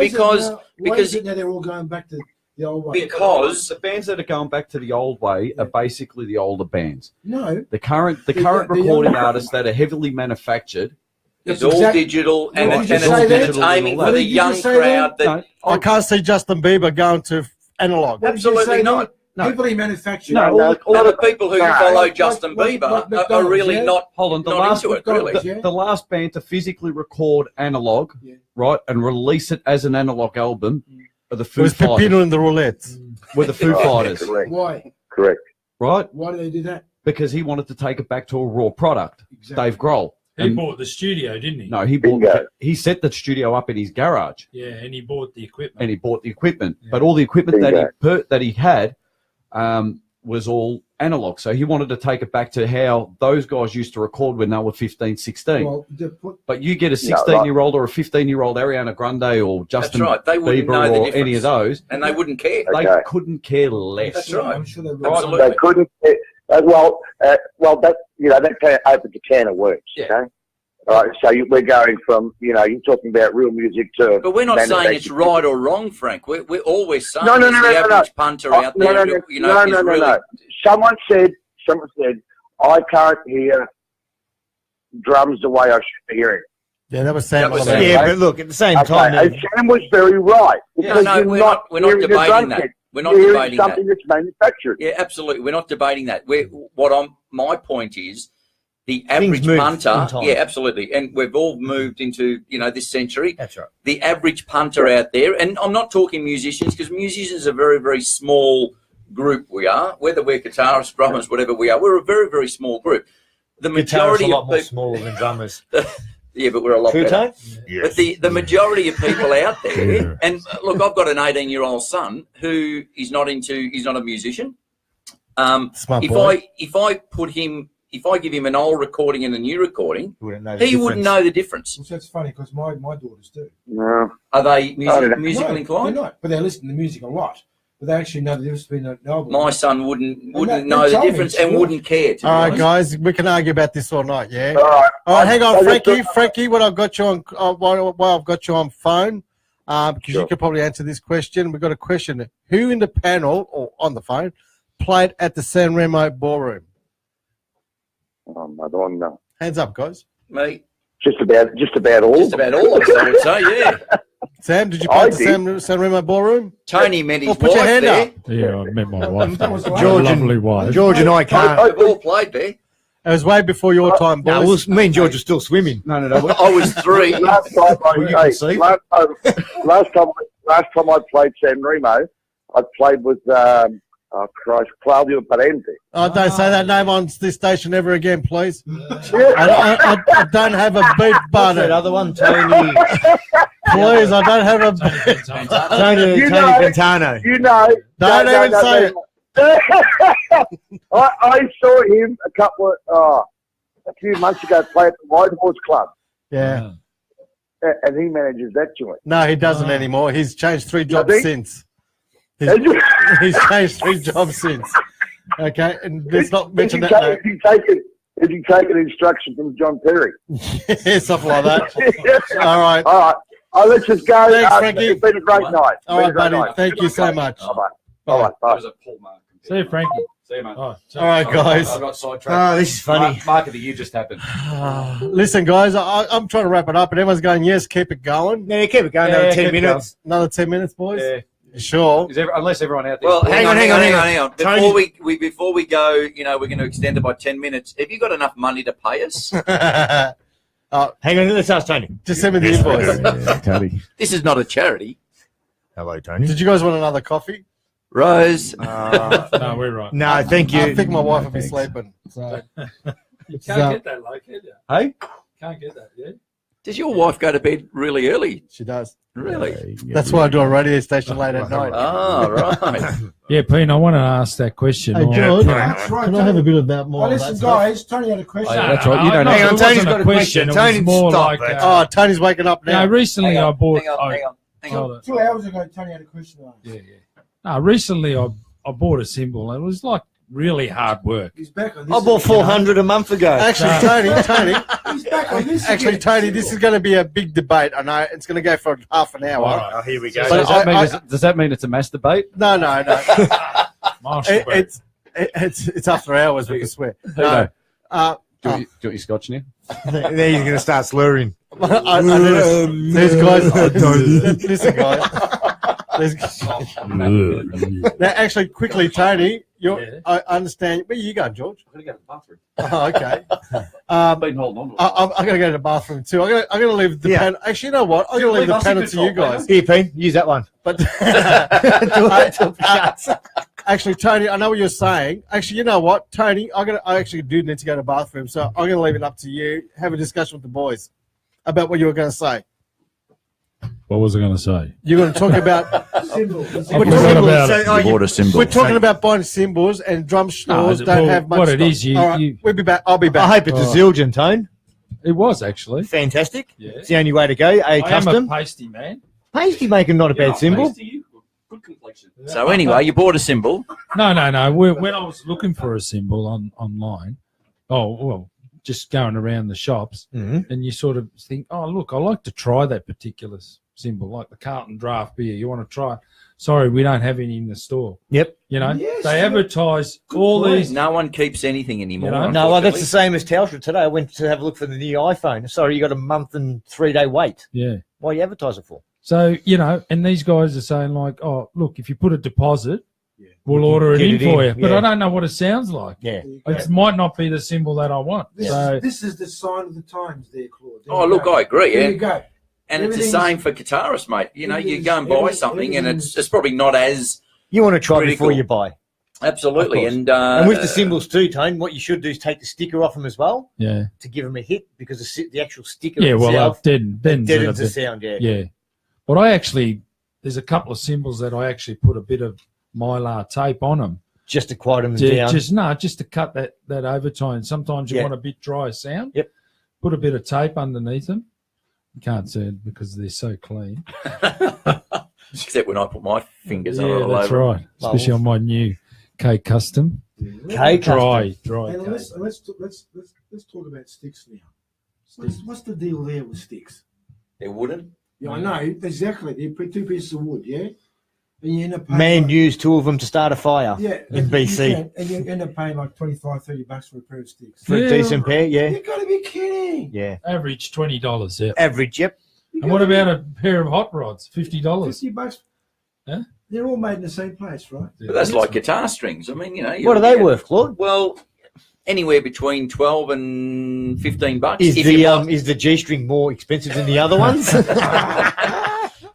now they're all going back to the old way. Because the bands that are going back to the old way are basically the older bands. No, the current recording artists that are heavily manufactured. It's all digital and it's aiming for the young crowd. I can't see Justin Bieber going to analog. Absolutely not. heavily manufactured. No, all the people who follow Like- Justin like Bieber are McDonald's, really yeah? not Hold on, into it, really. the last band to physically record analog, right, and release it as an analog album are the It Foo was Fighters. Pepino and the Roulettes. Were the Foo Right, Fighters, correct. Why? Correct. right? Why do they do that? Because he wanted to take it back to a raw product. Dave Grohl. He bought the studio, didn't he? No, he set the studio up in his garage. Yeah, and he bought the equipment. And he bought the equipment, but all the equipment that he had was all analog. So he wanted to take it back to how those guys used to record when they were 15, 16. Well, But you get a 16-year-old or a 15-year-old Ariana Grande or Justin right. They wouldn't Bieber know the or difference. any of those, And they wouldn't care. they Okay. couldn't care less. That's right. I'm sure they Absolutely. They couldn't. Well, that that kind of opens a can of worms. Yeah. Okay. All right. So we're going from you're talking about real music to. But we're not saying it's manufactured right or wrong, Frank. We're always saying No, no, is no, the no, no. average punter out there, is really... Someone said, I can't hear drums the way I should be hearing. Yeah, that was Sam. Yeah, but look, at the same Okay, time, and Sam was very right. Yeah, Because no, you're we're not not hearing the debating drum that. kit. We're not You're hearing debating that. something that's manufactured. Yeah, absolutely. We're not debating that. My point is the average move punter. in time. Yeah, absolutely. And we've all moved into this century. That's right. The average punter out there, and I'm not talking musicians because musicians are a very, very small group. We are, whether we're guitarists, drummers, whatever we are, we're a very, very small group. The Guitarists majority are a lot of more people, smaller than drummers. yeah, but we're a lot True, better. Tone? But the majority of people out there, and look, I've got an 18-year-old son who is not a musician. Smart boy. If I give him an old recording and a new recording, He wouldn't know wouldn't know the difference. Well, that's funny because my daughters do. No. Are they musical No, inclined? They're not, but they listen to music a lot. But they actually know the difference between an album. My son wouldn't they know the told me difference it's and good. wouldn't care. To be All right, honest. guys, we can argue about this all night, yeah? All right. Hang on, I just- Frankie. What I've got you on, while I've got you on phone, because you could probably answer this question. We've got a question: who in the panel or on the phone played at the San Remo Ballroom? I don't know. Hands up, guys. Me, Just about all. just about all of us, I would say. Yeah. Sam, did you play I at the did. San Remo Ballroom? Tony met his Well, put wife your hand there. up. Yeah, I met my wife. That was there. George and- Lovely wife. George and I can't. We've all played there. It was way before your time, boys. No, well, me and George are still swimming. No. I was 3. Last time Well, you can see. last time I played San Remo, I played with Claudio Parente. Oh, don't say that name on this station ever again, please. I don't have a beat What's that button. other one? Tony Please, I don't have a beat. You Tony know- Pantano. You know, Don't even say it. I saw him a few months ago play at the White Horse Club, Yeah. and he manages that joint. No, he doesn't anymore. He's changed 3 jobs Does he? since. He's changed 3 jobs since. Okay, and let's not mention that name. If you take an instruction from John Perry. Yeah, something like that. All right. All right. Let's just go. Thanks, Frankie. It's been a great night. All right, buddy. Thank you so much. Bye-bye. Bye-bye. Bye. See you, Frankie. See you, mate. Oh, All right, guys. I got sidetracked. Oh, this is funny. Mark of the year just happened. Listen, guys, I'm trying to wrap it up, and everyone's going, yes, keep it going. Yeah, keep it going. Yeah, Another keep 10 it minutes. Another 10 minutes, boys? Yeah. You sure? Unless everyone out there. Well, hang on. Hang on. Before we go, we're going to extend it by 10 minutes. Have you got enough money to pay us? Hang on, let's ask Tony. Just send me the invoice. Tony. This is not a charity. Hello, Tony. Did you guys want another coffee? Rose. No, we're right. No, thank you. I think my wife will be sleeping. So. You can't get that, like, can you? Hey? Can't get that, yeah? Does your wife go to bed really early? She does. Really? That's why I do a radio station late at night. Oh, right. Yeah, Pete, I want to ask that question. Hey, Or- George, That's right. can I have a bit of that Oh, more? listen, guys. Tony had a question. No, That's right, you don't no, know. Hang on, it Tony's wasn't got a question. It Tony, was more stop like, it. Oh, Tony's waking up now. recently I bought. Hang on. Hold on. 2 hours ago, Tony had a question. Yeah. No, recently I bought a cymbal. It was like really hard work. He's back on this. I bought 400 a month ago. Actually, Tony, He's back on this. actually, again. Tony, this is going to be a big debate. I know it's going to go for half an hour. All right. Oh, here we go. But Does that mean it's a mass debate? No. Marshall It's after hours, we can swear. No. No. Do you want your scotch now? There you're going to start slurring. These guys, listen, guys. Now, actually, quickly, Tony, I understand. Where you going, George? I'm going to go to the bathroom. Oh, okay. I've been holding on to it. I'm going to go to the bathroom too. I'm going to leave the pen. Actually, you know what? I'm going to leave the panel to you guys. Here, Pete, use that one. But Do it till it shuts. actually, Tony, I know what you're saying. Actually, you know what, Tony? I actually do need to go to the bathroom, so I'm going to leave it up to you. Have a discussion with the boys about what you were going to say. What was I going to say? You're going to talk about Symbols. We're talking about buying symbols, and drum stores don't have much. What it stock. is, All right, we'll be back. I'll be back. I hope it's a zildjian, Tone. It was actually fantastic. Yeah. It's the only way to go. I Custom. am a pasty man. Pasty making not a bad symbol. Good complexion. So anyway, you bought a symbol. No. When I was looking for a symbol online, just going around the shops, and you sort of think, oh, look, I like to try that particular symbol, like the Carlton draft beer. You want to try it? Sorry, we don't have any in the store. Yep. You know, Yes, they advertise all these. No one keeps anything anymore. You know? No, well, that's the same as Telstra today. I went to have a look for the new iPhone. Sorry, you got a month and 3-day wait. Yeah. Why you advertise it for? So, you know, and these guys are saying like, oh, look, if you put a deposit, we'll order it in for you. But I don't know what it sounds like. Yeah. It might not be the symbol that I want. This is the sign of the times there, Claude. There Oh, you look, go. I agree. There you go. And it's the Everything's- same for guitarists, mate. You know, you everything's- go and buy something, and it's probably not as You want to try critical. before you buy. Absolutely. Of course. And with the symbols too, Tone, what you should do is take the sticker off them as well. Yeah. To give them a hit, because the actual sticker Yeah, well, itself deadens the sound. Yeah. Yeah. But there's a couple of symbols that I actually put a bit of mylar tape on them. Just to quiet them down. Just to cut that overtone. Sometimes you want a bit dry sound. Yep. Put a bit of tape underneath them. You can't see it because they're so clean. except when I put my fingers on it Yeah, all that's over. right. Especially on my new K Custom. K Dry. And let's talk about sticks now. What's the deal there with sticks? They're wooden. Yeah, I know exactly. They put 2 pieces of wood, yeah, and you end up paying Man used 2 of them to start a fire. Yeah, in BC. and you end up paying like $25-30 for a pair of sticks. For a decent pair, yeah. You got to be kidding. Yeah. Average $20. Yeah. Average, yep. And what about a pair of hot rods? $50. $50. Huh? They're all made in the same place, right? But that's like guitar strings. I mean, you know. What are they worth, Claude? Well, anywhere between $12 and $15. Is the G string more expensive than the other ones?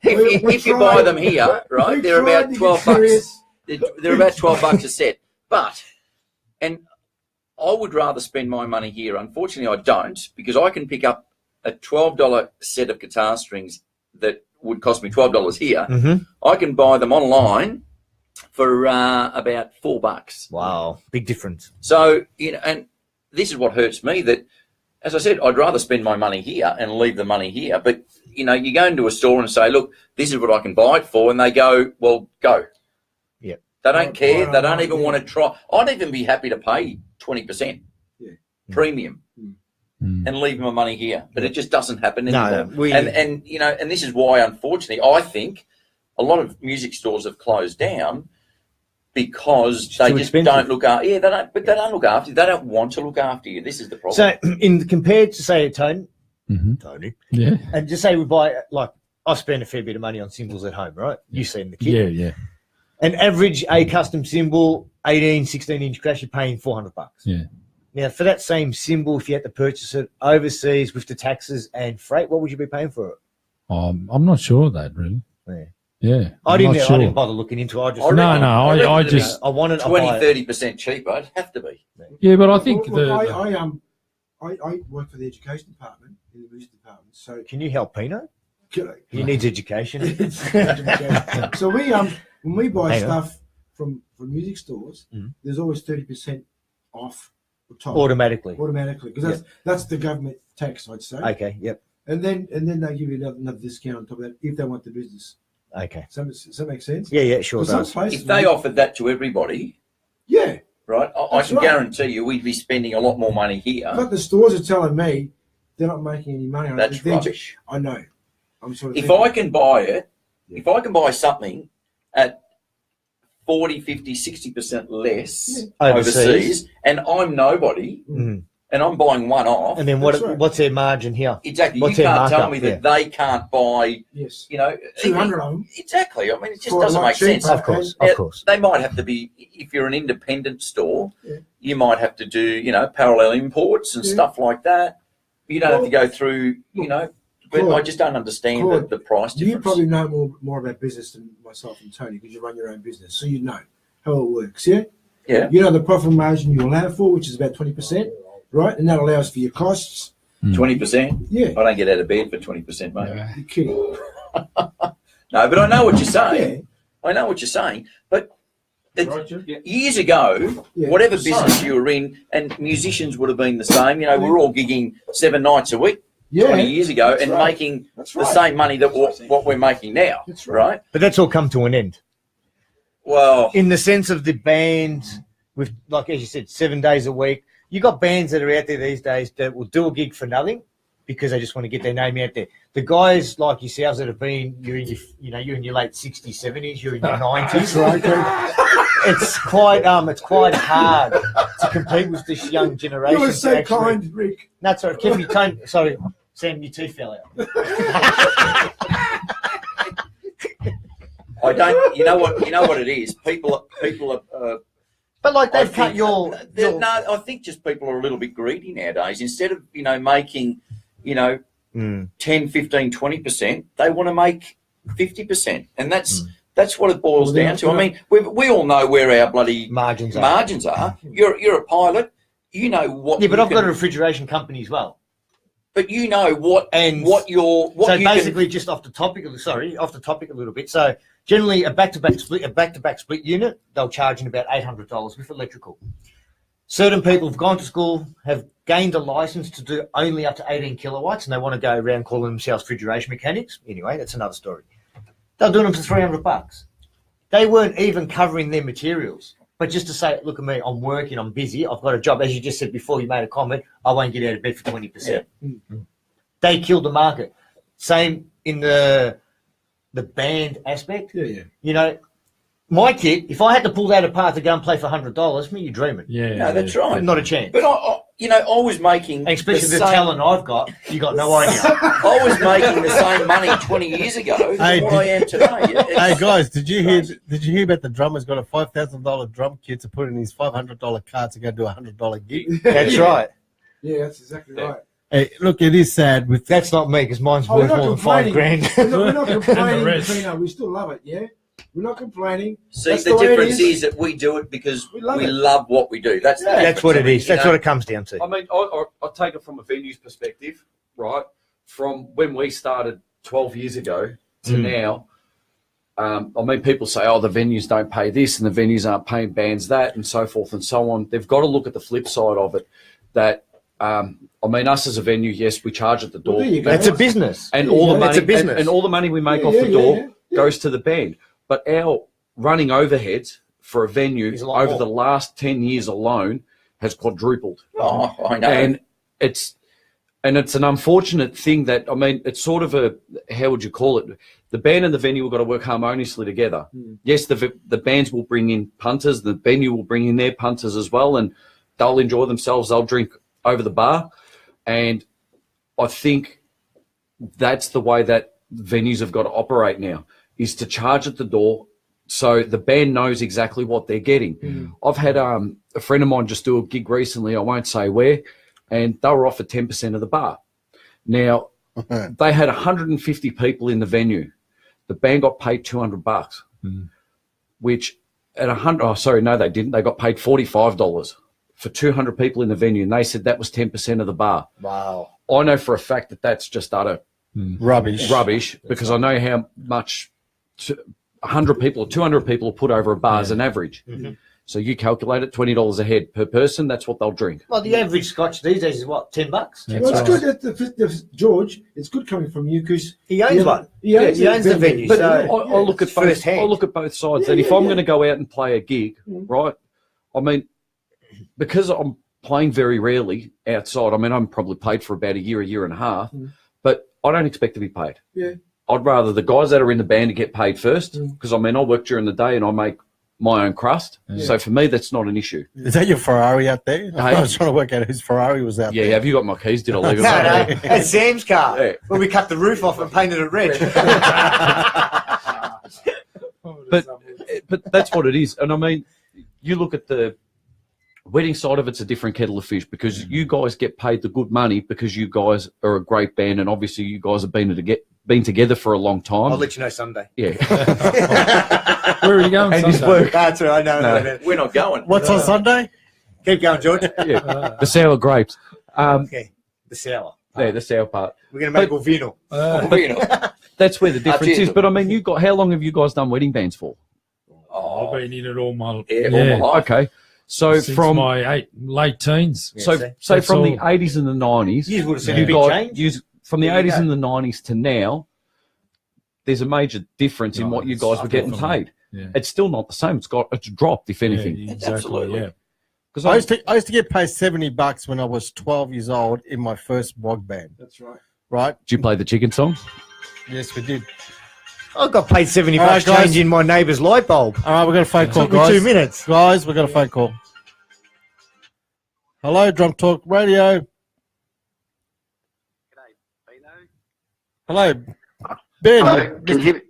if you buy them here, right, they're about $12. They're about $12 a set. And I would rather spend my money here. Unfortunately, I don't, because I can pick up a $12 set of guitar strings that would cost me $12 here. Mm-hmm. I can buy them online for about $4. Wow, big difference. So, you know, and this is what hurts me, that, as I said, I'd rather spend my money here and leave the money here. But, you know, you go into a store and say, look, this is what I can buy it for. And they go, well, go. Yeah. They don't care. They don't even want to try. I'd even be happy to pay 20% premium and leave my money here. But it just doesn't happen anymore. No, and you know, and this is why, unfortunately, I think a lot of music stores have closed down because they just don't look after. Yeah, they don't. But they don't look after you. They don't want to look after you. This is the problem. So, compared to say Tony, Yeah. and just say we buy, like, I spend a fair bit of money on cymbals at home, right? You've seen the kit. Yeah. An average A custom cymbal, 18, 16-inch crash, you're paying $400. Yeah. Now, for that same cymbal, if you had to purchase it overseas with the taxes and freight, what would you be paying for it? I'm not sure of that, really. Yeah. I I'm didn't not sure. bother looking into it. I just I just I wanted 20-30% cheaper. It'd have to be. Yeah, but I think I work for the education department in the music department. So can you help Pino? He needs education. So when we buy Hang on. stuff from music stores, there's always 30% off the top Automatically, because that's the government tax, I'd say. Okay, yep. And then they give you another discount on top of that if they want the business. Okay. Does that make sense? Yeah, sure does. If they offered that to everybody, right, I can guarantee you we'd be spending a lot more money here. But the stores are telling me they're not making any money on it. That's They're rubbish. I know. I'm sort of If thinking- I can buy it, if I can buy something at 40, 50, 60% less overseas, and I'm nobody, and I'm buying one off. And then what's their margin here? Exactly. What's you their can't tell markup? me that they can't buy, Yes. 200 of them. Exactly. I mean, it just For a doesn't lot make sense. cheaper. Of course, Now, of course. They might have to be, if you're an independent store, Yeah. you might have to do, parallel imports and stuff like that. You don't have to go through, but Claude, I just don't understand Claude, the price difference. You probably know more about business than myself and Tony because you run your own business, so you know how it works, yeah? Yeah. You know the profit margin you allow for, which is about 20%, right? And that allows for your costs. 20%? Yeah. I don't get out of bed for 20%, mate. You're kidding. No, but I know what you're saying. Yeah. I know what you're saying. But years ago, whatever business you were in, and musicians would have been the same. We're all gigging 7 nights a week 20 years ago and making the same money that what we're making now, right? But that's all come to an end. Well, in the sense of the bands with, like as you said, 7 days a week. You got bands that are out there these days that will do a gig for nothing because they just want to get their name out there. The guys like yourselves that have been, you're in your late 60s, 70s, you're in your 90s. It's quite hard to compete with this young generation. You were so kind, Rick. That's all right. Keep your tone. Sorry, Sam, your teeth fell out. I don't. You know what it is. People are. But like they've cut your. No, I think just people are a little bit greedy nowadays. Instead of making 10, 15, 20%, they want to make 50%, and that's what it boils down to. I mean, we all know where our bloody margins are. You're a pilot. You know what. Yeah, but I've got a refrigeration company as well. But you know what basically just off the topic a little bit. So generally a back-to-back split unit, they'll charge in about $800 with electrical. Certain people have gone to school, have gained a license to do only up to 18 kilowatts, and they want to go around calling themselves refrigeration mechanics. Anyway, that's another story. They're doing them for $300. They weren't even covering their materials. But just to say, look at me, I'm working, I'm busy, I've got a job. As you just said before, you made a comment, I won't get out of bed for 20%. Yeah. They killed the market. Same in the band aspect. Yeah. My kit, if I had to pull that apart to go and play for $100, you're dreaming. Yeah. No, that's right. Not a chance. But I was making, and especially the talent I've got, you got no idea. I was making the same money 20 years ago as what I am today. Hey guys, did you hear about the drummer's got a $5,000 drum kit to put in his $500 card to go do a $100 gig? That's right. Yeah, that's exactly right. Hey, look, it is sad. That's not me because mine's worth more than $5,000. We're not complaining, Pino. We still love it, yeah? We're not complaining. See, the difference is that we do it because we love what we do. That's what it is. That's what it comes down to. I mean, I take it from a venue's perspective, right? From when we started 12 years ago to now, I mean, people say, oh, the venues don't pay this and the venues aren't paying bands that and so forth and so on. They've got to look at the flip side of it that, I mean, us as a venue, yes, we charge at the door. That's a business. And all the money, and all the money we make off the door goes to the band. But our running overheads for a venue over the last 10 years alone has quadrupled. Oh, I know. And it's an unfortunate thing that, I mean, it's sort of a, how would you call it? The band and the venue have got to work harmoniously together. Yes, the bands will bring in punters, the venue will bring in their punters as well, and they'll enjoy themselves, they'll drink over the bar. And I think that's the way that venues have got to operate now, is to charge at the door so the band knows exactly what they're getting. I've had a friend of mine just do a gig recently, I won't say where, and they were offered 10% of the bar. Now, they had 150 people in the venue. The band got paid $200, which at 100, oh, sorry, no, they didn't. They got paid $45 for 200 people in the venue, and they said that was 10% of the bar. Wow. I know for a fact that that's just utter rubbish because I know how much 100 people or 200 people are put over a bar as an average. So you calculate it, $20 a head per person, that's what they'll drink. Well, the average scotch these days is what, $10? Well, it's good that George, it's good coming from you because he owns one. He owns the venue. But So I look at both. I look at both sides. And if I'm going to go out and play a gig, right? I mean, because I'm playing very rarely outside. I mean, I'm probably paid for about a year and a half, but I don't expect to be paid. Yeah. I'd rather the guys that are in the band to get paid first because, I mean, I work during the day and I make my own crust. Yeah. So for me, that's not an issue. Is that your Ferrari out there? Hey. I was trying to work out whose Ferrari was out Yeah, there. have you got my keys? Did I leave it? No, back? that's Sam's car. Yeah. Well, we cut the roof off and painted it red. But that's what it is. And I mean, you look at the wedding side of it's a different kettle of fish because you guys get paid the good money because you guys are a great band and obviously you guys have been together for a long time. I'll let you know Sunday. Yeah. Where are you going And his Sunday? work. That's right, I know. No. We're not going. What's on Sunday? Keep going, George. Yeah. The sour grapes. Okay. The sour. Yeah, the sour part. We're going to make Vino. That's where the difference cheers. is. But I mean, how long have you guys done wedding bands for? I've been in it all my all my life. Okay. So since from my late teens. Yeah, so that's from the all. 80s and the 90s, You would have seen a big change. From the There you 80s go. and the 90s to now, there's a major difference in No, what you it's guys were getting definitely- paid. Yeah. It's still not the same. It's dropped, if anything. Yeah, exactly. Absolutely. Yeah. Because I used to get paid $70 when I was 12 years old in my first bog band. That's right. Right? did you play the chicken song? Yes, we did. I got paid 70 All bucks right, guys. changing my neighbour's light bulb. All right, we've got a phone call, Took me guys. 2 minutes. Guys, we've got a phone call. Hello, Drum Talk Radio. Hello, Ben. Hello, can you hear me?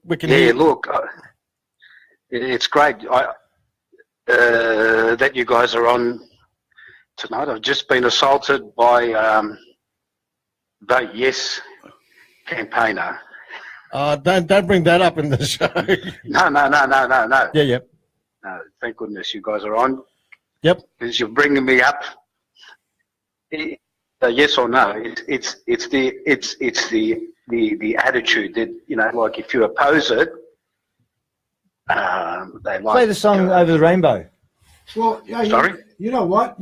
We can hear you. Look, it's great that you guys are on tonight. I've just been assaulted by Vote Yes campaigner. Don't bring that up in the show. No. Yeah. No, thank goodness you guys are on. Yep. Because you're bringing me up. Yes or no? It's the attitude that like if you oppose it, they like Play the song Over the Rainbow. Well, yeah, Sorry? You know what?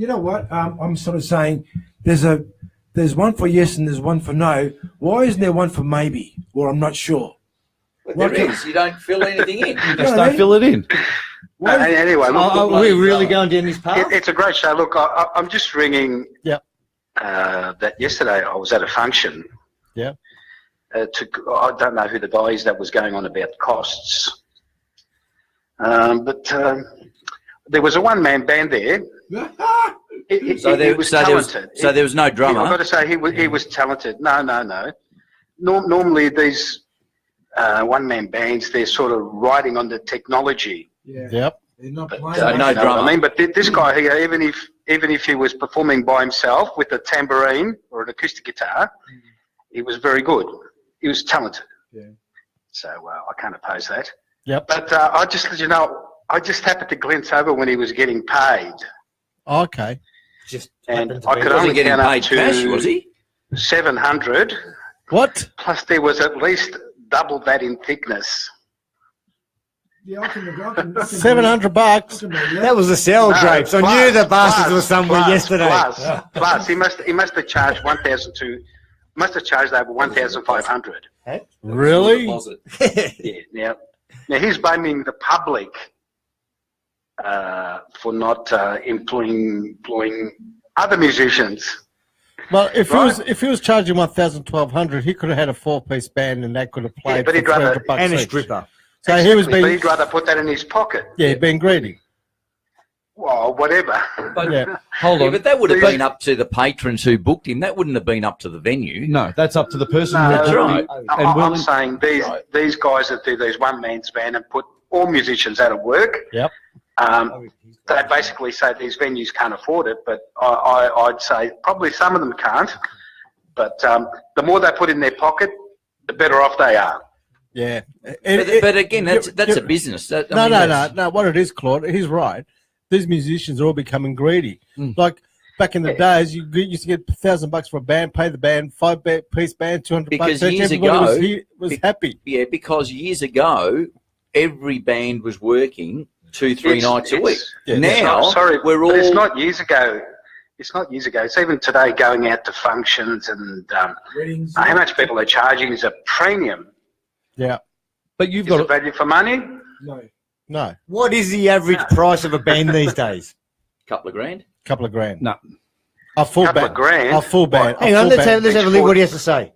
I'm sort of saying there's one for yes and there's one for no. Why isn't there one for maybe? Or I'm not sure. There is. You don't fill anything in. You just don't fill it in. Anyway, look, We're really going down this path. it's a great show. Look, I'm just ringing. Yep. That yesterday I was at a function. Yeah. I don't know who the guy is that was going on about costs. But there was a one-man band there. He was talented. So there was no drummer. I've got to say he was talented. No. Normally these one-man bands, they're sort of riding on the technology. Yeah. Yep. They're not playing. So no You know what drummer. I mean, but this guy here, even if he was performing by himself with a tambourine or an acoustic guitar, he was very good. He was talented. Yeah. So I can't oppose that. Yep. But I just happened to glance over when he was getting paid, Okay. Just and happened to I be- could Was he only getting count up paid cash, was to he? 700. What? Plus, there was at least double that in thickness. Yeah, I can $700. That was the sour grapes. I knew the bastards were somewhere yesterday. Plus, he must have charged 1,000 to. Must have charged over 1,500. Really? Yeah. Now he's blaming the public for not employing other musicians. Well, if Right. he was charging 1,200, he could have had a 4-piece band and they could have played but for he'd rather- $300 And a each. stripper. So he was But being he'd rather put that in his pocket. being greedy. Well, whatever. But, Yeah. Hold yeah, on. but that would have been up to the patrons who booked him. That wouldn't have been up to the venue. No, that's up to the person No, who That's booked right. it. I'm And willing, saying these guys that do these one-man's band and put all musicians out of work. Yep. They basically say these venues can't afford it, but I'd say probably some of them can't. But the more they put in their pocket, the better off they are. Yeah. But again, that's a business. No. What it is, Claude, he's right. These musicians are all becoming greedy. Like back in the days, you used to get $1,000 for a band, pay the band, 5-piece band, $200 Because each. years Everybody ago, was happy. Yeah, because years ago, every band was working 2-3 nights a week. Now, we're all. But it's not years ago. It's not years ago. It's even today going out to functions and Weddings. how much people are charging is a premium. Yeah. but you've Is got it value for money? No. What is the average price of a band these days? Couple of grand. Couple of grand. No. A full Couple band. of grand? A full band. Hang on, let's have a look what he has to say.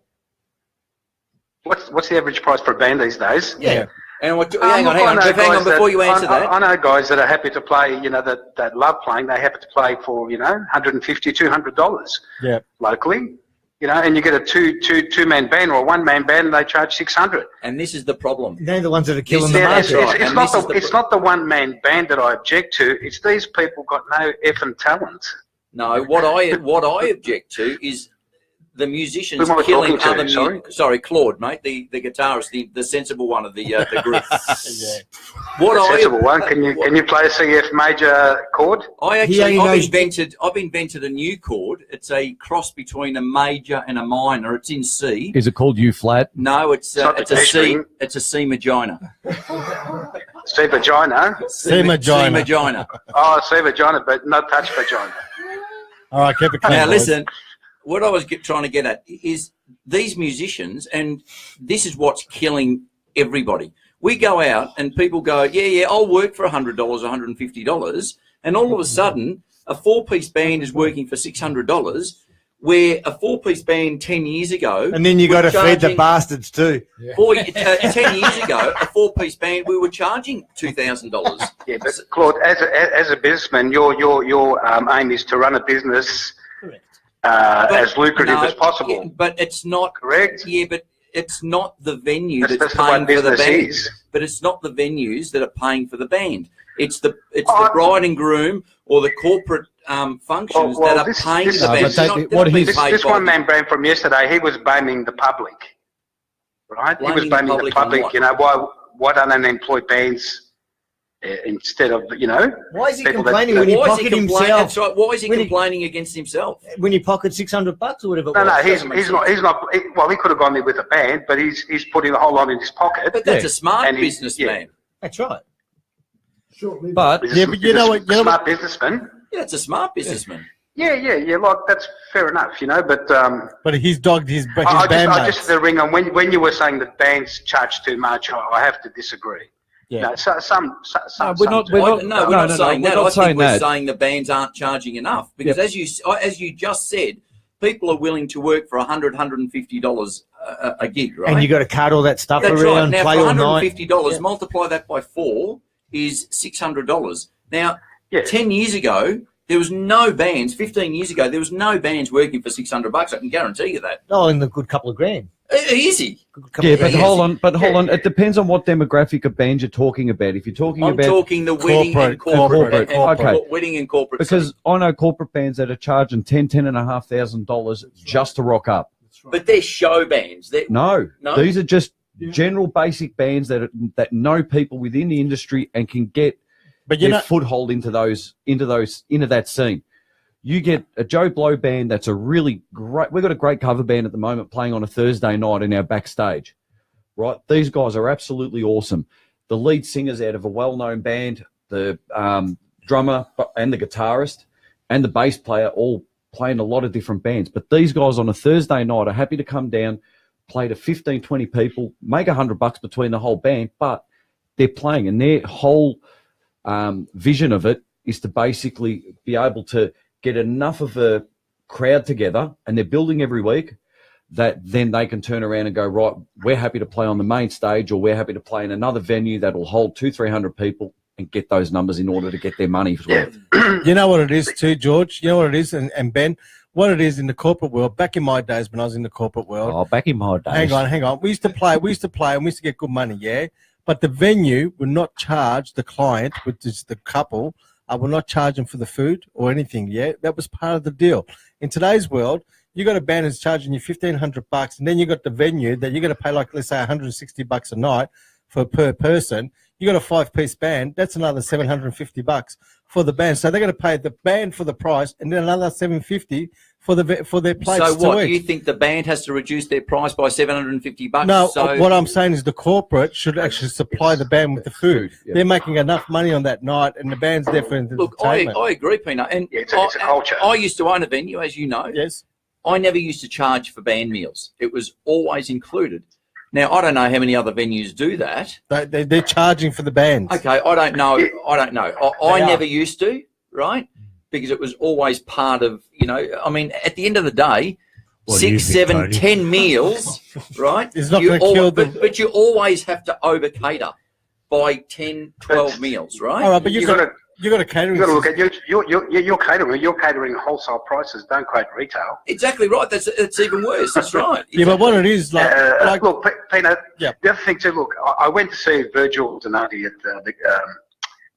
What's the average price for a band these days? Yeah. And hang on, before you answer that. I know guys that are happy to play, that love playing. They're happy to play for, $150, $200 locally. And you get a two-man band or a one-man band, and they charge $600. And this is the problem. They're the ones that are killing the market. It's not the one-man band that I object to. It's these people got no effing talent. No, what I object to is the musicians killing other musicians. Sorry, Claude, mate, the guitarist, the sensible one of the group. Sensible one. Can you play a CF major chord? I've invented a new chord. It's a cross between a major and a minor. It's in C. Is it called U flat? No, it's a C. It's a C magina. C vagina. C magina. Oh, C vagina, but no touch vagina. All right, keep it clean. Now listen. What I was trying to get at is these musicians, and this is what's killing everybody. We go out and people go, yeah, I'll work for $100, $150, and all of a sudden a 4-piece band is working for $600, where a 4-piece band 10 years ago... And then you got to feed the bastards too. 10 years ago, a 4-piece band, we were charging $2,000. Yeah, but Claude, as a businessman, your aim is to run a business... as lucrative as possible. Yeah, but it's not correct. Yeah, but it's not the venue that's paying for the band. But it's not the venues that are paying for the band. It's the bride and groom or the corporate functions that are paying the band. This one-man band from yesterday, he was blaming the public, right? He was blaming the public. Why don't they employ bands? Instead of, Why is he complaining when he pocketed himself? That's right. Why is he complaining against himself? When he pocketed $600 or whatever. No, he's not. Well, he could have gone there with a band, but he's putting a whole lot in his pocket. But that's a smart businessman. That's right. But you know what? Smart businessman. Yeah, it's a smart businessman. Yeah. Like that's fair enough, But he's dogged his band. I just the ring on when you were saying that bands charge too much. I have to disagree. Yeah. No, we're not saying that. I think we're saying the bands aren't charging enough because, as you just said, people are willing to work for $100, $150 a gig, right? And you got to cut all that stuff That's around, right. Now, play for all night. $150, multiply that by 4 is $600. Now, 10 years ago, there was no bands. 15 years ago, there was no bands working for $600. I can guarantee you that. Oh, and a good couple of grand. Easy. Yeah, but hold on. It depends on what demographic of band you're talking about. If you're talking I'm talking the wedding and corporate. Okay. Wedding and corporate. Because I know corporate bands that are charging $10,500 just to rock up. But they're show bands. No, these are just general basic bands that know people within the industry and can get their foothold into that scene. You get a Joe Blow band that's a really great... We've got a great cover band at the moment playing on a Thursday night in our backstage, right? These guys are absolutely awesome. The lead singer's out of a well-known band, the drummer and the guitarist and the bass player all play in a lot of different bands. But these guys on a Thursday night are happy to come down, play to 15, 20 people, make $100 between the whole band, but they're playing. And their whole vision of it is to basically be able to get enough of a crowd together, and they're building every week, that then they can turn around and go, right, we're happy to play on the main stage, or we're happy to play in another venue that will hold 200-300 people and get those numbers in order to get their money. You know what it is too, George? You know what it is, and Ben? What it is in the corporate world, back in my days when I was in the corporate world. Oh, back in my days. Hang on. We used to play and we used to get good money, yeah? But the venue would not charge the client, which is the couple, I will not charge them for the food or anything. Yeah, that was part of the deal. In today's world, you got a band that's charging you $1,500, and then you got the venue that you're going to pay like, let's say, $160 a night per person. You got a 5-piece band, that's another $750 for the band. So they're going to pay the band for the price, and then another $750 for their plates. So what? You think the band has to reduce their price by $750? No, what I'm saying is the corporate should actually supply the band with the food. Yeah. They're making enough money on that night, and the band's there for entertainment. Look, I agree, Peanut. And it's a culture. I used to own a venue, as you know. Yes. I never used to charge for band meals. It was always included. Now, I don't know how many other venues do that. They're charging for the bands. Okay, I don't know. I never used to, right? Because it was always part of, I mean, at the end of the day, 6, 7, 10 meals, right? It's not going to kill them. But you always have to over-cater. buy 10, 12 meals, right? All right, but you got a catering. You got to look at your catering. You're catering wholesale prices. Don't quote retail. Exactly right. It's even worse. That's right. Yeah, but what it is like look, Peanut. Yeah. The other thing too. Look, I went to see Virgil Donati at the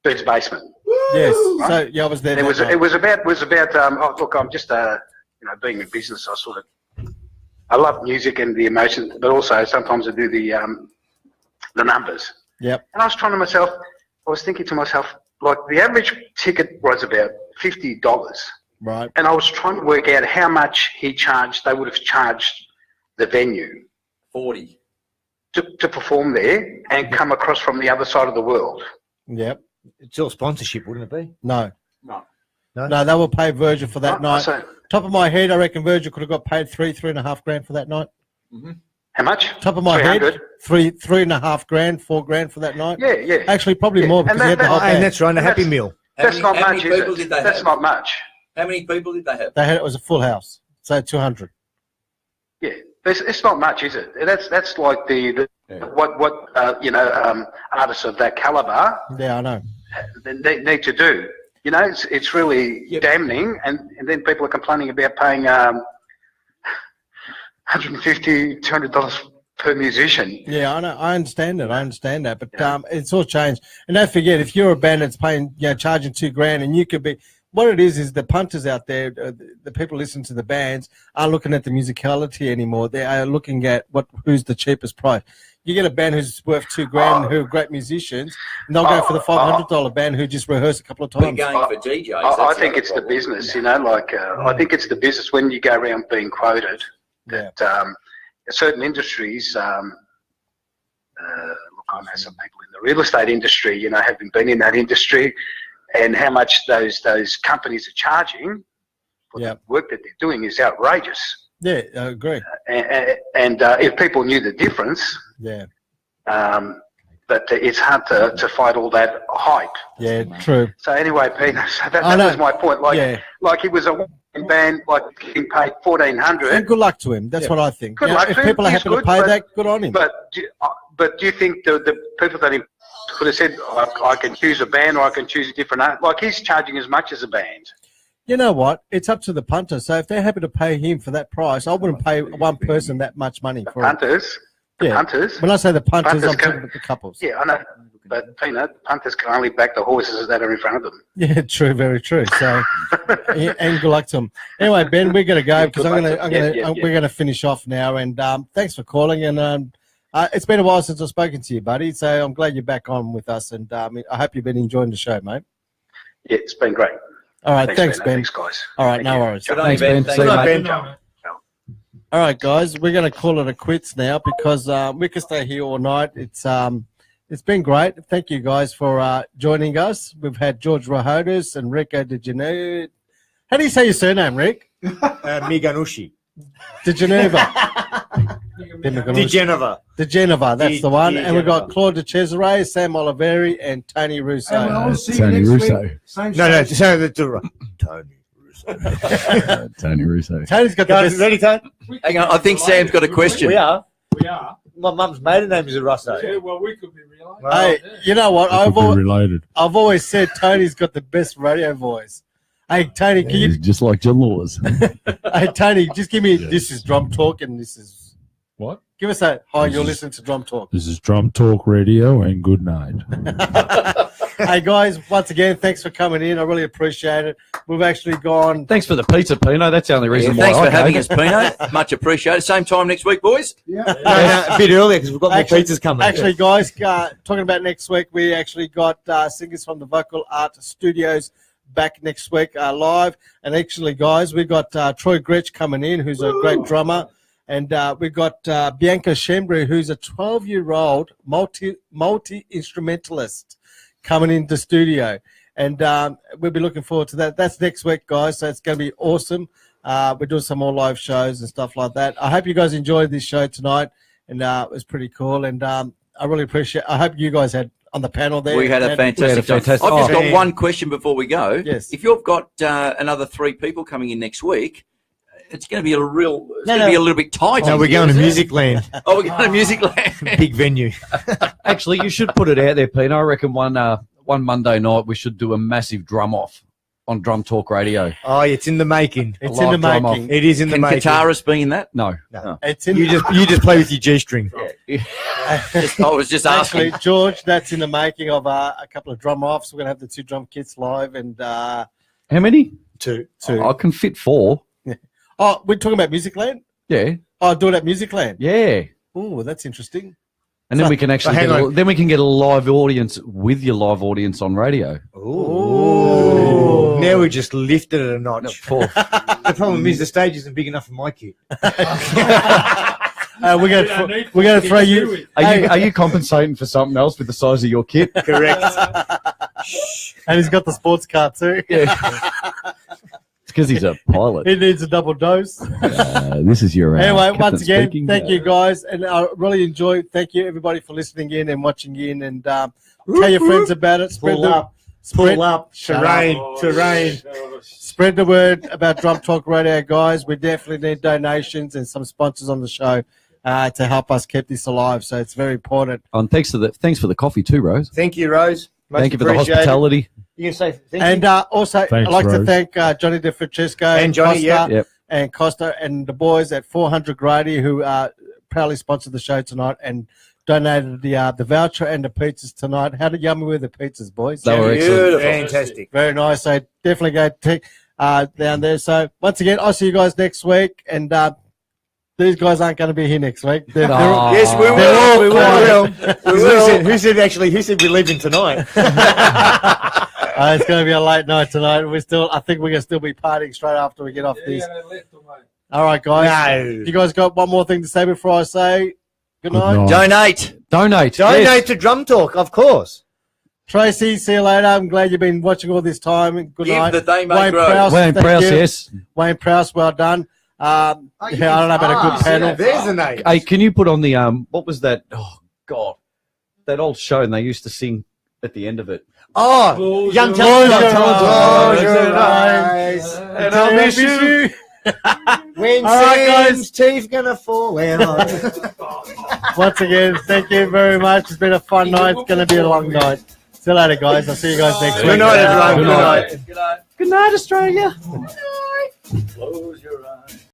Bird's Basement. Yes. Right? So yeah, I was there. It was about. Look, I'm just being in business. I love music and the emotion, but also sometimes I do the numbers. Yep. And I was thinking to myself, like the average ticket was about $50. Right. And I was trying to work out how much they would have charged the venue. 40. To perform there and come across from the other side of the world. Yep. It's all sponsorship, wouldn't it be? No, they will pay Virgil for that night. Top of my head, I reckon Virgil could have got paid $3.5 for that night. Mm-hmm. How much? Top of my head, $3.5 grand, $4 for that night. Yeah. Actually, probably more because he had the whole band. And that's right, a Happy Meal. That's not much, How many people did they have? That's not much. How many people did they have? It was a full house, so 200. Yeah, it's not much, is it? That's like what artists of that caliber. Yeah, I know. They need to do. You know, it's really damning, and then people are complaining about paying $150, $200 per musician. Yeah, I know. I understand that. But it's all changed. And don't forget, if you're a band that's paying, charging $2,000, and you could be, what it is the punters out there, the people listening to the bands, aren't looking at the musicality anymore. They are looking at who's the cheapest price. You get a band who's worth $2,000, who are great musicians, and they'll go for the $500 band who just rehearse a couple of times. We're going for DJs. I think it's the business, I think it's the business when you go around being quoted. That certain industries, look, I know some people in the real estate industry, having been in that industry, and how much those companies are charging for the work that they're doing is outrageous. Yeah, I agree. And if people knew the difference, but it's hard to fight all that hype. Yeah, true. So anyway, Peter, that was my point. Like it was a band, like getting paid $1,400. And good luck to him. That's what I think. Good luck if to him. people are happy to pay that, good on him. But do you think the people that he could have said, I can choose a band or I can choose a different art? Like he's charging as much as a band. You know what? It's up to the punter. So if they're happy to pay him for that price, I wouldn't pay one person that much money for punters. Punters. When I say the punters, I'm talking about the couples. Yeah, I know. But punters can only back the horses that are in front of them. Yeah, true, very true. So, and good luck to them. Anyway, Ben, we're going to go because we're going to finish off now. And thanks for calling. And it's been a while since I've spoken to you, buddy. So I'm glad you're back on with us. And I hope you've been enjoying the show, mate. Yeah, it's been great. All right, thanks, Ben. Thanks, guys. All right, no worries. Thanks, Ben. See you, mate. All right, guys, we're going to call it a quits now because we could stay here all night. It's been great. Thank you, guys, for joining us. We've had George Rahotis and Rick De Geneva. How do you say your surname, Rick? Miganushi. De Geneva. De Geneva, that's the one. And we've got Claude De Cesare, Sam Oliveri, and Tony Russo. Tony Russo. Tony Russo. Tony's got the best. Ready, Tony? Hang on, I think Sam's got a question. We are. My mum's maiden name is Russo. Yeah, well, we could be related. Hey, you know what? Related. I've always said Tony's got the best radio voice. Hey, Tony, can you... Just like John Laws. Hey, Tony, just give me... This is Drum Talk and this is... What? Give us that. Hi, you're listening to Drum Talk. This is Drum Talk Radio, and good night. Hey, guys, once again, thanks for coming in. I really appreciate it. We've actually gone... Thanks for the pizza, Pino. That's the only reason why thanks for having us, Pino. Much appreciated. Same time next week, boys? No, a bit earlier because we've got more pizzas coming. Actually, guys, talking about next week, we actually got singers from the Vocal Art Studios back next week live. And actually, guys, we've got Troy Gretsch coming in, who's a great drummer. And we've got Bianca Shembri, who's a 12-year-old multi-instrumentalist coming into the studio. And we'll be looking forward to that. That's next week, guys, so it's going to be awesome. We're doing some more live shows and stuff like that. I hope you guys enjoyed this show tonight, and it was pretty cool. And I really appreciate it. I hope you guys had on the panel there. We had a fantastic time. I've just got one question before we go. Yes. If you've got another 3 people coming in next week, it's going to be a real. It's going to be a little bit tight. No, we're going to Music Land. Oh, we're going to Music Land. Big venue. Actually, you should put it out there, Pete. I reckon one Monday night we should do a massive drum off on Drum Talk Radio. Oh, it's in the making. It's in the making. It is in the making. Can guitarists be in that? No. It's in you just play with your G string. I was just asking. Actually, George, that's in the making of a couple of drum offs. We're going to have the 2 drum kits live and How many? 2. I can fit 4. Oh, we're talking about Music Land? Yeah. Oh, do it at Music Land? Yeah. Oh, that's interesting. And then we can actually get a live audience with your live audience on radio. Ooh. Now we just lifted it a notch. The problem is the stage isn't big enough for my kit. We're going to throw you. Are you compensating for something else with the size of your kit? Correct. And he's got the sports car too. Yeah. It's because he's a pilot. He needs a double dose. This is your anyway. Captain Once again, speaking. thank you guys, and I really enjoyed. Thank you everybody for listening in and watching in, and tell your friends about it. Pull up, terrain. Spread the word about Drum Talk Radio, guys. We definitely need donations and some sponsors on the show to help us keep this alive. So it's very important. And thanks for the coffee too, Rose. Thank you, Rose. Thank you for the hospitality. You can say thank and you. Also, Thanks, I'd like Rose. to thank Johnny DeFrancesco And Johnny, Costa, and Costa and the boys at 400 Grady who proudly sponsored the show tonight and donated the voucher and the pizzas tonight. How yummy were the pizzas, boys? They were excellent. Fantastic. Very nice. So definitely go down there. So once again, I'll see you guys next week. And these guys aren't going to be here next week. Yes, we will. We will. Who said we're leaving tonight? It's going to be a late night tonight. I think we're going to still be partying straight after we get off this. All right, guys. No. You guys got one more thing to say before I say good night? Donate. Donate to Drum Talk, of course. Tracy, see you later. I'm glad you've been watching all this time. Good Give night. the day may Wayne grow. Prowse, Wayne thank Prowse, you. yes. Wayne Prowse, well done. I don't know about a good panel. There's a name. Hey, can you put on the what was that? Oh God, that old show, and they used to sing at the end of it. Oh, Young Close Talent. your eyes, and I'll miss you. When All right, Sam's teeth gonna fall out. Once again, thank you very much. It's been a fun night. It's going to be a long night. See you later, guys. I'll see you guys next week. Good night, everyone. Good night. Good night. Good night, Australia. Close your eyes.